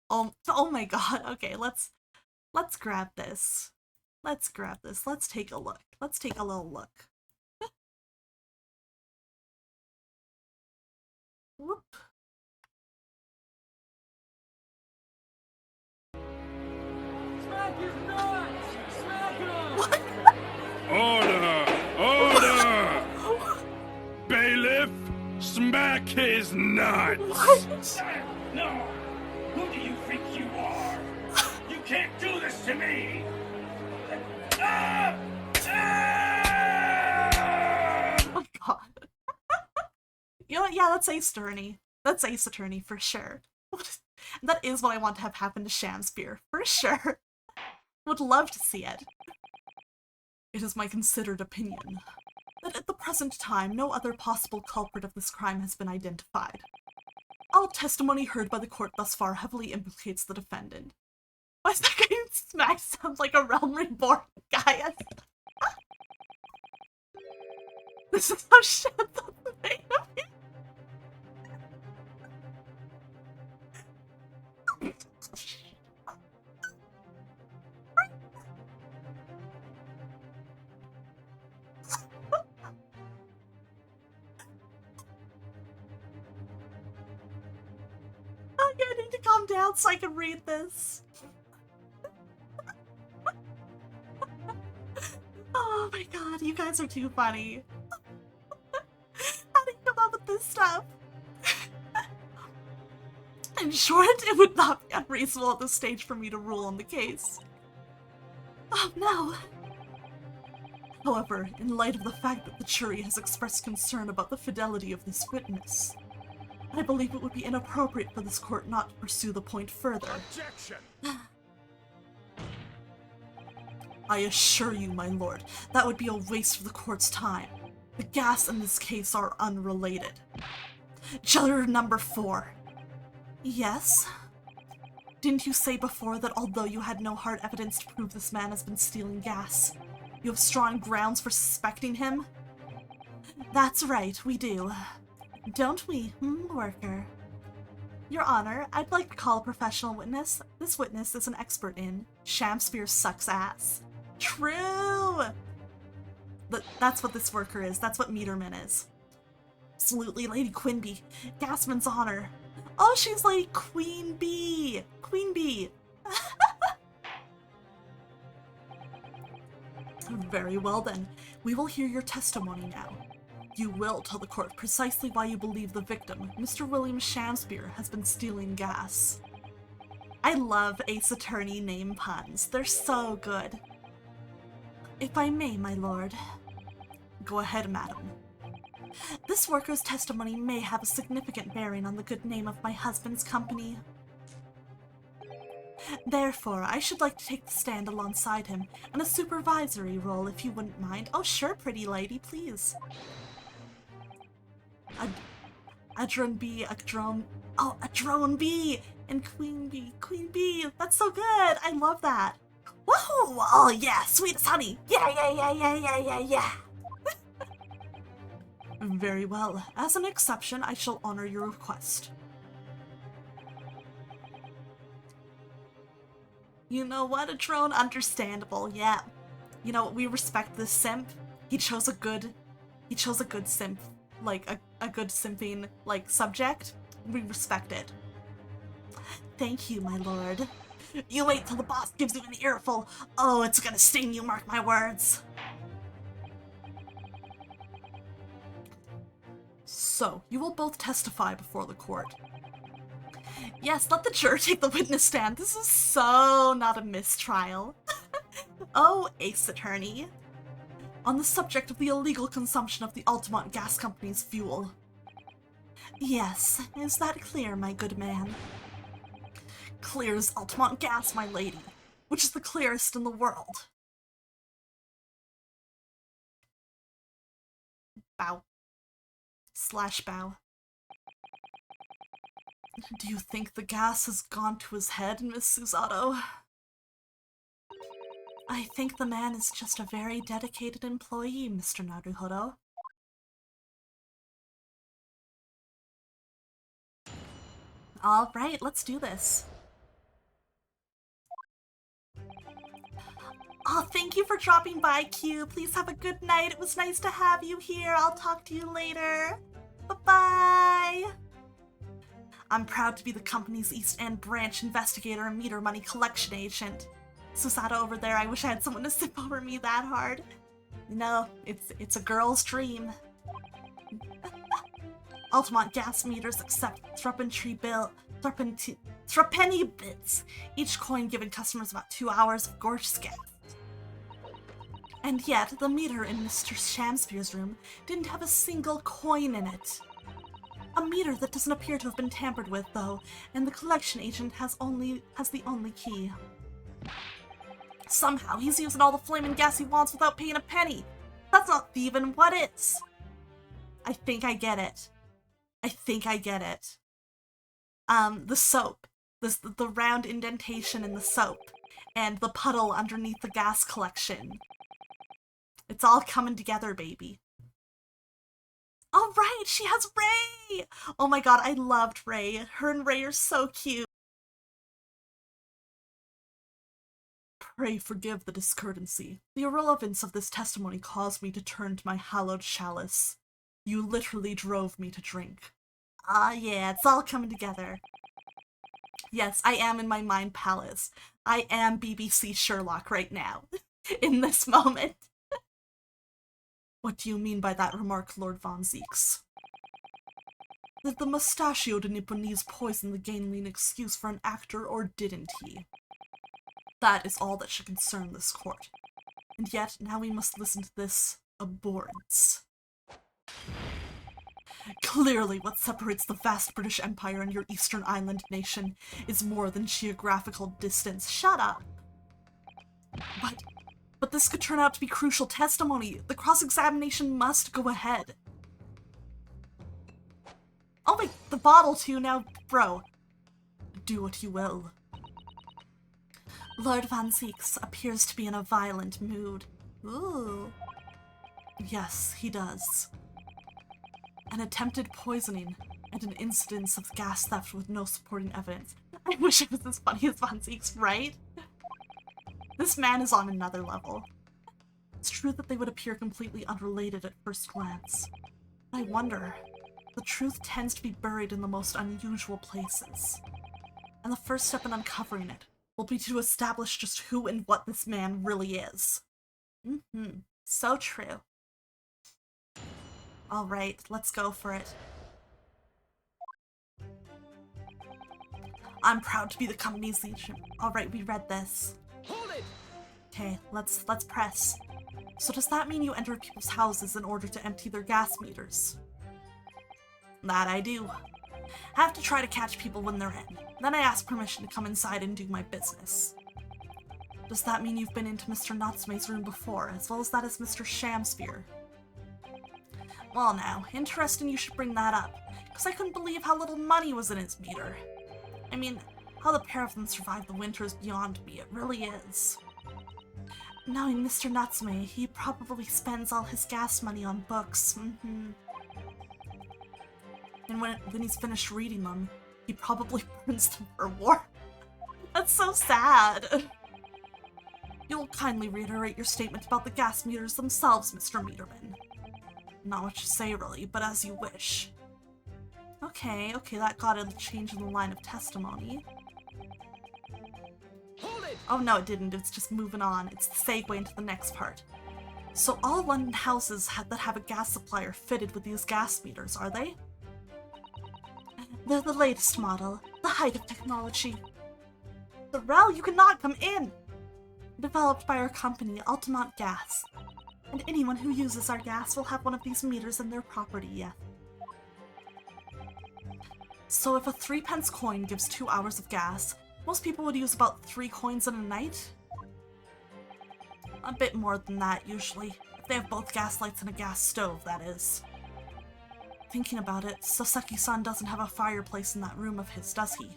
Oh my god. Okay, let's grab this. Let's grab this. Let's take a look. Let's take a little look. Whoop. Smack his nuts! Smack him! What? Order! Order! Bailiff, smack his nuts! What? No! Who do you think you are? You can't do this to me! Ah! Ah! Oh my god. You know what? Yeah, that's Ace Attorney. That's Ace Attorney for sure. That is what I want to have happen to Shamspear, for sure. Would love to see it. It is my considered opinion that at the present time no other possible culprit of this crime has been identified. All testimony heard by the court thus far heavily implicates the defendant. Why is that guy smack sounds like a Realm Reborn guy? This is how shit that's made of me. Okay, I need to calm down so I can read this. Oh my god, you guys are too funny. How do you come up with this stuff? In short, it would not be unreasonable at this stage for me to rule on the case. Oh no. However, in light of the fact that the jury has expressed concern about the fidelity of this witness, I believe it would be inappropriate for this court not to pursue the point further. Objection! I assure you, my lord, that would be a waste of the court's time. The gas in this case are unrelated. Juror number 4. Yes? Didn't you say before that although you had no hard evidence to prove this man has been stealing gas, you have strong grounds for suspecting him? That's right, we do. Don't we, worker? Your Honor, I'd like to call a professional witness. This witness is an expert in Shamspear sucks ass. True! That's what this worker is. That's what Meterman is. Absolutely, Lady Quinby. Gasman's honor. Oh, she's Lady Queen Bee! Queen Bee! Very well then. We will hear your testimony now. You will tell the court precisely why you believe the victim, Mr. William Shamspear, has been stealing gas. I love Ace Attorney name puns. They're so good. If I may, my lord. Go ahead, madam. This worker's testimony may have a significant bearing on the good name of my husband's company. Therefore, I should like to take the stand alongside him in a supervisory role, if you wouldn't mind. Oh, sure, pretty lady, please. A drone bee, a drone bee, and queen bee. That's so good. I love that. Woohoo! Oh yeah, sweetest honey. Yeah. Very well. As an exception, I shall honor your request. You know what, a drone? Understandable, yeah. You know, we respect this simp. He chose a good simp. Like, a good simping, like, subject. We respect it. Thank you, my lord. You wait till the boss gives you an earful. Oh, it's gonna sting you, mark my words. So, you will both testify before the court. Yes, let the juror take the witness stand. This is so not a mistrial. Oh, Ace Attorney. On the subject of the illegal consumption of the Altamont Gas Company's fuel. Yes, is that clear, my good man? Clear as Altamont gas, my lady, which is the clearest in the world. Bow. Slash bow. Do you think the gas has gone to his head, Miss Susato? I think the man is just a very dedicated employee, Mr. Naruhodo. Alright, let's do this. Oh, thank you for dropping by, Q. Please have a good night. It was nice to have you here. I'll talk to you later. Bye-bye. I'm proud to be the company's East End branch investigator and meter money collection agent. Susato over there, I wish I had someone to sip over me that hard. No, it's a girl's dream. Altamont gas meters accept threepenny bits, each coin giving customers about 2 hours of gorgeous gas. And yet, the meter in Mr. Shamspeare's room didn't have a single coin in it. A meter that doesn't appear to have been tampered with, though, and the collection agent has the only key. Somehow, he's using all the flaming gas he wants without paying a penny. That's not thieving, what is? I think I get it. The soap. The round indentation in the soap. And the puddle underneath the gas collection. It's all coming together, baby. All right, she has Ray! Oh my god, I loved Ray. Her and Ray are so cute. Pray forgive the discourtesy. The irrelevance of this testimony caused me to turn to my hallowed chalice. You literally drove me to drink. Ah, yeah, it's all coming together. Yes, I am in my mind palace. I am BBC Sherlock right now. In this moment. What do you mean by that remark, Lord Von Zeeks? Did the mustachioed Nipponese poison the Gainling excuse for an actor, or didn't he? That is all that should concern this court. And yet, now we must listen to this abhorrence. Clearly, what separates the vast British Empire and your Eastern Island nation is more than geographical distance. Shut up! But this could turn out to be crucial testimony. The cross-examination must go ahead. Oh wait, the bottle too now, bro. Do what you will. Lord Van Zeeks appears to be in a violent mood. Ooh. Yes, he does. An attempted poisoning and an incidence of gas theft with no supporting evidence. I wish it was as funny as Van Zeeks, right? This man is on another level. It's true that they would appear completely unrelated at first glance. I wonder, the truth tends to be buried in the most unusual places. And the first step in uncovering it will be to establish just who and what this man really is. So true. Alright, let's go for it. I'm proud to be the company's leader. Alright, we read this. Hold it! Okay, let's press. So does that mean you enter people's houses in order to empty their gas meters? That I do. I have to try to catch people when they're in. Then I ask permission to come inside and do my business. Does that mean you've been into Mr. Natsume's room before, as well as that as Mr. Shamsphere? Well now, interesting you should bring that up, because I couldn't believe how little money was in his meter. I mean, how the pair of them survived the winter is beyond me, it really is. Knowing Mr. Natsume, he probably spends all his gas money on books, And when he's finished reading them, he probably burns them for war. That's so sad. You'll kindly reiterate your statement about the gas meters themselves, Mr. Meterman. Not much to say, really, but as you wish. Okay, that got a change in the line of testimony. Hold it! Oh no, it didn't. It's just moving on. It's the segue into the next part. So all London houses that have a gas supply are fitted with these gas meters, are they? They're the latest model, the height of technology. Sorrel, you cannot come in! Developed by our company, Altamont Gas. And anyone who uses our gas will have one of these meters in their property, yeah. So if a 3-pence coin gives 2 hours of gas, most people would use about 3 coins in a night? A bit more than that, usually. If they have both gas lights and a gas stove, that is. Thinking about it, Saseki-san doesn't have a fireplace in that room of his, does he?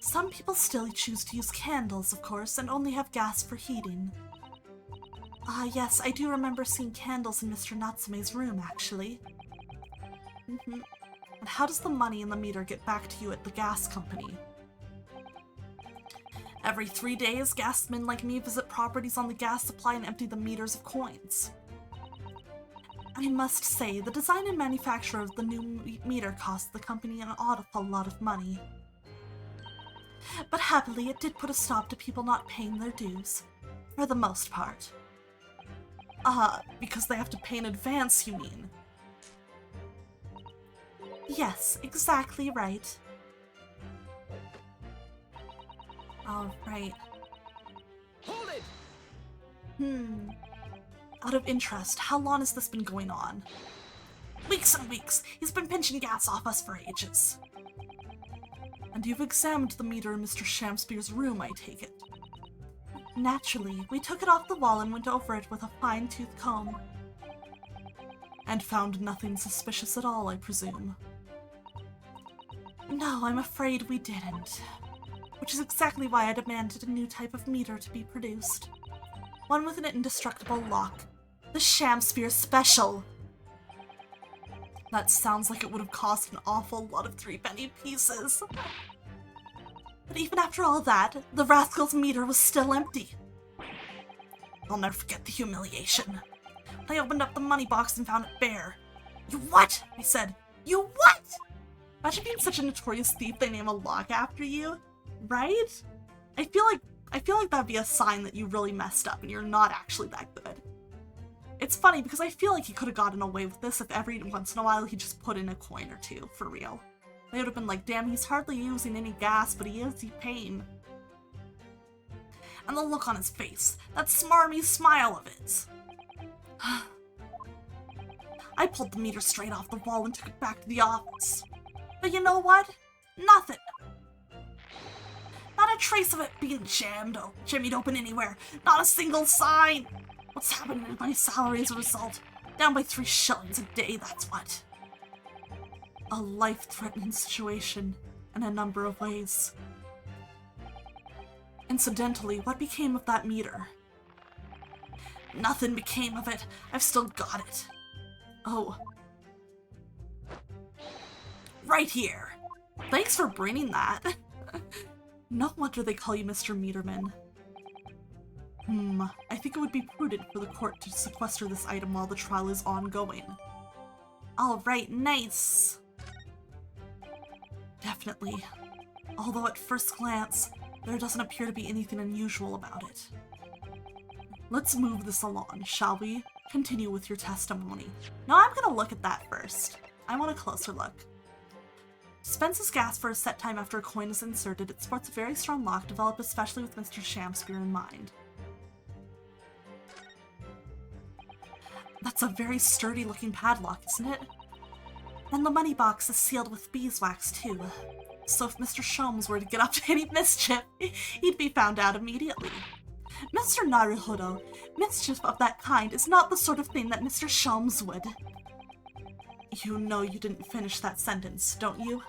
Some people still choose to use candles, of course, and only have gas for heating. Ah, yes, I do remember seeing candles in Mr. Natsume's room, actually. And how does the money in the meter get back to you at the gas company? Every 3 days, gasmen like me visit properties on the gas supply and empty the meters of coins. I must say, the design and manufacture of the new meter cost the company an awful lot of money. But happily, it did put a stop to people not paying their dues. For the most part. Because they have to pay in advance, you mean? Yes, exactly right. Alright. Hold it! Out of interest, how long has this been going on? Weeks and weeks! He's been pinching gas off us for ages. And you've examined the meter in Mr. Shamsphere's room, I take it. Naturally, we took it off the wall and went over it with a fine-tooth comb. And found nothing suspicious at all, I presume. No, I'm afraid we didn't. Which is exactly why I demanded a new type of meter to be produced. One with an indestructible lock. The Shamsphere Special! That sounds like it would have cost an awful lot of 3-penny pieces. But even after all that, the rascal's meter was still empty. I'll never forget the humiliation. When I opened up the money box and found it bare. You what? I said. You what? Imagine being such a notorious thief they name a lock after you. Right? I feel like that'd be a sign that you really messed up and you're not actually that good. It's funny because I feel like he could have gotten away with this if every once in a while he just put in a coin or two, for real. They would have been like, damn, he's hardly using any gas, but he is paying. And the look on his face, that smarmy smile of his. I pulled the meter straight off the wall and took it back to the office. But you know what? Nothing. Not a trace of it being jimmied open anywhere. Not a single sign. What's happening with my salary as a result? Down by 3 shillings a day, that's what. A life-threatening situation in a number of ways. Incidentally, what became of that meter? Nothing became of it. I've still got it. Oh. Right here. Thanks for bringing that. No wonder they call you Mr. Meterman. I think it would be prudent for the court to sequester this item while the trial is ongoing. Alright, nice! Definitely. Although at first glance, there doesn't appear to be anything unusual about it. Let's move this along, shall we? Continue with your testimony. No, I'm gonna look at that first. I want a closer look. Dispenses gas for a set time after a coin is inserted. It sports a very strong lock developed especially with Mr. Shamsphere in mind. It's a very sturdy looking padlock, isn't it? And the money box is sealed with beeswax too. So if Mr. Sholmes were to get up to any mischief, he'd be found out immediately. Mr. Naruhodo, mischief of that kind is not the sort of thing that Mr. Sholmes would. You know you didn't finish that sentence, don't you?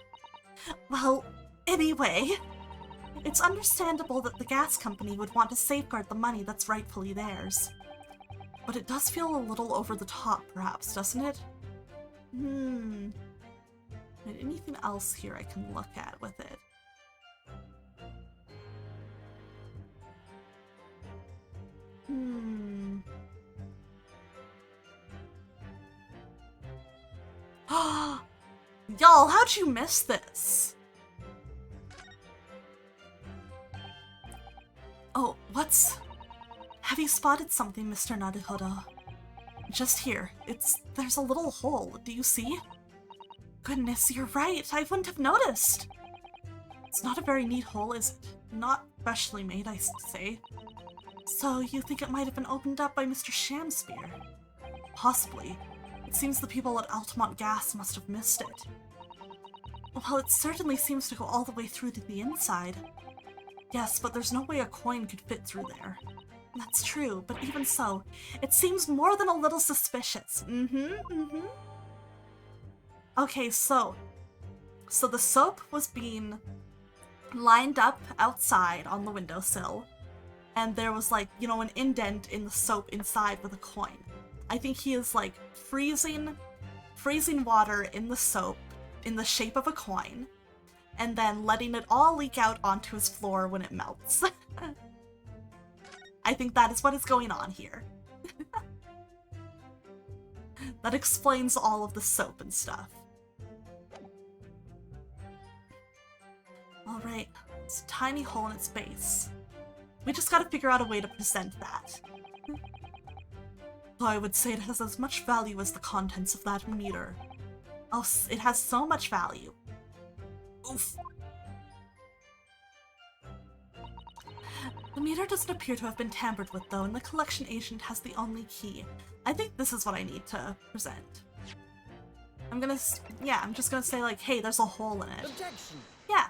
Well, anyway, it's understandable that the gas company would want to safeguard the money that's rightfully theirs. But it does feel a little over the top, perhaps, doesn't it? And anything else here I can look at with it? Y'all, how'd you miss this? Oh, have you spotted something, Mr. Naruhodo? Just here. There's a little hole. Do you see? Goodness, you're right. I wouldn't have noticed. It's not a very neat hole, is it? Not specially made, I say. So, you think it might have been opened up by Mr. Shamspeare? Possibly. It seems the people at Altamont Gas must have missed it. Well, it certainly seems to go all the way through to the inside. Yes, but there's no way a coin could fit through there. That's true, but even so, it seems more than a little suspicious. Okay, so the soap was being lined up outside on the windowsill, and there was, like, you know, an indent in the soap inside with a coin. I think he is, like, freezing water in the soap in the shape of a coin, and then letting it all leak out onto his floor when it melts. I think that is what is going on here. That explains all of the soap and stuff. Alright, it's a tiny hole in its base. We just gotta figure out a way to present that. Though I would say it has as much value as the contents of that meter. Oh, it has so much value. Oof. The meter doesn't appear to have been tampered with, though, and the collection agent has the only key. I think this is what I need to present. I'm just gonna say, like, hey, there's a hole in it. Objection. Yeah.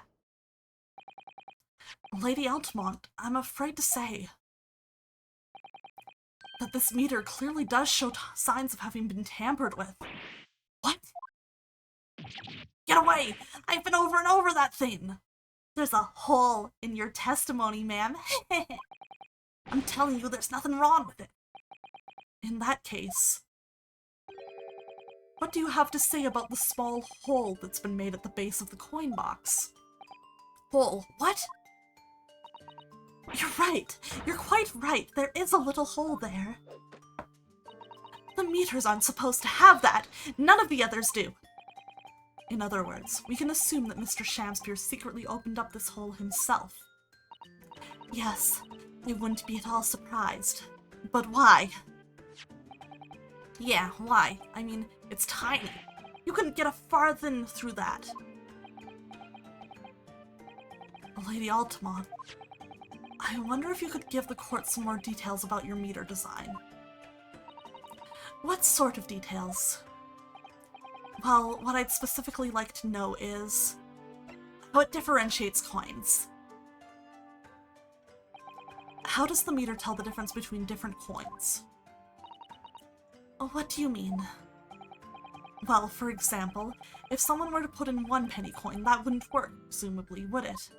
Lady Altamont, I'm afraid to say that this meter clearly does show signs of having been tampered with. What? Get away! I've been over and over that thing! There's a hole in your testimony, ma'am. I'm telling you, there's nothing wrong with it. In that case, what do you have to say about the small hole that's been made at the base of the coin box? Hole? What? You're right. You're quite right. There is a little hole there. The meters aren't supposed to have that. None of the others do. In other words, we can assume that Mr. Shamspeare secretly opened up this hole himself. Yes, I wouldn't be at all surprised. But why? Yeah, why? I mean, it's tiny. You couldn't get a farthing through that. Lady Altamont, I wonder if you could give the court some more details about your meter design. What sort of details? Well, what I'd specifically like to know is how it differentiates coins. How does the meter tell the difference between different coins? What do you mean? Well, for example, if someone were to put in 1 penny coin, that wouldn't work, presumably, would it?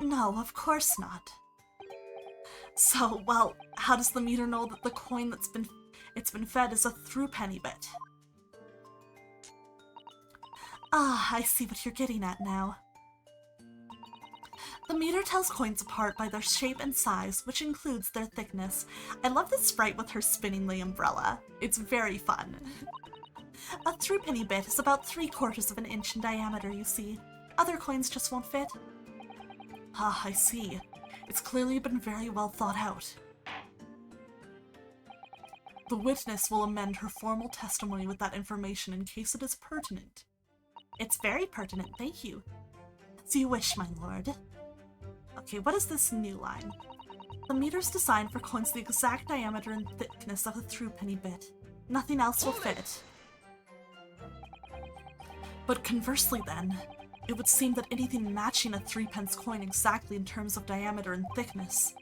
No, of course not. So, well, how does the meter know that the coin that's been fed is a through penny bit? Ah, I see what you're getting at now. The meter tells coins apart by their shape and size, which includes their thickness. I love this sprite with her spinning the umbrella. It's very fun. A through penny bit is about 3/4 of an inch in diameter, you see. Other coins just won't fit. Ah, I see. It's clearly been very well thought out. The witness will amend her formal testimony with that information in case it is pertinent. It's very pertinent, thank you. As you wish, my lord. Okay, what is this new line? The meter's designed for coins the exact diameter and thickness of a threepenny bit. Nothing else will fit. But conversely then, it would seem that anything matching a 3-pence coin exactly in terms of diameter and thickness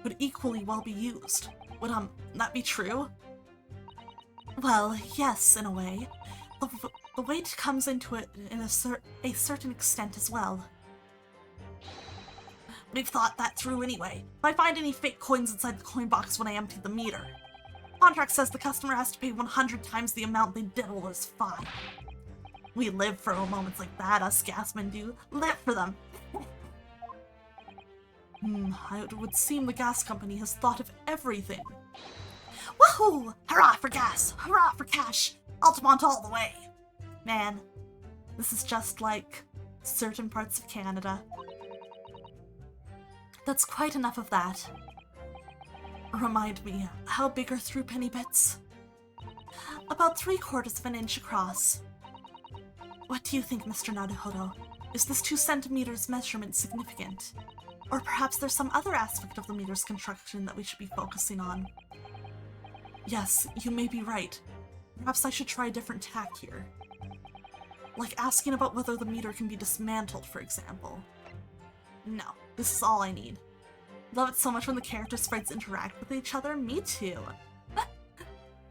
would equally well be used. Would, that be true? Well, yes, in a way. The weight comes into it in a certain extent as well. We've thought that through anyway. If I find any fake coins inside the coin box when I empty the meter, contract says the customer has to pay 100 times the amount they diddle as fine. We live for moments like that, us gasmen do. Live for them. It would seem the gas company has thought of everything. Woohoo! Hurrah for gas! Hurrah for cash! Altamont all the way! Man, this is just like certain parts of Canada. That's quite enough of that. Remind me, how big are threepenny bits? About 3/4 of an inch across. What do you think, Mr. Naruhodo? Is this 2 centimeters measurement significant? Or perhaps there's some other aspect of the meter's construction that we should be focusing on? Yes, you may be right. Perhaps I should try a different tack here. Like asking about whether the meter can be dismantled, for example. No, this is all I need. Love it so much when the character sprites interact with each other. Me too.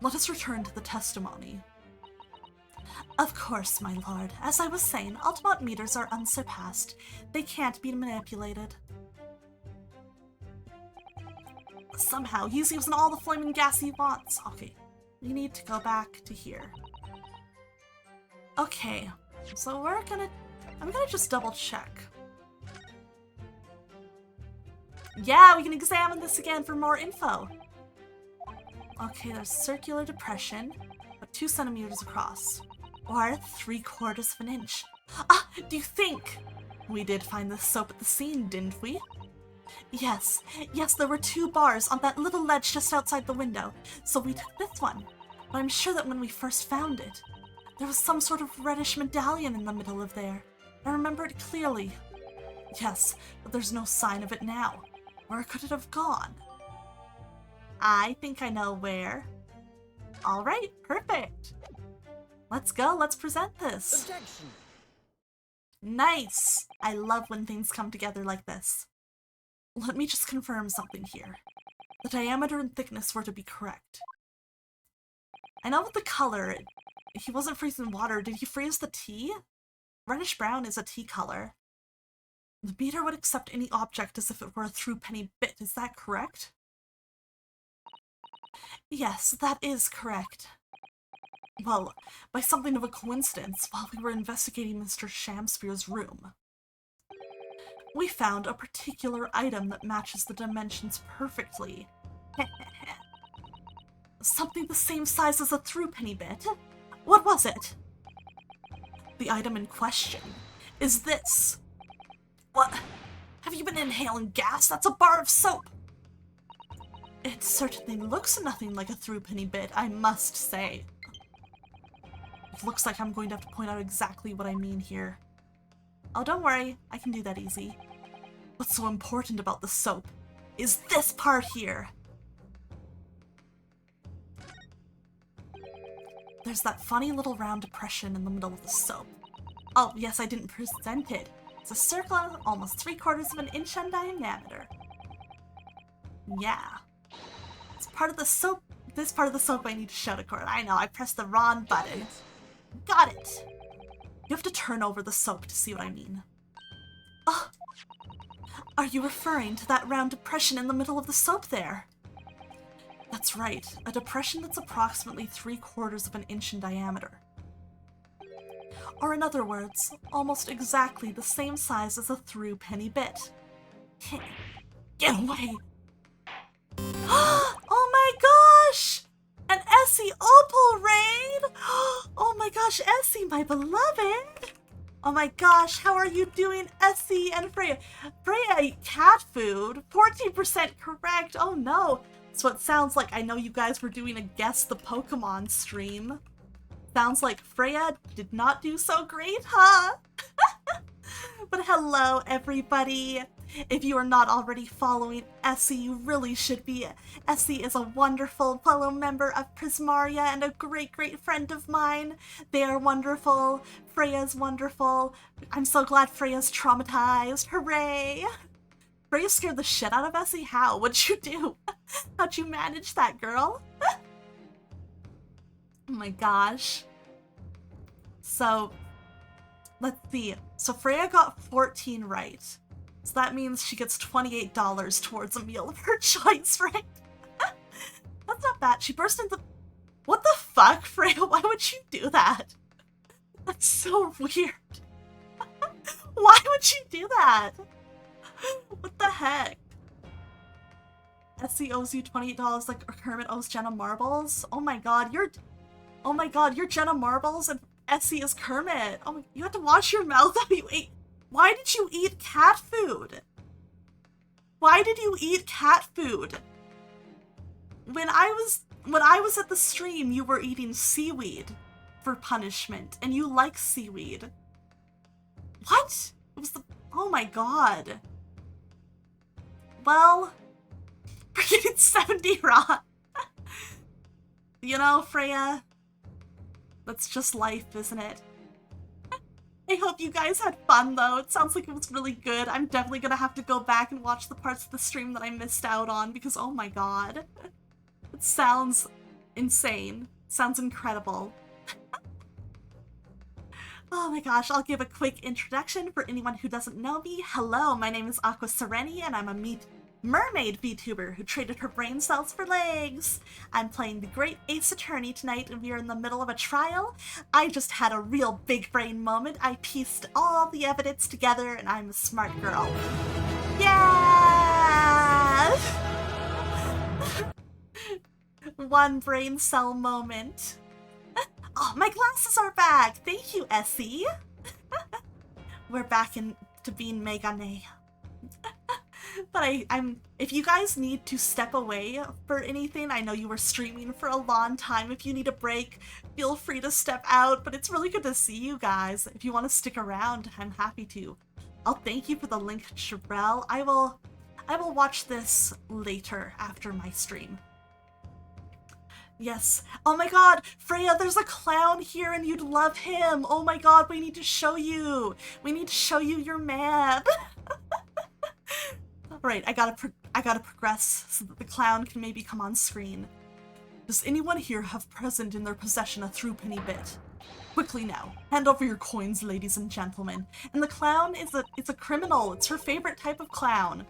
Let us return to the testimony. Of course, my lord. As I was saying, Altamont meters are unsurpassed. They can't be manipulated. Somehow, he's using all the flaming gas he wants. Okay, we need to go back to here. Okay, so I'm gonna just double check. Yeah, we can examine this again for more info. Okay, there's circular depression, but 2 centimeters across. Or 3/4 of an inch. Ah, do you think? We did find the soap at the scene, didn't we? Yes, there were 2 bars on that little ledge just outside the window, so we took this one. But I'm sure that when we first found it, there was some sort of reddish medallion in the middle of there. I remember it clearly. Yes, but there's no sign of it now. Where could it have gone? I think I know where. Alright, perfect. Let's go, let's present this. Objection. Nice! I love when things come together like this. Let me just confirm something here. The diameter and thickness were to be correct. I know with the color, he wasn't freezing water. Did he freeze the tea? Reddish brown is a tea color. The meter would accept any object as if it were a threepenny bit. Is that correct? Yes, that is correct. Well, by something of a coincidence, while we were investigating Mr. Shamspeare's room, we found a particular item that matches the dimensions perfectly. Something the same size as a threepenny bit. What was it? The item in question is this. What? Have you been inhaling gas? That's a bar of soap! It certainly looks nothing like a threepenny bit, I must say. It looks like I'm going to have to point out exactly what I mean here. Oh, don't worry, I can do that easy. What's so important about the soap is this part here. There's that funny little round depression in the middle of the soap. Oh, yes, I didn't present it. It's a circle almost 3/4 of an inch in diameter. Yeah. It's part of the soap. This part of the soap I need to show to court. I know, I pressed the wrong button. Got it. You have to turn over the soap to see what I mean. Oh, are you referring to that round depression in the middle of the soap there? That's right, a depression that's approximately 3/4 of an inch in diameter. Or in other words, almost exactly the same size as a threepenny bit. Get away! Oh my gosh! An Essie Opal raid! Oh my gosh, Essie, my beloved! Oh my gosh, how are you doing, Essie and Freya? Freya ate cat food, 14% correct, oh no! So it sounds like I know you guys were doing a Guess the Pokemon stream. Sounds like Freya did not do so great, huh? But hello, everybody. If you are not already following Essie, you really should be. Essie is a wonderful fellow member of Prismaria and a great, great friend of mine. They are wonderful. Freya's wonderful. I'm so glad Freya's traumatized. Hooray! Freya scared the shit out of Essie? How? What'd you do? How'd you manage that, girl? Oh my gosh. So, let's see. So Freya got 14 right. So that means she gets $28 towards a meal of her choice, right? That's not bad. She burst into... What the fuck, Freya? Why would you do that? That's so weird. Why would you do that? What the heck? Essie owes you $28 like Kermit owes Jenna marbles? Oh my god, you're Jenna marbles and Essie is Kermit. Oh my, you have to wash your mouth after you ate. Why did you eat cat food? Why did you eat cat food? When I was at the stream, you were eating seaweed for punishment, and you like seaweed. What? It was the... Oh my god. Well, we're getting 70 wrong. You know, Freya, that's just life, isn't it? I hope you guys had fun, though. It sounds like it was really good. I'm definitely gonna have to go back and watch the parts of the stream that I missed out on, because oh my god. It sounds insane. Sounds incredible. Oh my gosh, I'll give a quick introduction for anyone who doesn't know me. Hello, my name is Aqua Sereni, and I'm a Mermaid VTuber who traded her brain cells for legs. I'm playing the great Ace Attorney tonight, and we are in the middle of a trial. I just had a real big brain moment. I pieced all the evidence together, and I'm a smart girl. Yeah! One brain cell moment. Oh, my glasses are back! Thank you, Essie! We're back to being Megane. But if you guys need to step away for anything, I know you were streaming for a long time. If you need a break, feel free to step out, but it's really good to see you guys. If you want to stick around, I'm happy to. I'll thank you for the link, Sherelle. I will watch this later after my stream. Yes. Oh my god, Freya, there's a clown here and you'd love him. Oh my god, we need to show you. We need to show you your man. Alright, I gotta progress so that the clown can maybe come on screen. Does anyone here have present in their possession a threepenny bit? Quickly now, hand over your coins, ladies and gentlemen. And the clown is a criminal. It's her favorite type of clown.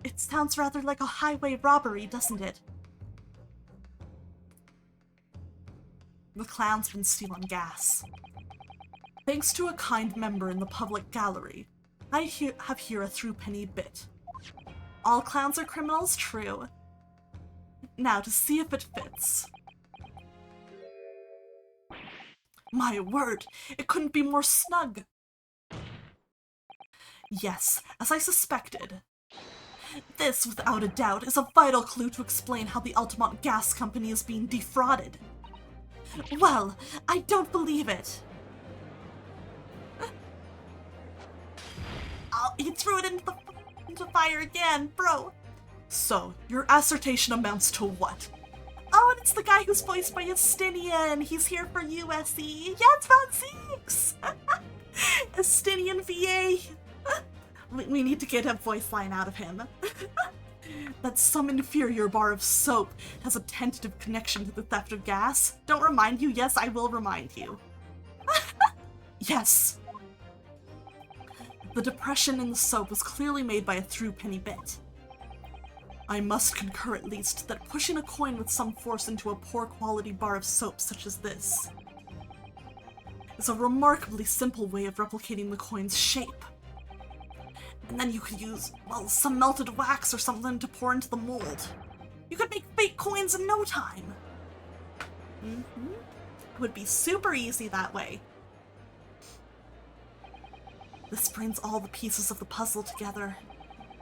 It sounds rather like a highway robbery, doesn't it? The clown's been stealing gas. Thanks to a kind member in the public gallery, I have here a threepenny bit. All clowns are criminals, true. Now, to see if it fits. My word, it couldn't be more snug. Yes, as I suspected. This, without a doubt, is a vital clue to explain how the Altamont Gas Company is being defrauded. Well, I don't believe it. Oh, he threw it into fire again, bro. So, your assertion amounts to what? Oh, and it's the guy who's voiced by Estinian. He's here for you, Essie. Yeah, it's Von Six. Estinian VA. We need to get a voice line out of him. That some inferior bar of soap has a tentative connection to the theft of gas. Don't remind you? Yes, I will remind you. Yes. The depression in the soap was clearly made by a threepenny bit. I must concur at least that pushing a coin with some force into a poor quality bar of soap such as this is a remarkably simple way of replicating the coin's shape. And then you could use, well, some melted wax or something to pour into the mold. You could make fake coins in no time. It would be super easy that way. This brings all the pieces of the puzzle together.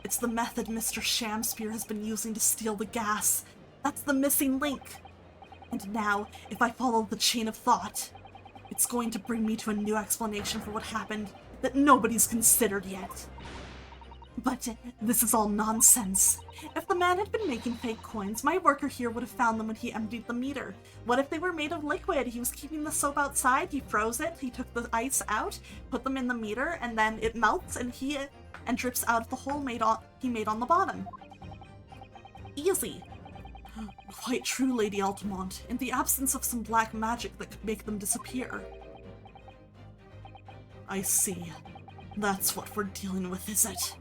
It's the method Mr. Shamspear has been using to steal the gas. That's the missing link. And now, if I follow the chain of thought, it's going to bring me to a new explanation for what happened that nobody's considered yet. But this is all nonsense. If the man had been making fake coins, my worker here would have found them when he emptied the meter. What if they were made of liquid? He was keeping the soap outside, he froze it, he took the ice out, put them in the meter, and then it melts and drips out of the hole he made on the bottom. Easy. Quite true, Lady Altamont, in the absence of some black magic that could make them disappear. I see. That's what we're dealing with, is it?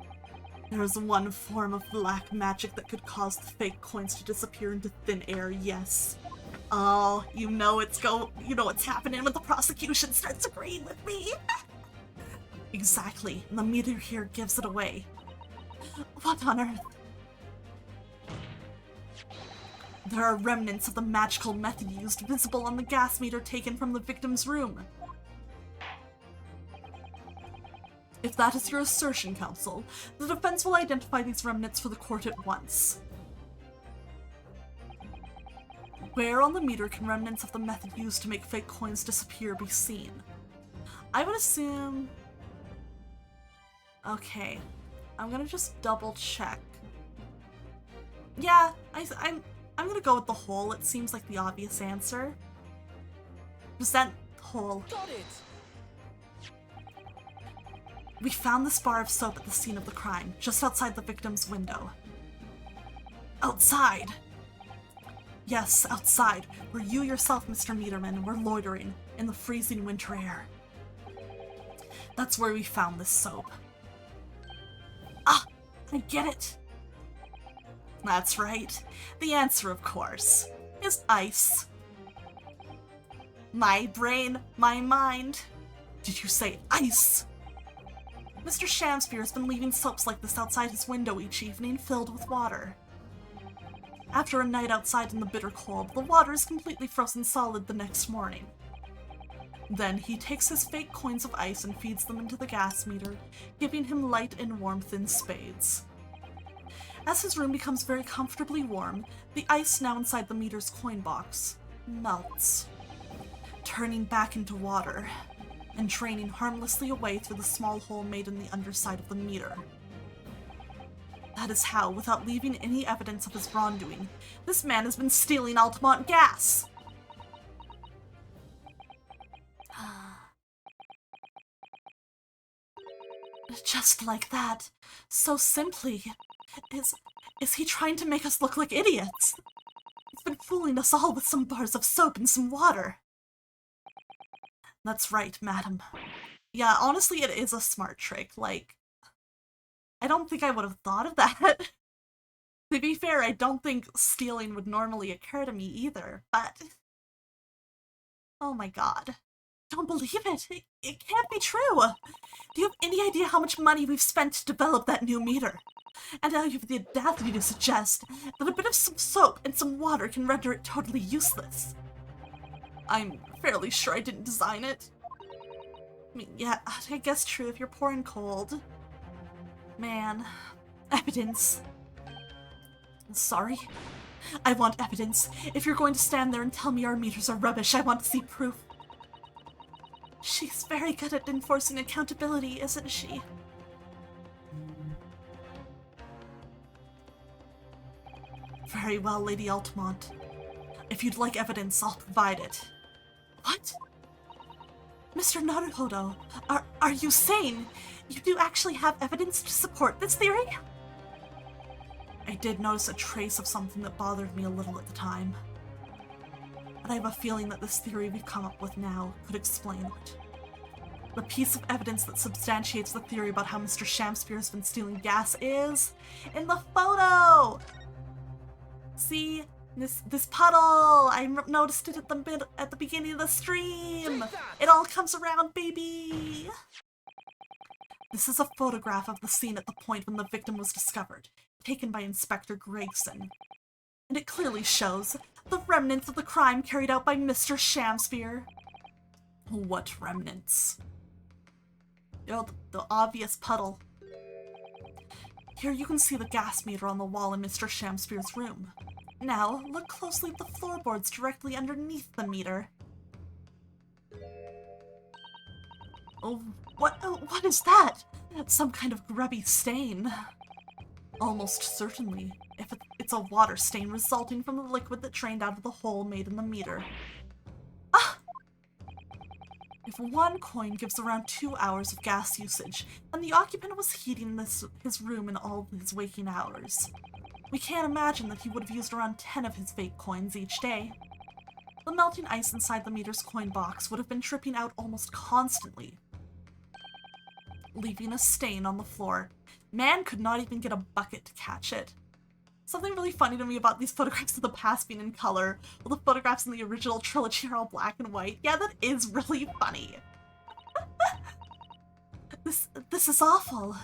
There is one form of black magic that could cause the fake coins to disappear into thin air, yes. Oh, you know what's happening when the prosecution starts agreeing with me. Exactly, and the meter here gives it away. What on earth? There are remnants of the magical method used visible on the gas meter taken from the victim's room. If that is your assertion, counsel, the defense will identify these remnants for the court at once. Where on the meter can remnants of the method used to make fake coins disappear be seen? I would assume... Okay, I'm gonna just double check. Yeah, I'm gonna go with the hole. It seems like the obvious answer. Present hole. Got it! We found this bar of soap at the scene of the crime, just outside the victim's window. Outside! Yes, outside, where you yourself, Mr. Meterman, were loitering in the freezing winter air. That's where we found this soap. Ah! I get it! That's right. The answer, of course, is ice. My brain, my mind. Did you say ice? Mr. Shamspear has been leaving soaps like this outside his window each evening, filled with water. After a night outside in the bitter cold, the water is completely frozen solid the next morning. Then he takes his fake coins of ice and feeds them into the gas meter, giving him light and warmth in spades. As his room becomes very comfortably warm, the ice now inside the meter's coin box melts, turning back into water and draining harmlessly away through the small hole made in the underside of the meter. That is how, without leaving any evidence of his wrongdoing, this man has been stealing Altamont gas. Just like that, so simply. Is he trying to make us look like idiots? He's been fooling us all with some bars of soap and some water. That's right, madam. Yeah, honestly, it is a smart trick. Like, I don't think I would have thought of that. To be fair, I don't think stealing would normally occur to me either, but... Oh my god. Don't believe it. It can't be true. Do you have any idea how much money we've spent to develop that new meter? And now you have the audacity to suggest that a bit of some soap and some water can render it totally useless. I'm fairly sure I didn't design it. I mean, yeah, I guess true if you're poor and cold. Man, evidence. Sorry. I want evidence. If you're going to stand there and tell me our meters are rubbish, I want to see proof. She's very good at enforcing accountability, isn't she? Very well, Lady Altamont. If you'd like evidence, I'll provide it. What? Mr. Naruhodo, are you sane? You do actually have evidence to support this theory? I did notice a trace of something that bothered me a little at the time. But I have a feeling that this theory we've come up with now could explain it. The piece of evidence that substantiates the theory about how Mr. Shamspear has been stealing gas is in the photo! See? This puddle! I noticed it at the beginning of the stream! It all comes around, baby! This is a photograph of the scene at the point when the victim was discovered, taken by Inspector Gregson. And it clearly shows the remnants of the crime carried out by Mr. Shamspear. What remnants? You know, the obvious puddle. Here you can see the gas meter on the wall in Mr. Shamspear's room. Now, look closely at the floorboards directly underneath the meter. Oh, what is that? Some kind of grubby stain. Almost certainly, if it's a water stain resulting from the liquid that drained out of the hole made in the meter. Ah! If one coin gives around 2 hours of gas usage, and the occupant was heating his room in all his waking hours, we can't imagine that he would have used around 10 of his fake coins each day. The melting ice inside the meter's coin box would have been dripping out almost constantly, leaving a stain on the floor. Man could not even get a bucket to catch it. Something really funny to me about these photographs of the past being in color, while the photographs in the original trilogy are all black and white. Yeah, that is really funny. This is awful.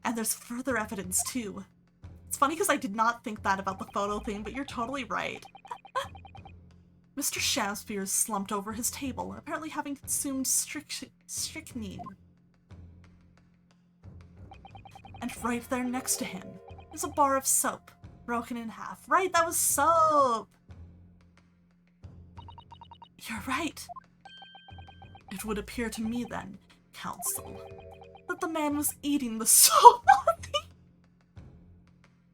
And there's further evidence too. It's funny because I did not think that about the photo thing, but you're totally right. Mr. Shakespeare slumped over his table, apparently having consumed strychnine. And right there next to him is a bar of soap, broken in half. Right, that was soap! You're right. It would appear to me then, Counsel, that the man was eating the soap.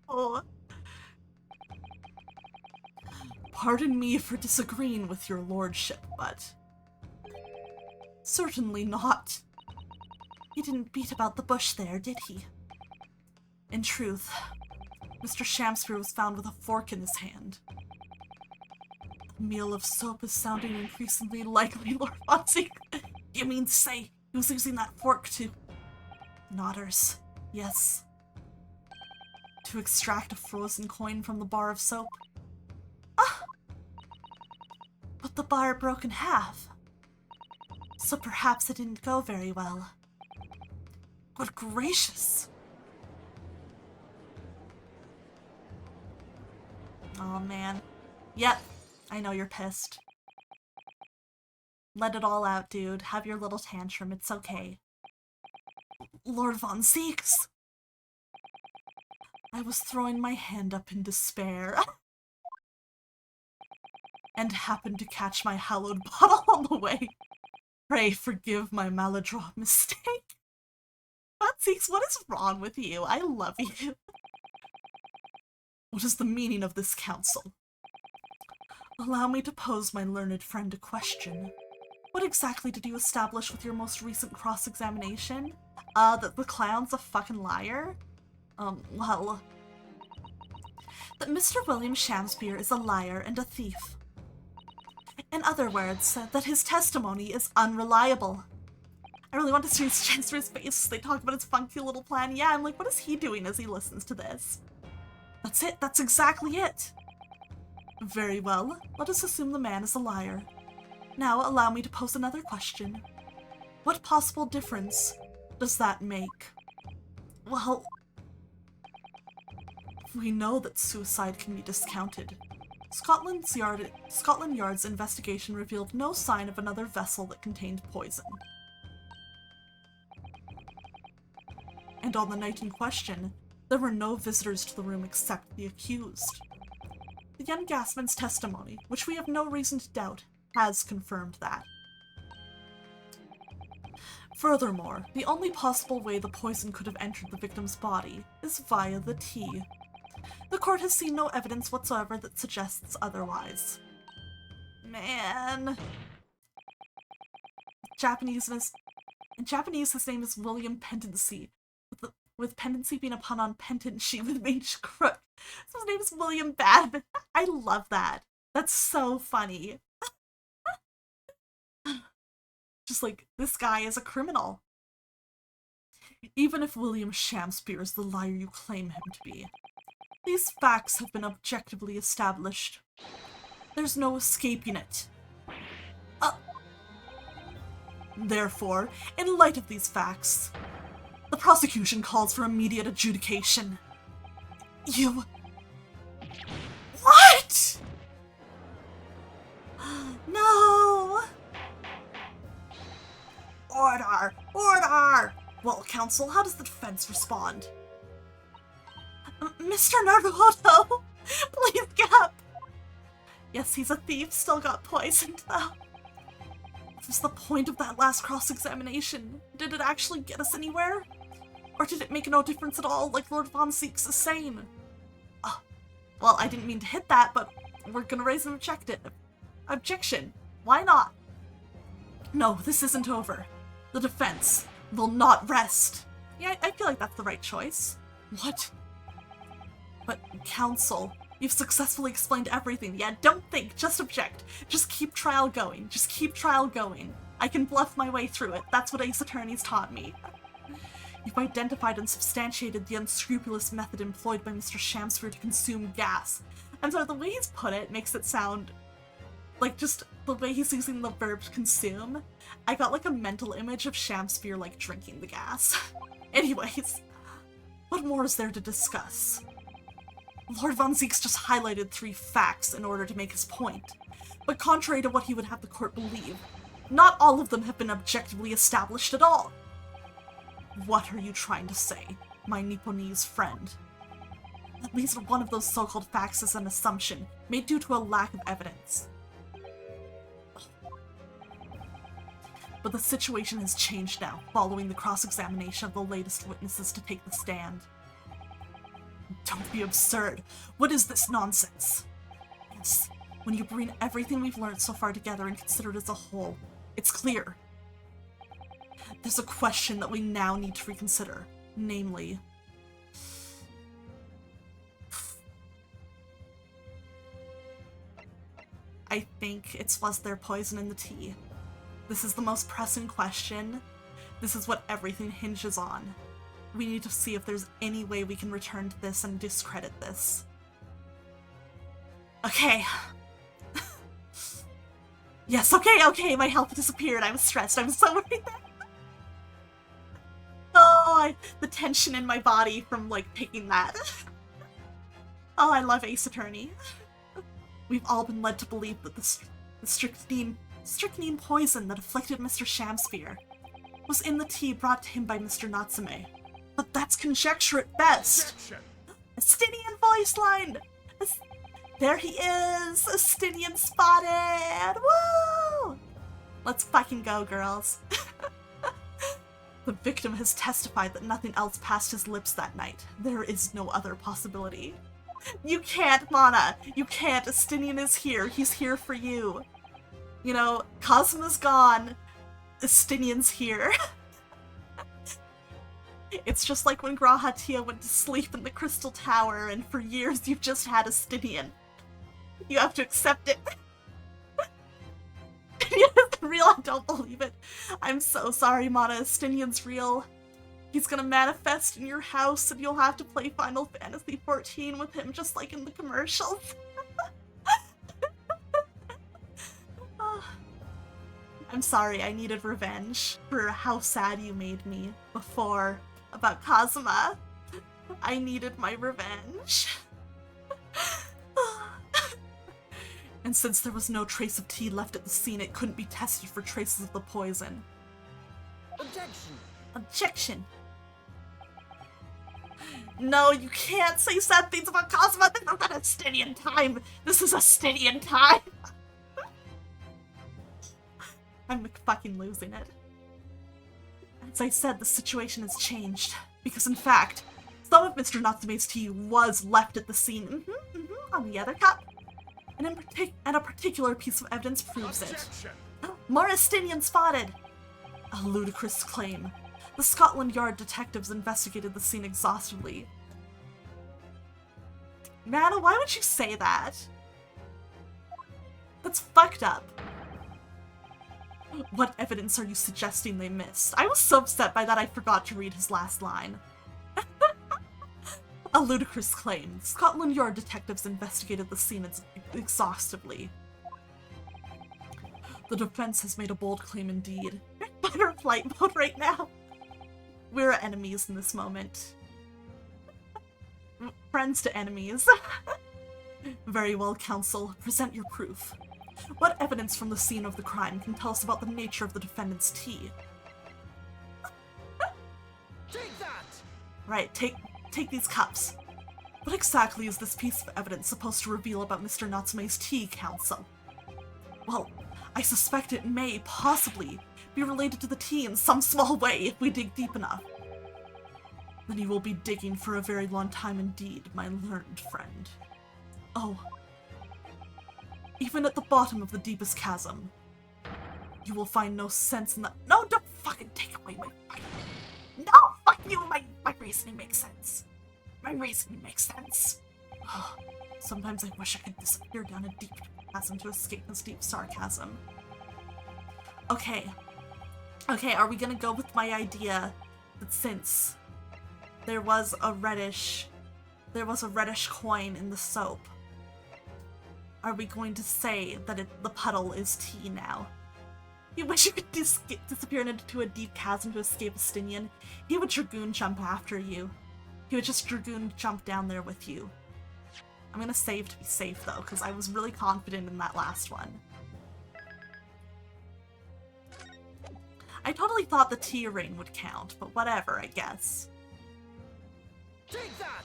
Oh. Pardon me for disagreeing with your lordship, but certainly not. He didn't beat about the bush there, did he? In truth, Mr. Shakespeare was found with a fork in his hand. The meal of soap is sounding increasingly likely, Lord Fonzie. You mean to say he was using that fork to... Nodders. Yes. To extract a frozen coin from the bar of soap. Ah! But the bar broke in half. So perhaps it didn't go very well. Good gracious! Oh man. Yep, I know you're pissed. Let it all out, dude. Have your little tantrum, it's okay. Lord Von Zeeks! I was throwing my hand up in despair. And happened to catch my hallowed bottle on the way. Pray forgive my maladroit mistake. Von Zeeks, what is wrong with you? I love you. What is the meaning of this counsel? Allow me to pose my learned friend a question. What exactly did you establish with your most recent cross-examination? That the clown's a fucking liar? Well... that Mr. William Shakespeare is a liar and a thief. In other words, that his testimony is unreliable. I really want to see Shakespeare's face. They talk about his funky little plan. Yeah, I'm like, what is he doing as he listens to this? That's it. That's exactly it. Very well. Let us assume the man is a liar. Now allow me to pose another question. What possible difference does that make? Well, we know that suicide can be discounted. Scotland Yard's investigation revealed no sign of another vessel that contained poison. And on the night in question, there were no visitors to the room except the accused. The young gasman's testimony, which we have no reason to doubt, has confirmed that. Furthermore, the only possible way the poison could have entered the victim's body is via the tea. The court has seen no evidence whatsoever that suggests otherwise. Man. In Japanese, his name is William Pendency, with pendency being a pun on pendency with mage crook. So his name is William Badman. I love that. That's so funny. Just like, this guy is a criminal. Even if William Shakespeare is the liar you claim him to be, these facts have been objectively established. There's no escaping it. Therefore, in light of these facts, the prosecution calls for immediate adjudication. You... What? No! Order! Order! Well, counsel, how does the defense respond? Mr. Naruto! Please get up! Yes, he's a thief, still got poisoned, though. What was the point of that last cross-examination? Did it actually get us anywhere? Or did it make no difference at all, like Lord Von Zieks is saying? Oh, well, I didn't mean to hit that, but we're gonna raise an objection. Why not? No, this isn't over. The defense will not rest. Yeah, I feel like that's the right choice. What? But, counsel, you've successfully explained everything. Yeah, don't think, just object. Just keep trial going. Just keep trial going. I can bluff my way through it. That's what Ace Attorney's taught me. You've identified and substantiated the unscrupulous method employed by Mr. Shamsphere to consume gas. And so the way he's put it makes it sound like just the way he's using the verb consume. I got like a mental image of Shamsphere like drinking the gas. Anyways, what more is there to discuss? Lord Von Zieks just highlighted 3 facts in order to make his point. But contrary to what he would have the court believe, not all of them have been objectively established at all. What are you trying to say, my Nipponese friend? At least one of those so-called facts is an assumption, made due to a lack of evidence. But the situation has changed now, following the cross-examination of the latest witnesses to take the stand. Don't be absurd. What is this nonsense? Yes, when you bring everything we've learned so far together and consider it as a whole, it's clear. There's a question that we now need to reconsider, namely... I think was there poison in the tea? This is the most pressing question. This is what everything hinges on. We need to see if there's any way we can return to this and discredit this. Okay. Yes, okay, my health disappeared. I was stressed. I was so worried. Oh, the tension in my body from, like, picking that. Oh, I love Ace Attorney. We've all been led to believe that the strychnine poison that afflicted Mr. Shamsphere was in the tea brought to him by Mr. Natsume. But that's conjecture at best. Estinian voice line! There he is! Estinian spotted! Woo! Let's fucking go, girls. The victim has testified that nothing else passed his lips that night. There is no other possibility. You can't, Mana! You can't! Estinian is here. He's here for you. You know, Cosmo's gone. Estinian's here. It's just like when Grahatia went to sleep in the Crystal Tower, and for years you've just had Estinian. You have to accept it. Estinian is real, I don't believe it. I'm so sorry, Mana. Estinian's real. He's gonna manifest in your house, and you'll have to play Final Fantasy XIV with him, just like in the commercials. I'm sorry, I needed revenge for how sad you made me before about Kazuma. I needed my revenge. And since there was no trace of tea left at the scene, it couldn't be tested for traces of the poison. Objection! Objection! No, you can't say sad things about Kazuma! This is not Estinian time! This is Estinian time! I'm fucking losing it. As I said, the situation has changed. Because in fact, some of Mr. Natsume's tea was left at the scene. On the other cup. And a particular piece of evidence proves Objection. it. More Estinian spotted! A ludicrous claim. The Scotland Yard detectives investigated the scene exhaustively. Mana, why would you say that? That's fucked up. What evidence are you suggesting they missed? I was so upset by that I forgot to read his last line. A ludicrous claim. Scotland Yard detectives investigated the scene exhaustively. The defense has made a bold claim indeed. Fight or flight mode right now. We're enemies in this moment. Friends to enemies. Very well, counsel. Present your proof. What evidence from the scene of the crime can tell us about the nature of the defendant's tea? Take that! Right, take these cups. What exactly is this piece of evidence supposed to reveal about Mr. Natsume's tea, counsel? Well, I suspect it may, possibly, be related to the tea in some small way if we dig deep enough. Then you will be digging for a very long time indeed, my learned friend. Oh. Even at the bottom of the deepest chasm, you will find no sense in that. No, don't fucking take away my. No, fuck you! My reasoning makes sense. My reasoning makes sense. Oh, sometimes I wish I could disappear down a deep chasm to escape this deep sarcasm. Okay. Okay, are we gonna go with my idea that since there was a reddish coin in the soap, are we going to say that the puddle is tea now? You wish you could disappear into a deep chasm to escape a Stinian. He would Dragoon jump after you. He would just Dragoon jump down there with you. I'm gonna save to be safe though, because I was really confident in that last one. I totally thought the tea ring would count, but whatever, I guess. Take that!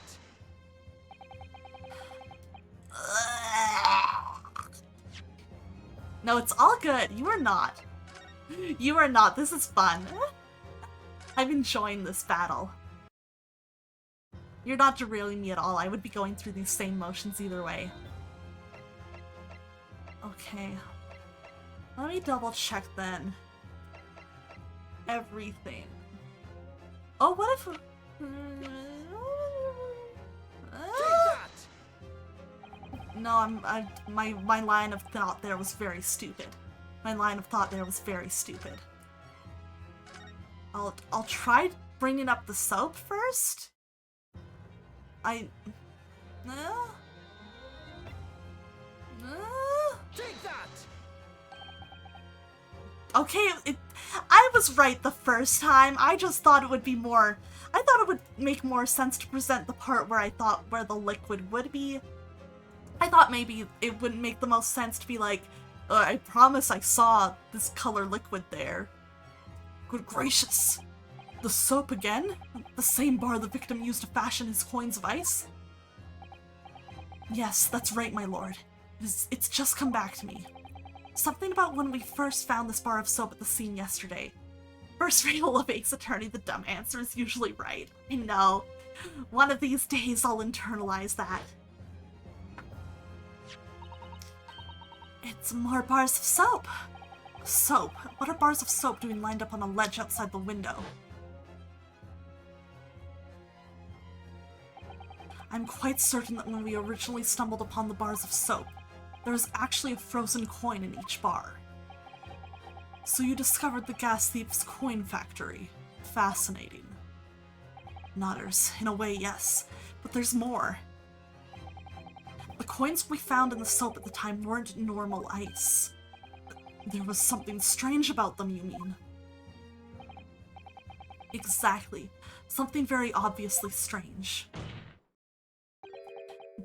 No, it's all good. You are not. You are not. This is fun. I'm enjoying this battle. You're not derailing me at all. I would be going through these same motions either way. Okay. Let me double check then. Everything. Oh, what if... No, my line of thought there was very stupid. My line of thought there was very stupid. I'll try bringing up the soap first. Take that! Okay, I was right the first time. I just thought it would be more... I thought it would make more sense to present the part where where the liquid would be. I thought maybe it wouldn't make the most sense to be like, I promise I saw this color liquid there. Good gracious. The soap again? The same bar the victim used to fashion his coins of ice? Yes, that's right, my lord. It's just come back to me. Something about when we first found this bar of soap at the scene yesterday. First reel of Ace Attorney, the dumb answer is usually right. I know. One of these days I'll internalize that. It's more bars of soap. Soap? What are bars of soap doing lined up on a ledge outside the window? I'm quite certain that when we originally stumbled upon the bars of soap, there was actually a frozen coin in each bar. So you discovered the gas thief's coin factory. Fascinating. Nodders, in a way, yes, but there's more. The coins we found in the soap at the time weren't normal ice. There was something strange about them, you mean? Exactly. Something very obviously strange.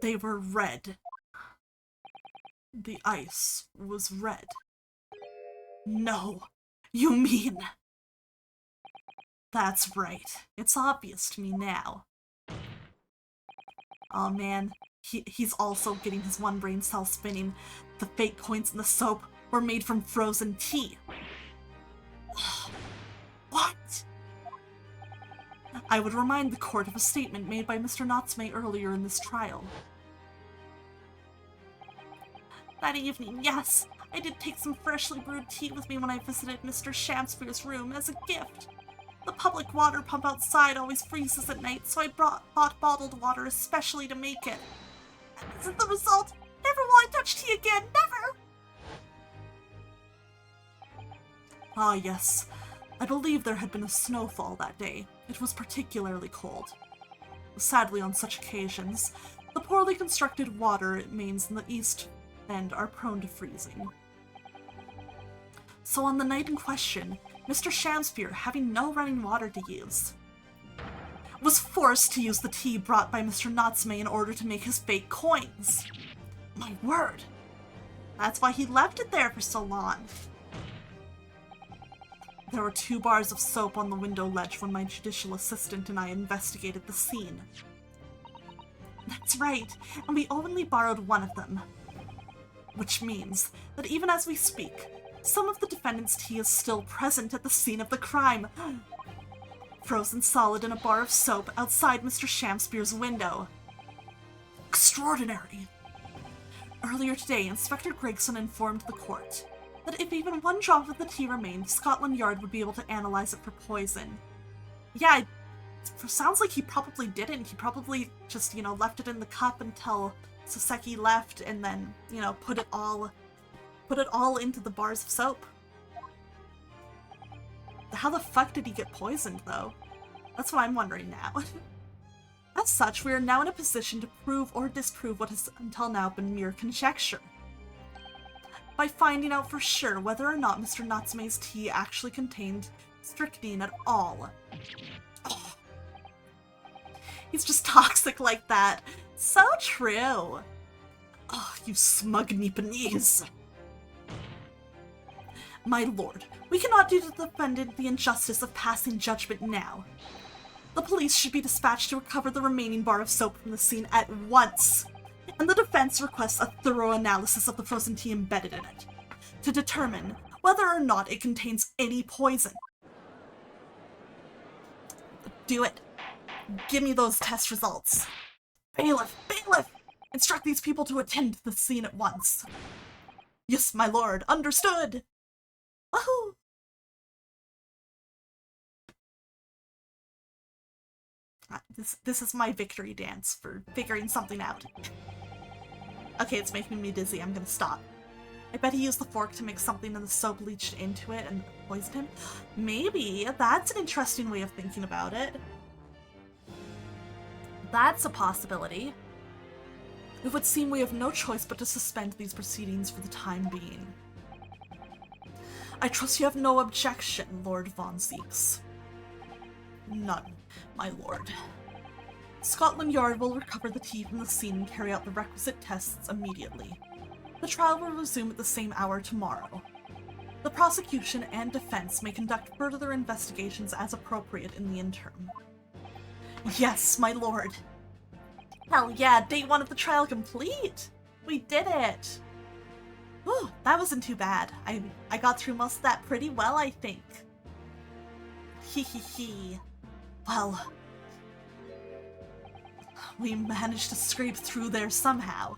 They were red. The ice was red. No, you mean... That's right. It's obvious to me now. Aw man, he's also getting his one brain cell spinning. The fake coins in the soap were made from frozen tea. What? I would remind the court of a statement made by Mr. Natsume earlier in this trial. That evening, yes, I did take some freshly brewed tea with me when I visited Mr. Shamspeare's room as a gift. The public water pump outside always freezes at night, so I bought bottled water especially to make it. And isn't the result? Never will I touch tea again, never! Ah yes, I believe there had been a snowfall that day. It was particularly cold. Sadly, on such occasions, the poorly constructed water mains in the East End are prone to freezing. So on the night in question, Mr. Shamspeare, having no running water to use, was forced to use the tea brought by Mr. Natsume in order to make his fake coins. My word! That's why he left it there for so long. There were 2 bars of soap on the window ledge when my judicial assistant and I investigated the scene. That's right, and we only borrowed one of them. Which means that even as we speak, Some of the defendant's tea is still present at the scene of the crime. Frozen solid in a bar of soap outside Mr. Shamspeare's window. Extraordinary! Earlier today, Inspector Gregson informed the court that if even one drop of the tea remained, Scotland Yard would be able to analyze it for poison. Yeah, it sounds like he probably didn't. He probably just, left it in the cup until Soseki left and then, put it all into the bars of soap. How the fuck did he get poisoned, though? That's what I'm wondering now. As such, we are now in a position to prove or disprove what has until now been mere conjecture. By finding out for sure whether or not Mr. Natsume's tea actually contained strychnine at all. Oh. He's just toxic like that. So true. Oh, you smug Nipponese. My lord, we cannot do to the defendant the injustice of passing judgment now. The police should be dispatched to recover the remaining bar of soap from the scene at once, and the defense requests a thorough analysis of the frozen tea embedded in it, to determine whether or not it contains any poison. Do it. Give me those test results. Bailiff! Bailiff! Instruct these people to attend to the scene at once. Yes, my lord. Understood! Wahoo! This is my victory dance for figuring something out. Okay, it's making me dizzy. I'm gonna stop. I bet he used the fork to mix something and the soap leached into it and poisoned him. Maybe. That's an interesting way of thinking about it. That's a possibility. It would seem we have no choice but to suspend these proceedings for the time being. I trust you have no objection, Lord Von Zieks. None, my lord. Scotland Yard will recover the tea from the scene and carry out the requisite tests immediately. The trial will resume at the same hour tomorrow. The prosecution and defense may conduct further investigations as appropriate in the interim. Yes, my lord. Hell yeah, day one of the trial complete! We did it! Whew, that wasn't too bad. I got through most of that pretty well, I think. Hee hee hee. Well, we managed to scrape through there somehow.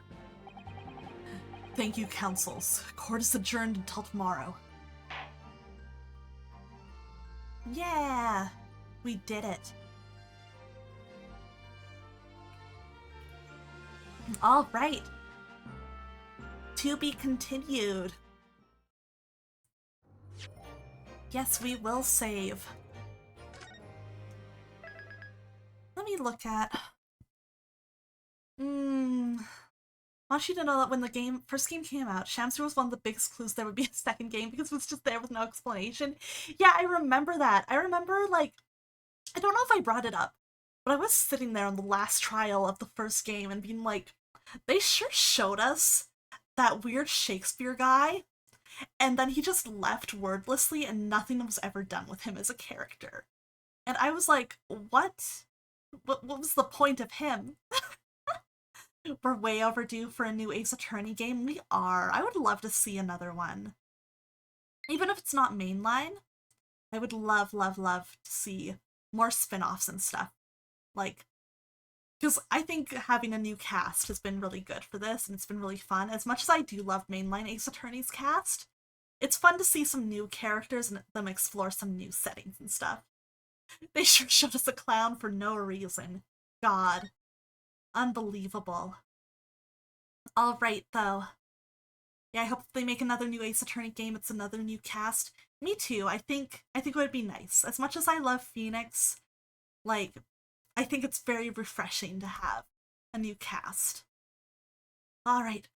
Thank you, counsels. Court is adjourned until tomorrow. Yeah, we did it. All right. To be continued. Yes, we will save. Let me look at... I want you to know that when the first game came out, Shamster was one of the biggest clues there would be a second game because it was just there with no explanation. Yeah, I remember that. I remember, like, I don't know if I brought it up, but I was sitting there on the last trial of the first game and being like, they sure showed us that weird Shakespeare guy, and then he just left wordlessly and nothing was ever done with him as a character. And I was like, what? What was the point of him? We're way overdue for a new Ace Attorney game. We are. I would love to see another one. Even if it's not mainline, I would love, love, love to see more spin-offs and stuff. Like, because I think having a new cast has been really good for this, and it's been really fun. As much as I do love mainline Ace Attorney's cast, it's fun to see some new characters and them explore some new settings and stuff. They sure showed us a clown for no reason. God. Unbelievable. Alright, though. Yeah, I hope they make another new Ace Attorney game. It's another new cast. Me too. I think it would be nice. As much as I love Phoenix, like, I think it's very refreshing to have a new cast. Alright.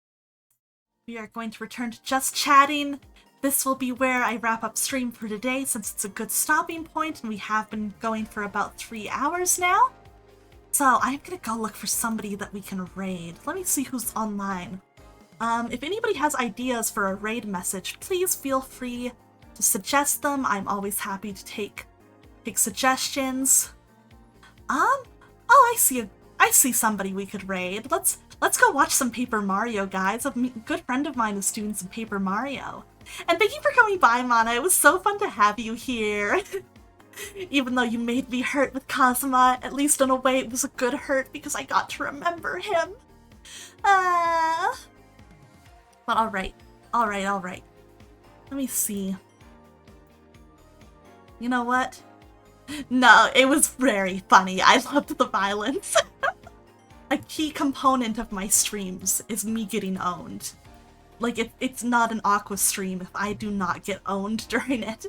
We are going to return to just chatting. This will be where I wrap up stream for today since it's a good stopping point and we have been going for about 3 hours now. So I'm gonna go look for somebody that we can raid. Let me see who's online. If anybody has ideas for a raid message, please feel free to suggest them. I'm always happy to take suggestions. Oh, I see somebody we could raid. Let's go watch some Paper Mario, guys. A good friend of mine is doing some Paper Mario. And thank you for coming by, Mana. It was so fun to have you here. Even though you made me hurt with Kazuma, at least in a way it was a good hurt because I got to remember him. But alright. Alright. Let me see. You know what? No, it was very funny. I loved the violence. A key component of my streams is me getting owned. Like, it's not an Aqua stream if I do not get owned during it.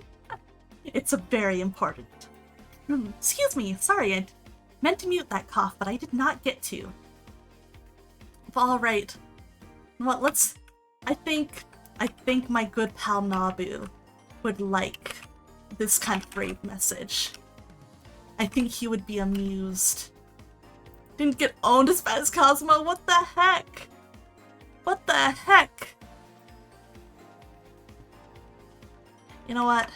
It's a very important. Excuse me, sorry, I meant to mute that cough, but I did not get to. Alright. Well, let's... I think my good pal Nabu would like this kind of raid message. I think he would be amused. Didn't get owned as bad as Cosmo, what the heck? What the heck? You know what?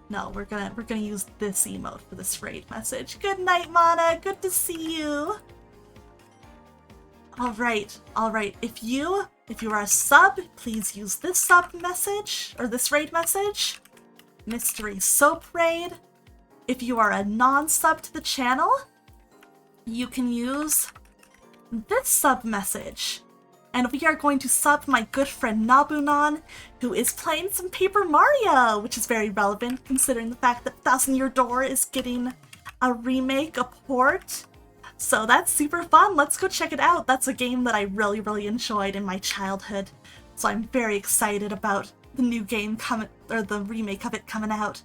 No, we're gonna use this emote for this raid message. Good night, Mana. Good to see you. Alright. If you are a sub, please use this sub message, or this raid message. Mystery Soap Raid. If you are a non-sub to the channel, you can use this sub message. And we are going to sub my good friend Nabunon, who is playing some Paper Mario, which is very relevant considering the fact that Thousand Year Door is getting a remake, a port. So that's super fun. Let's go check it out. That's a game that I really enjoyed in my childhood. So I'm very excited about the new game coming, or the remake of it coming out.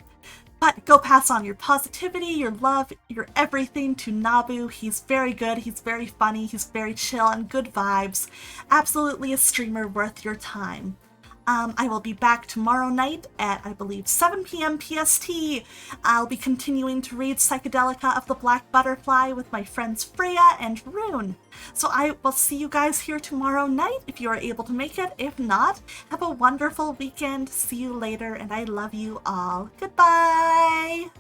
But go pass on your positivity, your love, your everything to Nabu. He's very good, he's very funny, he's very chill and good vibes. Absolutely a streamer worth your time. I will be back tomorrow night at, I believe, 7 p.m. PST. I'll be continuing to read Psychedelica of the Black Butterfly with my friends Freya and Rune. So I will see you guys here tomorrow night if you are able to make it. If not, have a wonderful weekend. See you later, and I love you all. Goodbye!